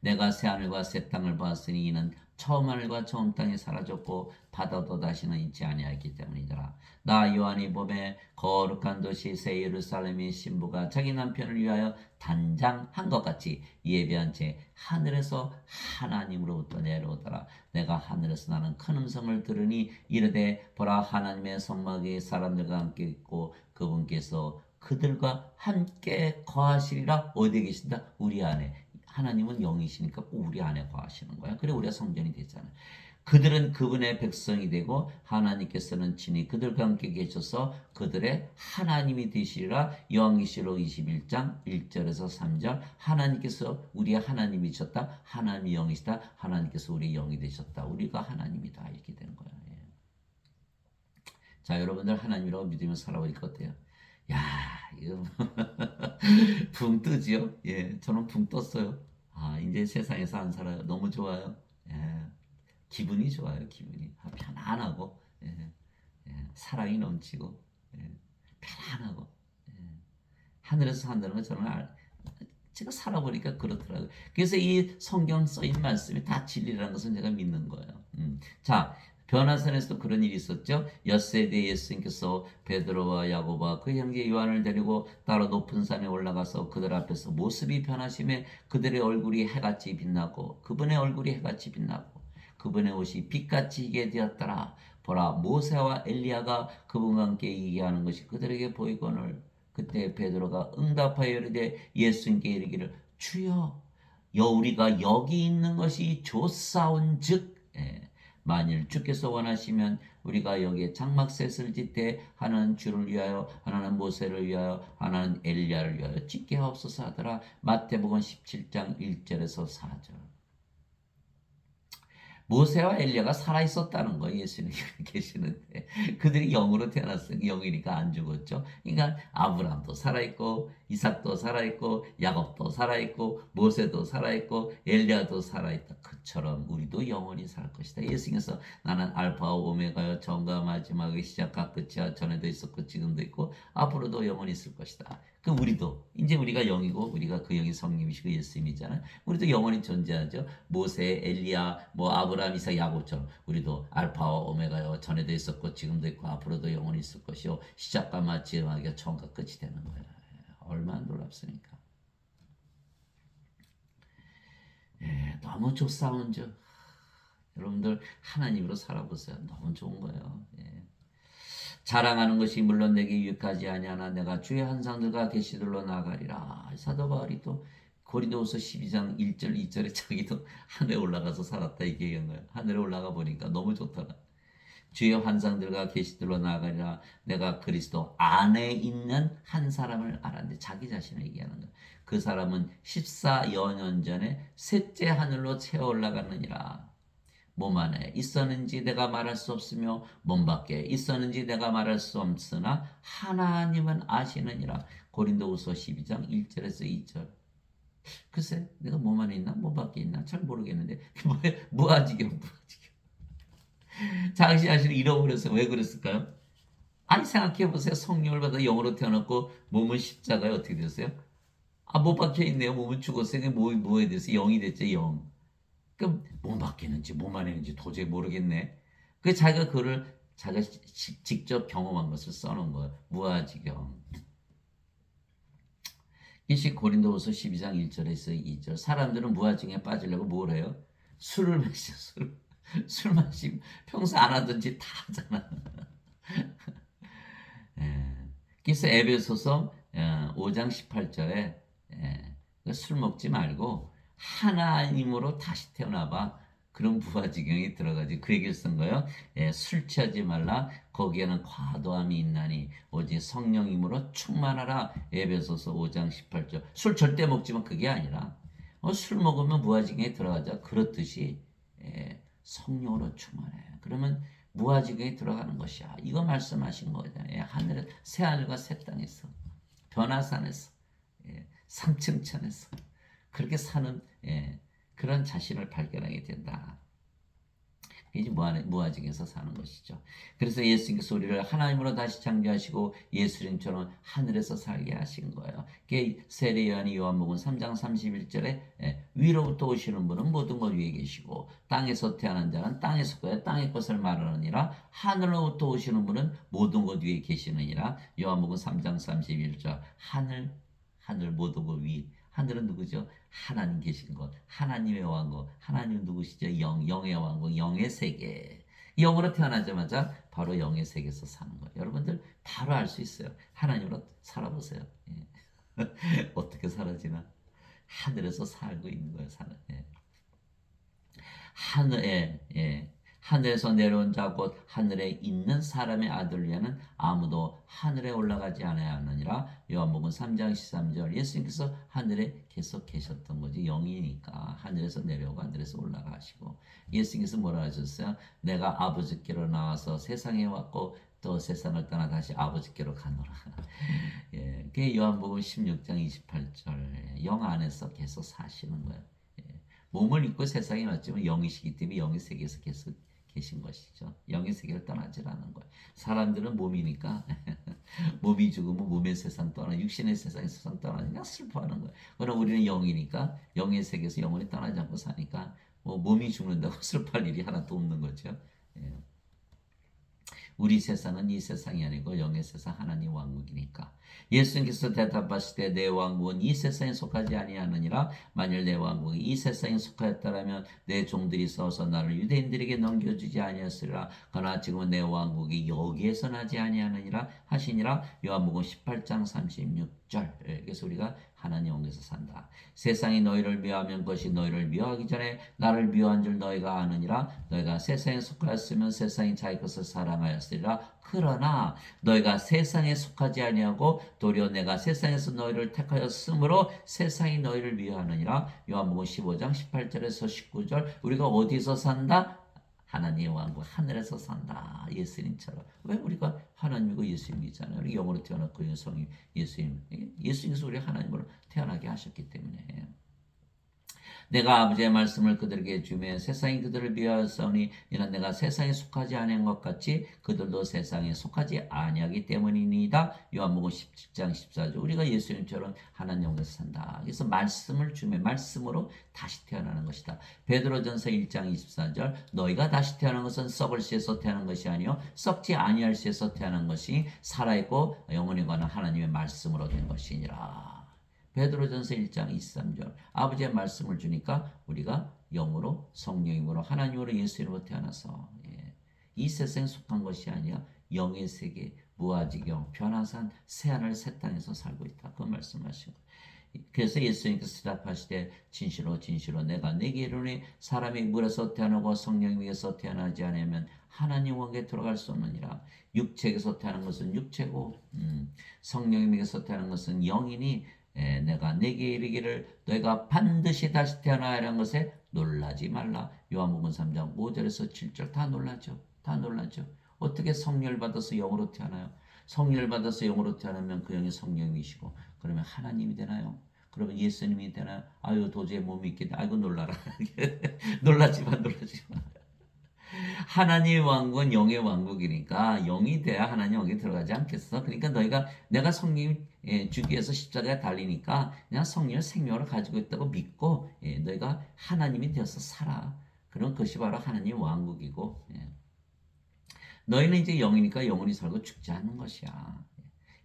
내가 새하늘과 새 땅을 보았으니 이는 처음 하늘과 처음 땅이 사라졌고 바다도 다시는 있지 아니하였기 때문이더라. 나 요한이 봄에 거룩한 도시 새 예루살렘의 신부가 자기 남편을 위하여 단장한 것 같이 예배한 채 하늘에서 하나님으로부터 내려오더라. 내가 하늘에서 나는 큰 음성을 들으니 이르되 보라 하나님의 성막이 사람들과 함께 있고 그분께서 그들과 함께 거하시리라. 어디에 계신다? 우리 안에. 하나님은 영이시니까 꼭 우리 안에 거하시는 거야. 그래 우리가 성전이 되잖아요. 그들은 그분의 백성이 되고 하나님께서는 친히 그들과 함께 계셔서 그들의 하나님이 되시리라. 요한계시록 21장 1절에서 3절. 하나님께서 우리의 하나님이셨다. 하나님이 영이시다. 하나님께서 우리의 영이 되셨다. 우리가 하나님이다. 이렇게 되는 거예요. 자, 여러분들 하나님이라고 믿으며 살아보니까 어때요? 야, 이거 붕 뜨지요? 예, 저는 붕 떴어요. 아, 이제 세상에서 안 살아요. 너무 좋아요. 예, 기분이 좋아요. 기분이 편안하고 사랑이 넘치고 편안하고 하늘에서 산다는 거 저는 제가 살아보니까 그렇더라고요. 그래서 이 성경 써인 말씀이 다 진리라는 것은 제가 믿는 거예요. 자, 변화산에서도 그런 일이 있었죠. 엿새때 예수님께서 베드로와 야고보와 그 형제 요한을 데리고 따로 높은 산에 올라가서 그들 앞에서 모습이 변하심에 그들의 얼굴이 해같이 빛나고 그분의 얼굴이 해같이 빛나고 그분의 옷이 빛같이 희게 되었더라. 보라 모세와 엘리야가 그분과 함께 얘기하는 것이 그들에게 보이거늘 그때 베드로가 응답하여 이르되 예수님께 이르기를 주여 우리가 여기 있는 것이 좋사온즉 만일 주께서 원하시면 우리가 여기에 장막셋을 짓되 하나는 주를 위하여 하나는 모세를 위하여 하나는 엘리야를 위하여 짓게 하옵소서 하더라. 마태복음 17장 1절에서 4절. 모세와 엘리야가 살아있었다는 거예요. 예수님 계시는데 그들이 영으로 태어났어요. 영이니까 안 죽었죠. 그러니까 아브라함도 살아있고 이삭도 살아있고 야곱도 살아있고 모세도 살아있고 엘리야도 살아있다. 그처럼 우리도 영원히 살 것이다. 예수님께서 나는 알파와 오메가요 처음과 마지막의 시작과 끝이야. 전에도 있었고 지금도 있고 앞으로도 영원히 있을 것이다. 그 우리도 이제 우리가 영이고 우리가 그 영이 성령이시고 예수님이잖아요. 우리도 영원히 존재하죠. 모세, 엘리야, 뭐 아브라함, 이삭, 야곱처럼 우리도 알파와 오메가요 전에도 있었고 지금도 있고 앞으로도 영원히 있을 것이요 시작과 마지막이 처음과 끝이 되는 거예요. 얼마나 놀랍습니까? 너무 좋사온죠. 여러분들 하나님으로 살아보세요. 너무 좋은 거예요. 자랑하는 것이 물론 내게 유익하지 아니하나 내가 주의 환상들과 계시들로 나가리라. 사도 바울이 또 고린도후서 12장 1절 2절에 자기도 하늘에 올라가서 살았다 이게 얘기한 거예요. 하늘에 올라가 보니까 너무 좋더라. 주의 환상들과 계시들로 나가리라. 내가 그리스도 안에 있는 한 사람을 알았는데 자기 자신을 얘기하는 거예요. 그 사람은 14여 년 전에 셋째 하늘로 채워 올라갔느니라. 몸 안에 있었는지 내가 말할 수 없으며 몸 밖에 있었는지 내가 말할 수 없으나 하나님은 아시느니라. 고린도후서 12장 1절에서 2절. 글쎄 내가 몸 안에 있나 몸 밖에 있나 잘 모르겠는데 무아지경. 자기 자신을 잃어버려서 왜 그랬을까요? 아니 생각해보세요. 성령을 받아 영으로 태어났고 몸은 십자가에 어떻게 됐어요? 못 박혀 있네요. 몸은 죽었어요. 뭐에 대해서 영이 됐죠. 영. 그럼 몸 밖에 있는지 몸 안에 있는지 도저히 모르겠네. 그 자기가 그거를 자기가 직접 경험한 것을 써놓은 거예요. 무아지경. 이시 고린도후서 12장 1절에서 2절. 사람들은 무아지경에 빠지려고 뭘 해요? 술을 마셔. 술 마시면 평소 안 하던 짓 다 하잖아. 그래서 에베소서 5장 18절에 술 먹지 말고 하나님으로 다시 태어나봐. 그런 부하지경이 들어가지. 그 얘기를 쓴 거예요. 술 취하지 말라. 거기에는 과도함이 있나니 오직 성령님으로 충만하라. 에베소서 5장 18절. 술 절대 먹지만 그게 아니라 술 먹으면 무아지경에 들어가자. 그렇듯이 성령으로 충만해. 그러면 무아지경에 들어가는 것이야. 이거 말씀하신 거잖아요. 하늘에 새 하늘과 새 땅에서 변화산에서 3층천에서 그렇게 사는 그런 자신을 발견하게 된다. 이제 무아증에서 사는 것이죠. 그래서 예수님께서 우리를 하나님으로 다시 창조하시고 예수님처럼 하늘에서 살게 하신 거예요. 세례 요한이 요한복음 3장 31절에 위로부터 오시는 분은 모든 것 위에 계시고 땅에서 태어난 자는 땅에 속하여 땅의 것을 말하느니라. 하늘로부터 오시는 분은 모든 것 위에 계시느니라. 요한복음 3장 31절 하늘 모든 것 위. 하늘은 누구죠? 하나님 계신 것, 하나님의 왕국, 하나님 누구시죠? 영의 왕국, 영의 세계. 영으로 태어나자마자 바로 영의 세계에서 사는 거예요. 여러분들 바로 알 수 있어요. 하나님으로 살아보세요. 어떻게 살아지나? 하늘에서 살고 있는 거예요. 하늘에서 내려온 자 곧 하늘에 있는 사람의 아들 위에는 아무도 하늘에 올라가지 않아야하느니라. 요한복음 3장 13절. 예수님께서 하늘에 계속 계셨던 거지. 영이니까 하늘에서 내려오고 하늘에서 올라가시고. 예수님께서 뭐라 하셨어요? 내가 아버지께로 나와서 세상에 왔고 또 세상을 떠나 다시 아버지께로 가노라. 그게 요한복음 16장 28절. 영 안에서 계속 사시는 거예요. 몸을 입고 세상에 왔지만 영이시기 때문에 영의 세계에서 계속 계신 것이죠. 영의 세계를 떠나지 않는 거예요. 사람들은 몸이니까 몸이 죽으면 몸의 세상 떠나 육신의 세상 떠나니까 슬퍼하는 거예요. 그러나 우리는 영이니까 영의 세계에서 영원히 떠나지 않고 사니까 몸이 죽는다고 슬퍼할 일이 하나도 없는 거죠. 우리 세상은 이 세상이 아니고 영의 세상 하나님 왕국이니까. 예수님께서 대답하실 때 내 왕국은 이 세상에 속하지 아니하느니라. 만일 내 왕국이 이 세상에 속하였더라면 내 종들이 서서 나를 유대인들에게 넘겨주지 아니었으리라. 그러나 지금은 내 왕국이 여기에서 나지 아니하느니라 하시니라. 요한복음 18장 36절. 그래서 우리가 하나님 왕국에서 산다. 세상이 너희를 미워하면 그것이 너희를 미워하기 전에 나를 미워한 줄 너희가 아느니라. 너희가 세상에 속하였으면 세상이 자기 것을 사랑하였으리라. 그러나 너희가 세상에 속하지 아니하고 도리어 내가 세상에서 너희를 택하였으므로 세상이 너희를 미워하느니라. 요한복음 15장 18절에서 19절. 우리가 어디서 산다? 하나님의 왕국 하늘에서 산다. 예수님처럼. 왜 우리가 하나님이고 예수님이잖아요. 우리 영으로 태어났고 성령 예수님께서 우리 하나님으로 태어나게 하셨기 때문에. 내가 아버지의 말씀을 그들에게 주며 세상이 그들을 미워하였사오니 이는 내가 세상에 속하지 아니한 것 같이 그들도 세상에 속하지 아니하기 때문이니이다. 요한복음 17장 14절. 우리가 예수님처럼 하나님께서 산다. 그래서 말씀을 주며 말씀으로 다시 태어나는 것이다. 베드로전서 1장 24절. 너희가 다시 태어난 것은 썩을 씨에서 태어난 것이 아니요 썩지 아니할 씨에서 태어난 것이 살아있고 영원히 관한 하나님의 말씀으로 된 것이니라. 베드로전서 1장 23절. 아버지의 말씀을 주니까 우리가 영으로 성령으로 하나님으로 예수님으로 태어나서 이 세상에 속한 것이 아니야 영의 세계 무아지경 변화산 새하늘 새 땅에서 살고 있다. 그 말씀하시고. 그래서 예수님께서 대답하시되 진실로 진실로 내가 네게 이르노니 사람이 물에서 태어나고 성령에게서 태어나지 않으면 하나님 왕국에 들어갈 수 없느니라. 육체에게서 태어난 것은 육체고 성령에게서 태어난 것은 영이니 내가 네게 이르기를 너희가 반드시 다시 태어나야 하는 것에 놀라지 말라. 요한복음 3장 5절에서 7절 다 놀라죠. 다 놀라죠. 어떻게 성령을 받아서 영으로 태어나요? 성령을 받아서 영으로 태어나면 그 영이 성령이시고 그러면 하나님이 되나요? 그러면 예수님이 되나요? 아유 도저히 못 믿겠다. 아이고 놀라라. 놀라지 마. 하나님의 왕국은 영의 왕국이니까 영이 돼야 하나님 왕국에 들어가지 않겠어. 그러니까 너희가 내가 성령 주기 위해서 십자가에 달리니까 그냥 성령의 생명을 가지고 있다고 믿고 너희가 하나님이 되어서 살아. 그런 것이 바로 하나님의 왕국이고 너희는 이제 영이니까 영원히 살고 죽지 않는 것이야.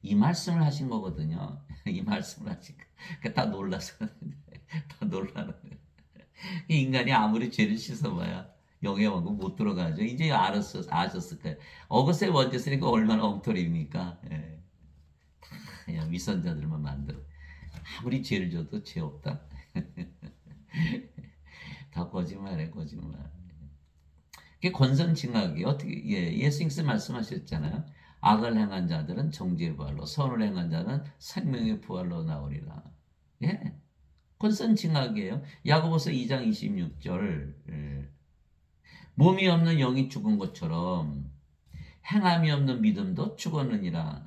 이 말씀을 하신 거거든요. 이 말씀을 하신 거. 다 놀라서 다 놀라는 거예요. 인간이 아무리 죄를 씻어봐야 영의 왕국 못 들어가죠. 이제 아셨을 거예요. 어거스의 원죄쓰니까 얼마나 엉터리입니까? 다 그냥 위선자들만 만들어. 아무리 죄를 져도 죄 없다. 다 거짓말해 거짓말. 그게 권선징악이 어떻게 예수님께서 말씀하셨잖아요. 악을 행한 자들은 정죄의 부활로 선을 행한 자는 생명의 부활로 나오리라. 권선징악이에요. 야고보서 2장 26절. 몸이 없는 영이 죽은 것처럼 행함이 없는 믿음도 죽었느니라.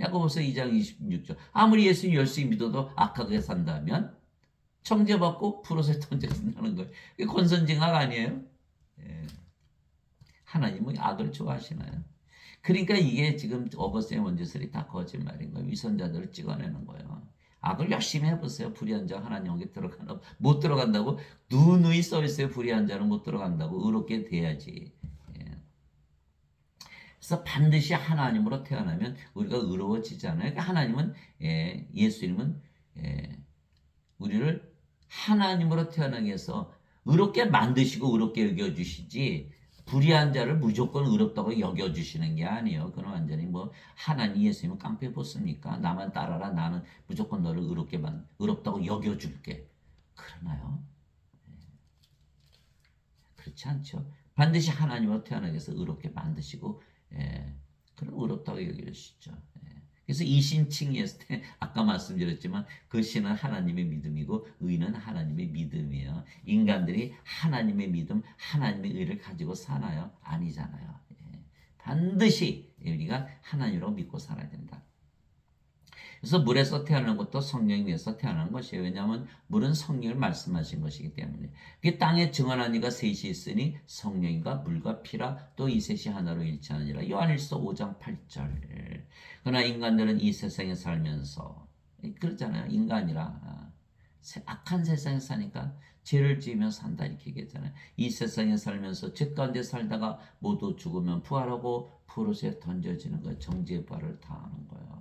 야고보서 2장 26절. 아무리 예수님 열심히 믿어도 악하게 산다면 정죄받고 푸릇에 던져진다는 거예요. 이게 권선징악 아니에요? 예. 하나님은 악을 좋아하시나요? 그러니까 이게 지금 어거스틴의 원죄설이 다 거짓말인 거예요. 위선자들을 찍어내는 거예요. 악을 열심히 해보세요. 불의한 자 하나님 여기 들어가나 못 들어간다고 누누이 써 있어요. 불의한 자는 못 들어간다고 의롭게 돼야지. 예. 그래서 반드시 하나님으로 태어나면 우리가 의로워지잖아요. 그러니까 하나님은 예수님은 우리를 하나님으로 태어나게 해서 의롭게 만드시고 의롭게 여겨주시지 불의한 자를 무조건 의롭다고 여겨주시는 게 아니에요. 그건 완전히 뭐 하나님 예수님은 깡패 벗습니까? 나만 따라라. 나는 무조건 너를 의롭다고 여겨줄게. 그러나요? 그렇지 않죠. 반드시 하나님으로 태어나게 해서 의롭게 만드시고 그럼 의롭다고 여겨주시죠. 그래서 이신칭의했을 때 아까 말씀드렸지만 그 신은 하나님의 믿음이고 의는 하나님의 믿음이에요. 인간들이 하나님의 믿음, 하나님의 의를 가지고 사나요? 아니잖아요. 반드시 우리가 하나님으로 믿고 살아야 된다. 그래서 물에서 태어나는 것도 성령에 의해서 태어나는 것이에요. 왜냐하면 물은 성령을 말씀하신 것이기 때문에. 그 땅에 증언한 이가 셋이 있으니 성령과 물과 피라 또 이 셋이 하나로 일치하느니라. 요한일서 5장 8절. 그러나 인간들은 이 세상에 살면서 그렇잖아요. 인간이라 악한 세상에 사니까 죄를 지으며 산다 이렇게 얘기했잖아요. 이 세상에 살면서 죄 가운데 살다가 모두 죽으면 부활하고 푸릇에 던져지는 거예요. 정죄의 부활을 당하는 거예요.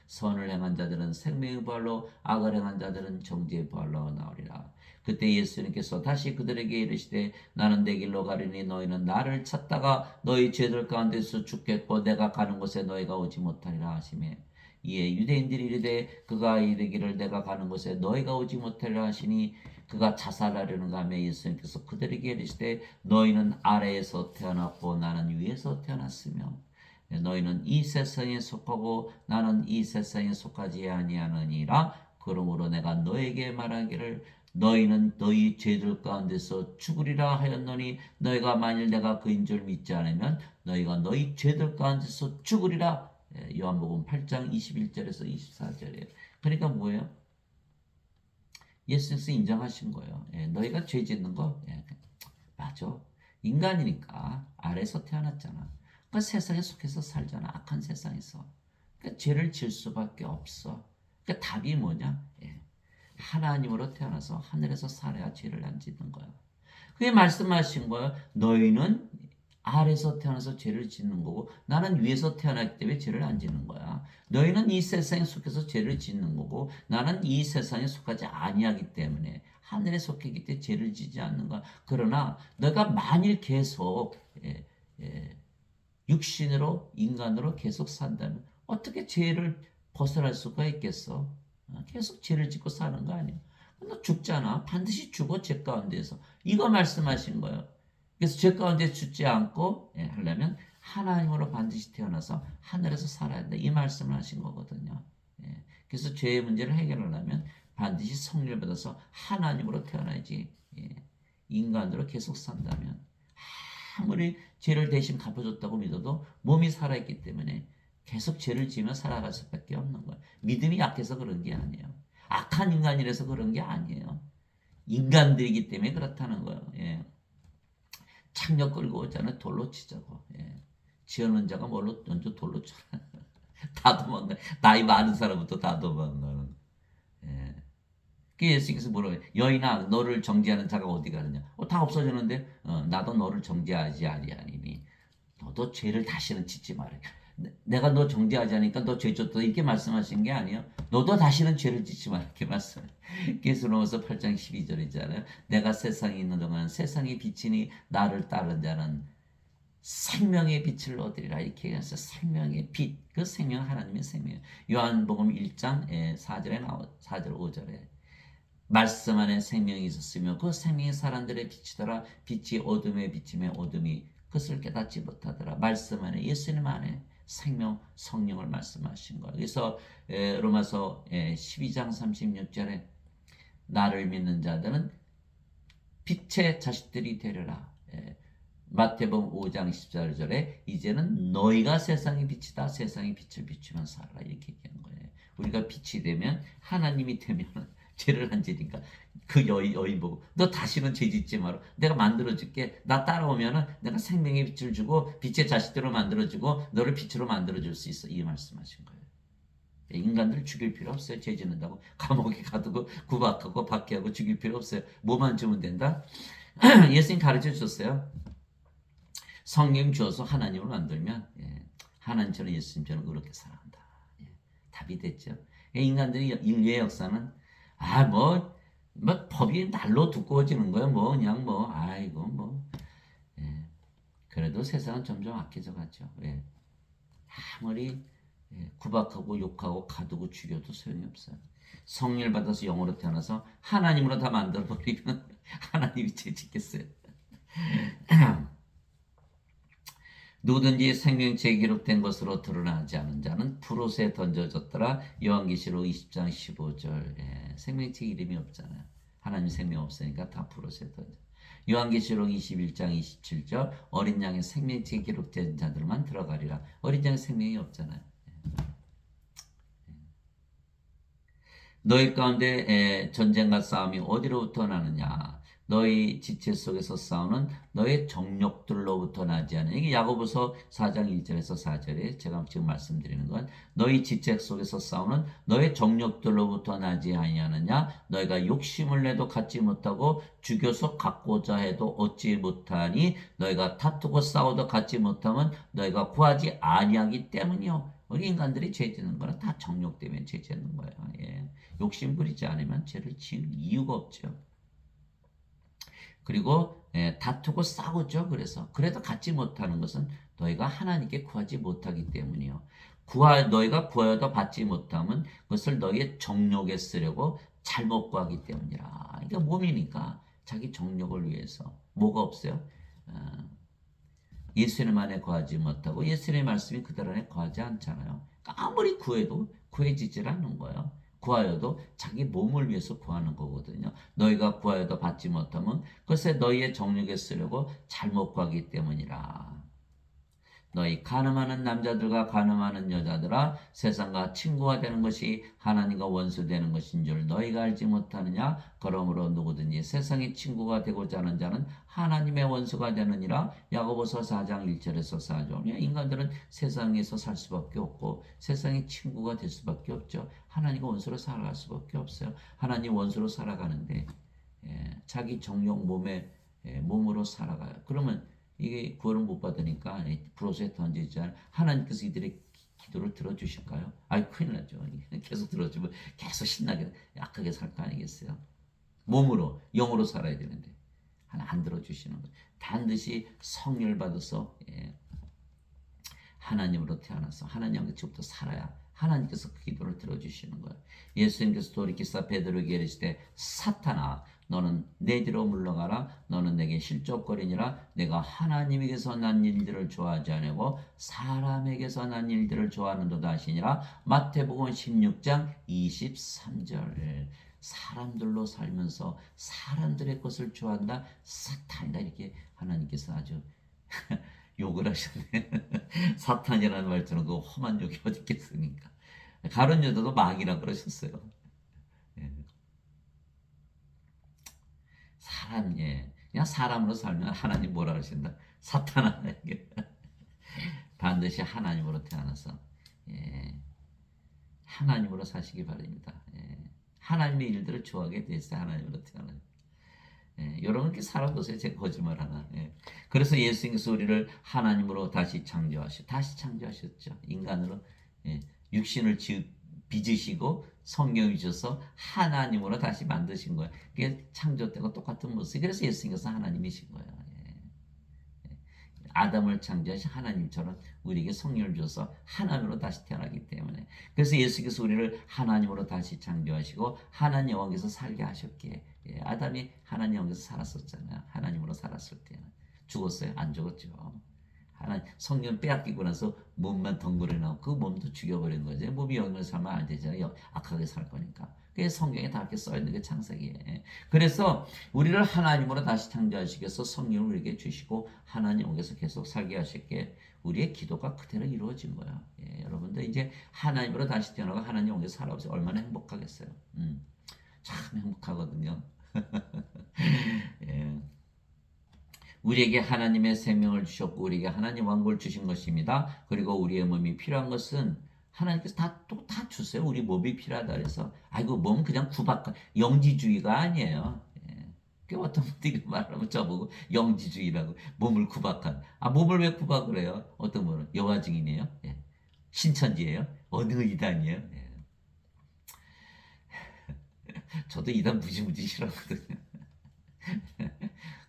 선을 행한 자들은 생명의 부활로 악을 행한 자들은 정죄의 부활로 나오리라. 그때 예수님께서 다시 그들에게 이르시되 나는 내 길로 가리니 너희는 나를 찾다가 너희 죄들 가운데서 죽겠고 내가 가는 곳에 너희가 오지 못하리라 하시매 이에 유대인들이 이르되 그가 이르기를 내가 가는 곳에 너희가 오지 못하리라 하시니 그가 자살하려는가 하며 예수님께서 그들에게 이르시되 너희는 아래에서 태어났고 나는 위에서 태어났으며 너희는 이 세상에 속하고 나는 이 세상에 속하지 아니하느니라. 그러므로 내가 너에게 말하기를 너희는 너희 죄들 가운데서 죽으리라 하였노니 너희가 만일 내가 그인 줄 믿지 않으면 너희가 너희 죄들 가운데서 죽으리라. 요한복음 8장 21절에서 24절이에요. 그러니까 뭐예요? 예수님께서 인정하신 거예요. 너희가 죄 짓는 거 맞아. 인간이니까 아래에서 태어났잖아. 그 세상에 속해서 살잖아. 악한 세상에서. 그러니까 죄를 질 수밖에 없어. 그러니까 답이 뭐냐? 하나님으로 태어나서 하늘에서 살아야 죄를 안 짓는 거야. 그게 말씀하신 거예요. 너희는 아래에서 태어나서 죄를 짓는 거고 나는 위에서 태어났기 때문에 죄를 안 짓는 거야. 너희는 이 세상에 속해서 죄를 짓는 거고 나는 이 세상에 속하지 아니하기 때문에 하늘에 속했기 때문에 죄를 짓지 않는 거야. 그러나 너가 만일 계속 육신으로 인간으로 계속 산다면 어떻게 죄를 벗어날 수가 있겠어? 계속 죄를 짓고 사는 거 아니야? 너 죽잖아. 반드시 죽어 죄 가운데에서. 이거 말씀하신 거예요. 그래서 죄 가운데 죽지 않고 하려면 하나님으로 반드시 태어나서 하늘에서 살아야 된다. 이 말씀을 하신 거거든요. 그래서 죄의 문제를 해결하려면 반드시 성령을 받아서 하나님으로 태어나야지. 인간으로 계속 산다면 아무리 죄를 대신 갚아줬다고 믿어도 몸이 살아있기 때문에 계속 죄를 지으며 살아갈 수밖에 없는 거예요. 믿음이 약해서 그런 게 아니에요. 악한 인간이라서 그런 게 아니에요. 인간들이기 때문에 그렇다는 거예요. 창녀 끌고 오잖아요. 돌로 치자고. 지어놓은 자가 뭘로 먼저 돌로 쳐. 다 도망가. 나이 많은 사람부터 다 도망가는. 그 예수님께서 뭐라고 해요? 여인아 너를 정죄하는 자가 어디 가느냐? 다 없어졌는데 나도 너를 정죄하지 아니하니니 너도 죄를 다시는 짓지 말아. 내가 너 정죄하지 않으니까 너 죄 졌다 이렇게 말씀하신 게 아니에요. 너도 다시는 죄를 짓지 말아 이렇게 말씀해요. 그래서 로마서 8장 12절이잖아요. 내가 세상에 있는 동안 세상의 빛이니 나를 따른 자는 생명의 빛을 얻으리라 이렇게 해서 생명의 빛, 그 생명 하나님의 생명. 요한복음 1장 4절 5절에 말씀 안에 생명이 있었으며 그 생명이 사람들의 빛이더라. 빛이 어둠에 비치며 어둠이 그것을 깨닫지 못하더라. 말씀 안에 예수님 안에 생명 성령을 말씀하신 거예요. 그래서 로마서 12장 36절에 나를 믿는 자들은 빛의 자식들이 되리라. 마태복음 5장 14절에 이제는 너희가 세상의 빛이다. 세상의 빛을 비추면 살아라. 이렇게 얘기한 거예요. 우리가 빛이 되면 하나님이 되면 죄를 안 지니까 그 여인 보고 너 다시는 죄 짓지 마라. 내가 만들어줄게. 나 따라오면은 내가 생명의 빛을 주고 빛의 자식들로 만들어주고 너를 빛으로 만들어줄 수 있어. 이 말씀하신 거예요. 인간들을 죽일 필요 없어요. 죄 짓는다고 감옥에 가두고 구박하고 박해하고 죽일 필요 없어요. 뭐만 주면 된다. 예수님 가르쳐 주셨어요. 성령 주어서 하나님을 만들면 하나님처럼 예수님처럼 그렇게 살아간다. 답이 됐죠. 인간들이 인류의 역사는 뭐 법이 날로 두꺼워지는 거예요. 뭐 그냥 뭐 아이고 뭐 그래도 세상은 점점 악해져 가죠. 아무리 구박하고 욕하고 가두고 죽여도 소용이 없어요. 성령을 받아서 영으로 태어나서 하나님으로 다 만들어 버리면 하나님이 죄 짓겠어요. 누구든지 생명책에 기록된 것으로 드러나지 않은 자는 푸롯에 던져졌더라. 요한계시록 20장 15절. 생명책 이름이 없잖아요. 하나님 생명 없으니까 다 푸롯에 던져. 요한계시록 21장 27절. 어린 양의 생명책에 기록된 자들만 들어가리라. 어린 양의 생명이 없잖아요. 너희 가운데 전쟁과 싸움이 어디로부터 나느냐? 너희 지체 속에서 싸우는 너희 정욕들로부터 나지 않느냐? 이게 야고보서 4장 1절에서 4절에 제가 지금 말씀드리는 건 너희 지체 속에서 싸우는 너희 정욕들로부터 나지 아니하느냐? 너희가 욕심을 내도 갖지 못하고 죽여서 갖고자 해도 얻지 못하니 너희가 다투고 싸워도 갖지 못하면 너희가 구하지 아니하기 때문이요. 우리 인간들이 죄 짓는 거는 다 정욕 때문에 죄 짓는 거예요. 욕심 부리지 않으면 죄를 지을 이유가 없죠. 그리고 다투고 싸우죠. 그래도 갖지 못하는 것은 너희가 하나님께 구하지 못하기 때문이요. 너희가 구하여도 받지 못하면 그것을 너희의 정욕에 쓰려고 잘못 구하기 때문이라. 그러니까 몸이니까 자기 정욕을 위해서 뭐가 없어요? 예수님 안에 구하지 못하고 예수님의 말씀이 그들 안에 구하지 않잖아요. 아무리 구해도 구해지질 않는 거예요. 구하여도 자기 몸을 위해서 구하는 거거든요. 너희가 구하여도 받지 못하면 그것에 너희의 정욕에 쓰려고 잘못 구하기 때문이라. 너희 가늠하는 남자들과 가늠하는 여자들아 세상과 친구가 되는 것이 하나님과 원수되는 것인 줄 너희가 알지 못하느냐. 그러므로 누구든지 세상의 친구가 되고자 하는 자는 하나님의 원수가 되느니라. 야고보서 4장 1절에서 4절. 인간들은 세상에서 살 수밖에 없고 세상의 친구가 될 수밖에 없죠. 하나님과 원수로 살아갈 수밖에 없어요. 하나님 원수로 살아가는데 자기 정욕 몸으로 살아가요. 그러면 이게 구원을 못 받으니까 푸롯에 던지지 하나님께서 이들의 기도를 들어주실까요? 큰일 나죠. 계속 들어주면 계속 신나게 약하게 살 거 아니겠어요? 몸으로 영으로 살아야 되는데 안 들어주시는 거예요. 반드시 성령을 받아서 하나님으로 태어나서 하나님과 지금부터 살아야 하나님께서 그 기도를 들어주시는 거예요. 예수님께서 돌이키사 베드로에게 이르시되 사탄아 너는 내 뒤로 물러가라. 너는 내게 실족거리니라. 내가 하나님에게서 난 일들을 좋아하지 아니하고 사람에게서 난 일들을 좋아하는도다 하시니라. 마태복음 16장 23절. 사람들로 살면서 사람들의 것을 좋아한다. 사탄이다. 이렇게 하나님께서 아주 욕을 하셨네. 사탄이라는 말처럼 그 험한 욕이 어디 있겠습니까? 가룟 유다도 마귀라 그러셨어요. 그냥 사람으로 살면 하나님 뭐라 그러신다? 사탄아. 반드시 하나님으로 태어나서 하나님으로 사시기 바랍니다. 하나님의 일들을 좋아하게 됐어요. 하나님으로 태어나요. 여러분께 살아보세요. 제가 거짓말 하나. 그래서 예수님께서 우리를 하나님으로 다시 창조하셨죠. 인간으로 육신을 빚으시고 성령이 주셔서 하나님으로 다시 만드신 거예요. 그게 창조 때와 똑같은 모습. 그래서 예수님께서 하나님이신 거예요. 아담을 창조하신 하나님처럼 우리에게 성령을 주셔서 하나님으로 다시 태어나기 때문에 그래서 예수께서 우리를 하나님으로 다시 창조하시고 하나님 영광에서 살게 하셨기에 아담이 하나님 영광에서 살았었잖아요. 하나님으로 살았을 때는 죽었어요? 안 죽었죠. 하나님 성령 빼앗기고 나서 몸만 덩그러니 나오고 그 몸도 죽여버린 거죠. 몸이 영으로 살면 안 되잖아요. 악하게 살 거니까. 그게 성경에 다 이렇게 써있는 게 창세기에. 그래서 우리를 하나님으로 다시 창조하시기 위해서 성령을 우리에게 주시고 하나님 영에서 계속 살게 하셨기에 우리의 기도가 그대로 이루어진 거야. 여러분들 이제 하나님으로 다시 태어나고 하나님 영에서 살아보세요. 얼마나 행복하겠어요. 참 행복하거든요. 예. 우리에게 하나님의 생명을 주셨고 우리에게 하나님 왕국을 주신 것입니다. 그리고 우리의 몸이 필요한 것은 하나님께서 다 주세요. 우리 몸이 필요하다 그래서 아이고 몸 그냥 영지주의가 아니에요. 예. 그 어떤 분들이 말하면 저보고 영지주의라고 몸을 구박한 몸을 왜 구박을 해요? 어떤 분은 여호와 증인이에요? 예. 신천지예요? 어느 이단이에요? 예. 저도 이단 무지무지 싫어하거든요.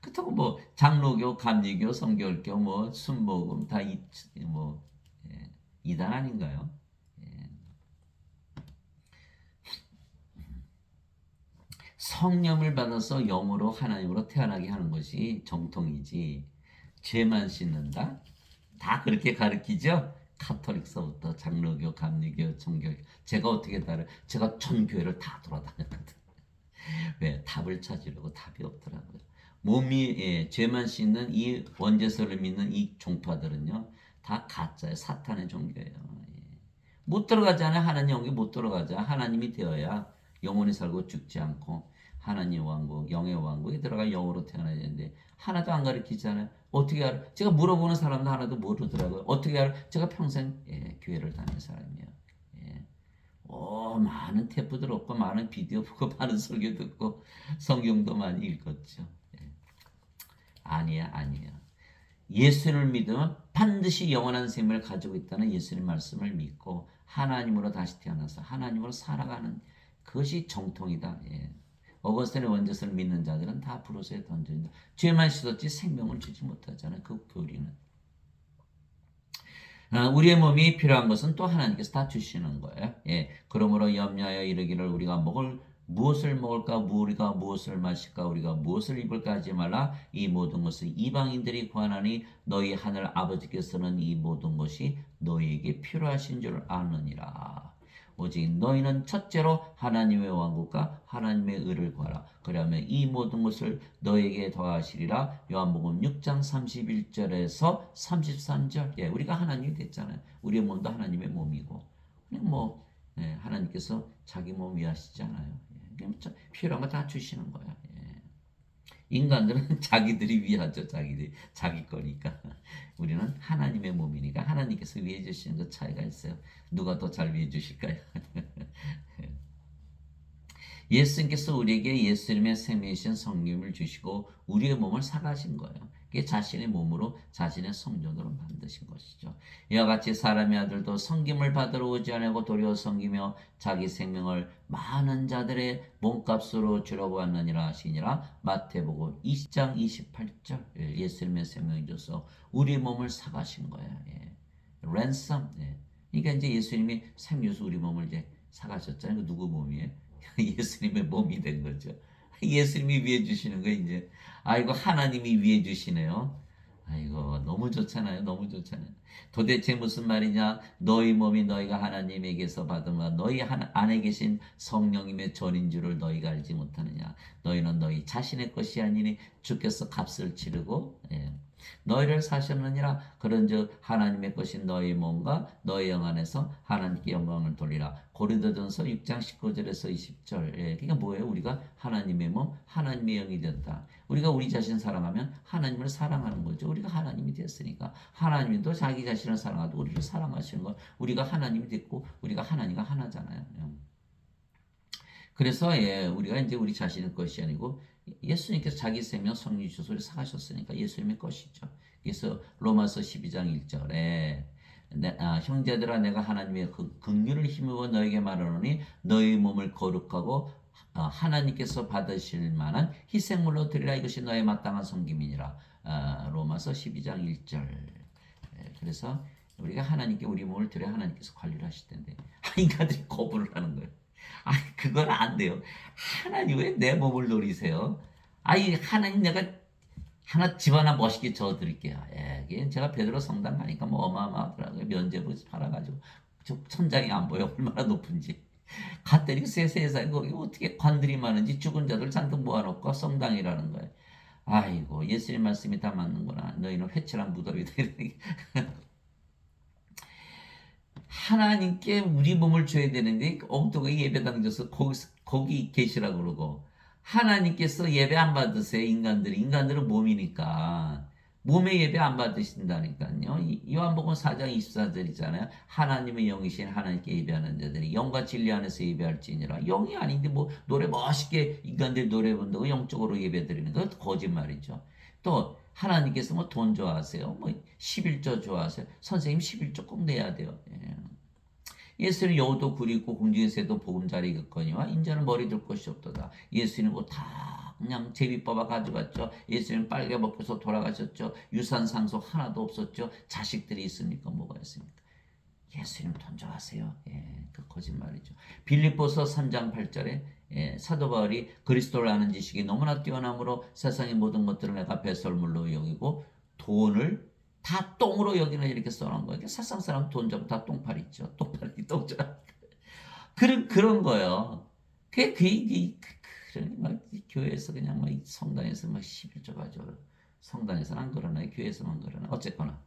그렇다고 뭐 장로교, 감리교, 성결교, 뭐 순복음 다뭐 예, 이단 아닌가요? 예. 성령을 받아서 영으로 하나님으로 태어나게 하는 것이 정통이지. 죄만 씻는다? 다 그렇게 가르치죠? 카톨릭서부터 장로교, 감리교, 정결교. 제가 어떻게 다른? 제가 전 교회를 다 돌아다녔거든. 왜? 답을 찾으려고 답이 없더라고요. 죄만 씻는 이 원죄설을 믿는 이 종파들은요, 다 가짜예요. 사탄의 종교예요. 예. 못 들어가잖아요. 하나님 영계 못 들어가자. 하나님이 되어야 영원히 살고 죽지 않고 하나님 왕국, 영의 왕국에 들어가 영으로 태어나야 되는데 하나도 안 가르치잖아요. 어떻게 알아? 제가 물어보는 사람도 하나도 모르더라고요. 어떻게 알아? 제가 평생 교회를 다닌 사람이에요. 예. 많은 테이프 들었고 많은 비디오 보고 많은 설교 듣고 성경도 많이 읽었죠. 예. 아니야. 예수를 믿으면 반드시 영원한 생명을 가지고 있다는 예수님 말씀을 믿고 하나님으로 다시 태어나서 하나님으로 살아가는 그것이 정통이다. 예. 어거스틴의 원죄설을 믿는 자들은 다 불호소에 던져진다. 죄만 씻었지 생명을 주지 못하잖아요. 그 교리는. 우리의 몸이 필요한 것은 또 하나님께서 다 주시는 거예요. 예. 그러므로 염려하여 이르기를 우리가 무엇을 먹을까, 우리가 무엇을 마실까, 우리가 무엇을 입을까 하지 말라. 이 모든 것을 이방인들이 구하나니 너희 하늘 아버지께서는 이 모든 것이 너희에게 필요하신 줄 아느니라. 오직 너희는 첫째로 하나님의 왕국과 하나님의 의를 구하라. 그러면 이 모든 것을 너에게 더하시리라. 요한복음 6장 31절에서 33절. 예, 우리가 하나님이 됐잖아요. 우리의 몸도 하나님의 몸이고. 그냥 하나님께서 자기 몸 위하시잖아요. 예, 필요한 거 다 주시는 거야. 예. 인간들은 자기들이 위하죠. 자기 거니까. 우리는 하나님의 몸이니까 하나님께서 위해 주시는 것 차이가 있어요. 누가 더 잘 위해 주실까요? 예수님께서 우리에게 예수님의 생명이신 성령을 주시고 우리의 몸을 사가신 거예요. 그게 자신의 몸으로 자신의 성전으로 만드신 것이죠. 이와 같이 사람의 아들도 섬김을 받으러 오지 않고 도리어 섬기며 자기 생명을 많은 자들의 몸값으로 주려고 왔느니라 하시니라. 마태복음 20장 28절. 예수님의 생명이 줘서 우리 몸을 사가신 거예요. 예. 랜섬. 예. 그러니까 이제 예수님이 생명에서 우리 몸을 이제 사가셨잖아요. 누구 몸이에요? 예수님의 몸이 된 거죠. 예수님이 위해 주시는 거 이제. 아이고 하나님이 위해 주시네요. 아이고 너무 좋잖아요. 너무 좋잖아요. 도대체 무슨 말이냐? 너희 몸이 너희가 하나님에게서 받은 것 너희 안에 계신 성령님의 전인 줄을 너희가 알지 못하느냐? 너희는 너희 자신의 것이 아니니 주께서 값을 치르고 너희를 사셨느니라. 그런즉 하나님의 것인 너희 몸과 너희 영 안에서 하나님께 영광을 돌리라. 고린도전서 6장 19절에서 20절. 그러니까 뭐예요? 우리가 하나님의 몸, 하나님의 영이 된다. 우리가 우리 자신 사랑하면 하나님을 사랑하는 거죠. 우리가 하나님이 됐으니까 하나님도 자기 자신을 사랑하고 우리를 사랑하시는 거. 우리가 하나님이 됐고 우리가 하나님과 하나잖아요. 그래서 우리가 이제 우리 자신의 것이 아니고 예수님께서 자기 생명 성령 주소를 사가셨으니까 예수님의 것이죠. 그래서 로마서 12장 1절에 형제들아 내가 하나님의 그 긍휼을 힘입어 너에게 말하노니 너희 몸을 거룩하고 하나님께서 받으실 만한 희생물로 드리라. 이것이 너의 마땅한 섬김이니라. 로마서 12장 1절. 그래서 우리가 하나님께 우리 몸을 드려 하나님께서 관리를 하실 텐데 인간들이 거부를 하는 거예요. 그건 안 돼요. 하나님 왜 내 몸을 노리세요? 하나님 내가 하나 집 하나 멋있게 져 드릴게요. 제가 베드로 성당 가니까 뭐 어마어마하더라고요. 면제부 팔아가지고 저 천장이 안 보여. 얼마나 높은지. 갔더니 세상에 거기 어떻게 관들이 많은지 죽은 자들 잔뜩 모아놓고 성당이라는 거예요. 아이고 예수님 말씀이 다 맞는구나. 너희는 회칠한 무덤이다. 하나님께 우리 몸을 줘야 되는데 엉뚱하게 예배당 줘서 거기서 거기 계시라고 그러고 하나님께서 예배 안 받으세요. 인간들은 몸이니까 몸에 예배 안 받으신다니까요. 요한복음 4장 24절이잖아요. 하나님의 영이신 하나님께 예배하는 자들이 영과 진리 안에서 예배할지니라. 영이 아닌데 뭐 노래 멋있게 인간들 노래 부른다고 영적으로 예배 드리는 건 거짓말이죠. 또 하나님께서 뭐 돈 좋아하세요? 뭐 11조 좋아하세요? 선생님 11조 꼭 내야 돼요. 예. 예수는 여우도 굴이고 궁중의 새도 보금자리 겠거니와 인자는 머리 둘 곳이 없도다. 예수는 뭐 다 그냥 제비뽑아 가져갔죠. 예수는 빨개 벗겨서 돌아가셨죠. 유산 상속 하나도 없었죠. 자식들이 있습니까? 뭐가 있습니까? 예수님 돈 좋아하세요. 예, 그 거짓말이죠. 빌립보서 3장 8절에 사도 바울이 그리스도를 아는 지식이 너무나 뛰어남으로 세상의 모든 것들을 내가 배설물로 여기고 돈을 다 똥으로 여기는 이렇게 써놓은 거예요. 세상 사람 돈 잡고 다 똥팔 있죠. 똥팔이 똥줄 그런 거예요. 막 교회에서 그냥 막 성당에서 막 11조 가지고 성당에서는 안 그러나요? 교회에서만 그러나 어쨌거나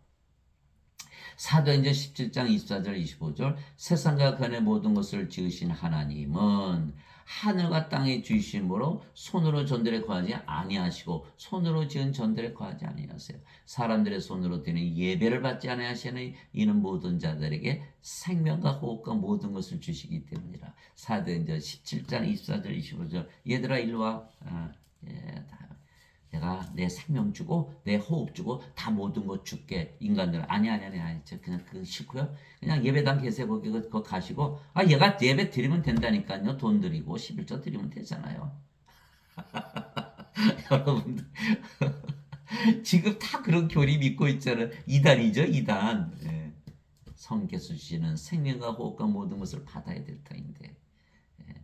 사도행전 17장 24절 25절 세상과 그 안의 모든 것을 지으신 하나님은 하늘과 땅의 주이심으로 손으로 전들에 거하지 아니하시고 손으로 지은 전들에 거하지 아니하세요. 사람들의 손으로 드는 예배를 받지 아니하시는 이는 모든 자들에게 생명과 호흡과 모든 것을 주시기 때문이라. 사도행전 17장 24절 25절 얘들아 일로 와. 예, 내가 내 생명 주고 내 호흡 주고 다 모든 거 줄게. 인간들 아니 저 그냥 그거 싫고요. 그냥 예배당 계세요. 거기 그거 가시고 얘가 예배 드리면 된다니까요. 돈 드리고 11조 드리면 되잖아요. 여러분들 지금 다 그런 교리 믿고 있잖아요. 이단이죠, 이단. 예. 성께서 주시는 생명과 호흡과 모든 것을 받아야 될 터인데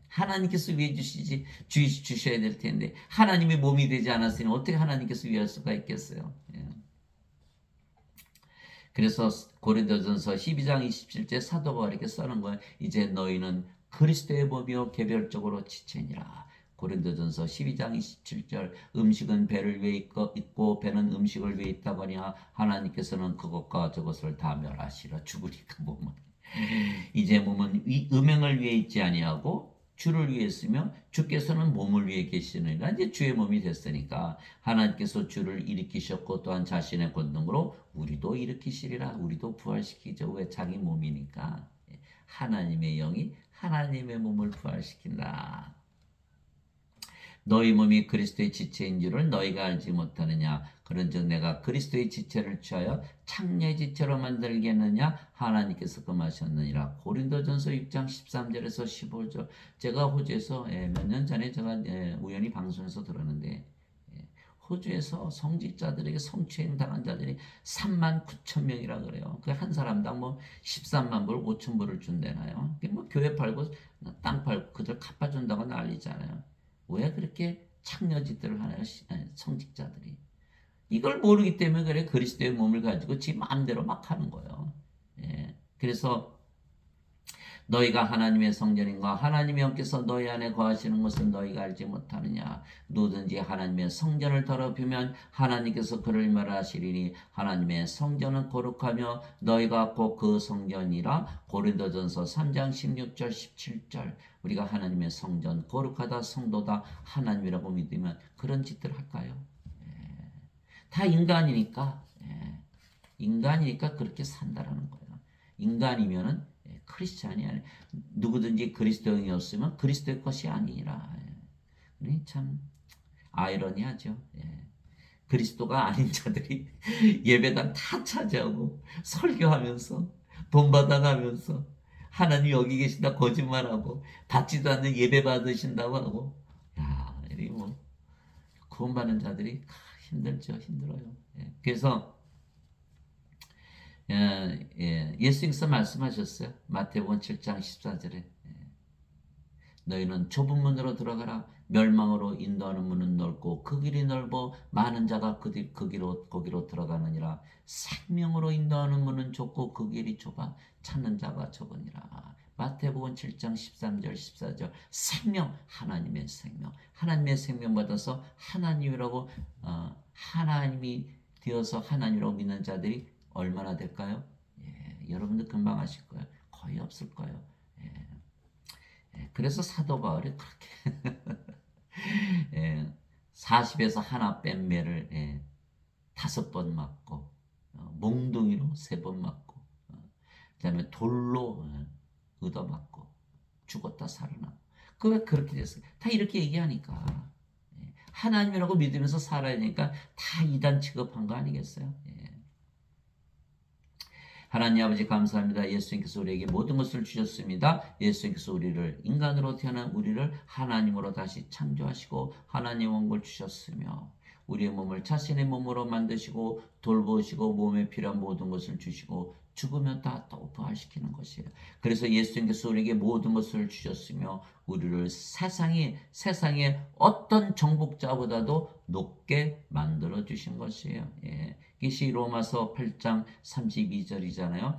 하나님께서 위해 주셔야 될 텐데 하나님의 몸이 되지 않았으니 어떻게 하나님께서 위할 수가 있겠어요? 예. 그래서 고린도전서 12장 27절 사도 바울에게 써는 거예요. 이제 너희는 그리스도의 몸이요 개별적으로 지체니라. 고린도전서 12장 27절 음식은 배를 위해 있고 배는 음식을 위해 있다거니 하나님께서는 그것과 저것을 다 멸하시라. 죽으리까 몸은. 이제 몸은 음행을 위해 있지 아니하고 주를 위해 쓰며 주께서는 몸을 위해 계시느니라. 이제 주의 몸이 됐으니까 하나님께서 주를 일으키셨고 또한 자신의 권능으로 우리도 일으키시리라. 우리도 부활시키죠. 왜? 자기 몸이니까. 하나님의 영이 하나님의 몸을 부활시킨다. 너희 몸이 그리스도의 지체인 줄을 너희가 알지 못하느냐. 그런즉 내가 그리스도의 지체를 취하여 창녀의 지체로 만들겠느냐. 하나님께서 금하셨느니라. 고린도전서 6장 13절에서 15절. 제가 호주에서 몇 년 전에 제가 우연히 방송에서 들었는데 호주에서 성직자들에게 성추행 당한 자들이 3만 9천 명이라 그래요. 그 한 사람당 뭐 13만 불, 5천 불을 준대나요. 뭐 교회 팔고 땅 팔고 그들 갚아준다고 난리잖아요. 왜 그렇게 창녀짓들을 하나요? 성직자들이. 이걸 모르기 때문에 그래 그리스도의 몸을 가지고 지 마음대로 막 하는 거예요. 예. 그래서 너희가 하나님의 성전인과 하나님의 영께서 너희 안에 거하시는 것은 너희가 알지 못하느냐. 누구든지 하나님의 성전을 더럽히면 하나님께서 그를 멸하시리니 하나님의 성전은 거룩하며 너희가 곧 그 성전이라. 고린도전서 3장 16절 17절. 우리가 하나님의 성전 거룩하다 성도다 하나님이라고 믿으면 그런 짓들 할까요? 다 인간이니까 인간이니까 그렇게 산다라는 거예요. 인간이면은 크리스찬이 아니 누구든지 그리스도인이었으면 그리스도의 것이 아니라. 참 아이러니하죠. 그리스도가 아닌 자들이 예배당 다 차지하고 설교하면서 돈 받아가면서 하나님 여기 계신다 거짓말하고 받지도 않는 예배 받으신다고 하고 이 뭐 구원받는 자들이 힘들죠. 힘들어요. 그래서 예수님께서 말씀하셨어요. 마태복음 7장 14절에 너희는 좁은 문으로 들어가라. 멸망으로 인도하는 문은 넓고 그 길이 넓어 많은 자가 거기로 들어가느니라. 생명으로 인도하는 문은 좁고 그 길이 좁아 찾는 자가 적으니라. 마태복음 7장 13절 14절 생명 하나님의 생명 하나님의 생명 받아서 하나님이라고 하나님이 되어서 하나님이라고 믿는 자들이 얼마나 될까요? 여러분들 금방 아실 거예요. 거의 없을 거예요. 그래서 사도 바울이 그렇게 예, 40에서 하나 뺀 매를 5번 맞고 몽둥이로 3번 맞고 그다음에 돌로 얻어맞고 죽었다 살아나. 그 왜 그렇게 됐어요? 다 이렇게 얘기하니까 하나님이라고 믿으면서 살아야 되니까 다 이단 취급한 거 아니겠어요? 하나님 아버지 감사합니다. 예수님께서 우리에게 모든 것을 주셨습니다. 예수님께서 우리를 인간으로 태어난 우리를 하나님으로 다시 창조하시고 하나님 원을 주셨으며 우리의 몸을 자신의 몸으로 만드시고 돌보시고 몸에 필요한 모든 것을 주시고 죽으면 또 부활시키는 것이에요. 그래서 예수님께서 우리에게 모든 것을 주셨으며 우리를 세상의 어떤 정복자보다도 높게 만들어 주신 것이에요. 이것이 로마서 8장 32절이잖아요.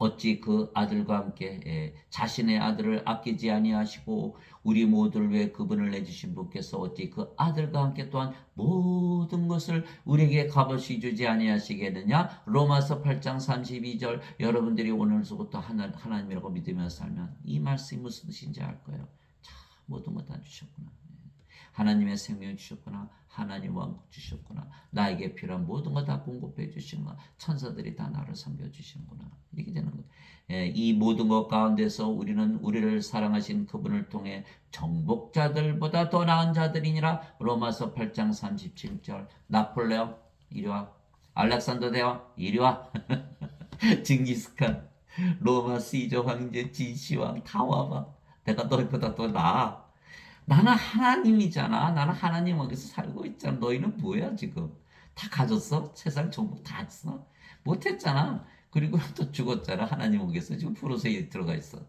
어찌 그 아들과 함께 자신의 아들을 아끼지 아니하시고 우리 모두를 위해 그분을 내주신 분께서 어찌 그 아들과 함께 또한 모든 것을 우리에게 값없이 주지 아니하시겠느냐. 로마서 8장 32절. 여러분들이 오늘서부터 하나님이라고 믿으면서 살면 이 말씀이 무슨 뜻인지 알 거예요. 참 모든 것 다 주셨구나. 하나님의 생명을 주셨구나. 하나님 왕국 주셨구나. 나에게 필요한 모든 거 다 공급해 주시는구나. 천사들이 다 나를 섬겨 주시는구나. 이렇게 되는 거예요. 이 모든 것 가운데서 우리는 우리를 사랑하신 그분을 통해 정복자들보다 더 나은 자들이니라. 로마서 8장 37절. 나폴레옹 이리 와. 알렉산더 대왕 이리 와. 징기스칸 로마 시저 황제 진시황 다 와봐. 내가 너희보다 더 나아. 나는 하나님이잖아. 나는 하나님 안에서 살고 있잖아. 너희는 뭐야 지금? 다 가졌어? 세상 정복 다 했어? 못했잖아. 그리고 또 죽었잖아. 하나님 안에서 지금 프로세에 들어가 있어.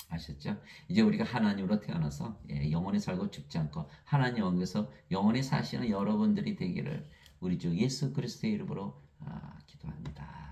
아셨죠? 이제 우리가 하나님으로 태어나서 영원히 살고 죽지 않고 하나님 안에서 영원히 사시는 여러분들이 되기를 우리 주 예수 그리스도의 이름으로 기도합니다.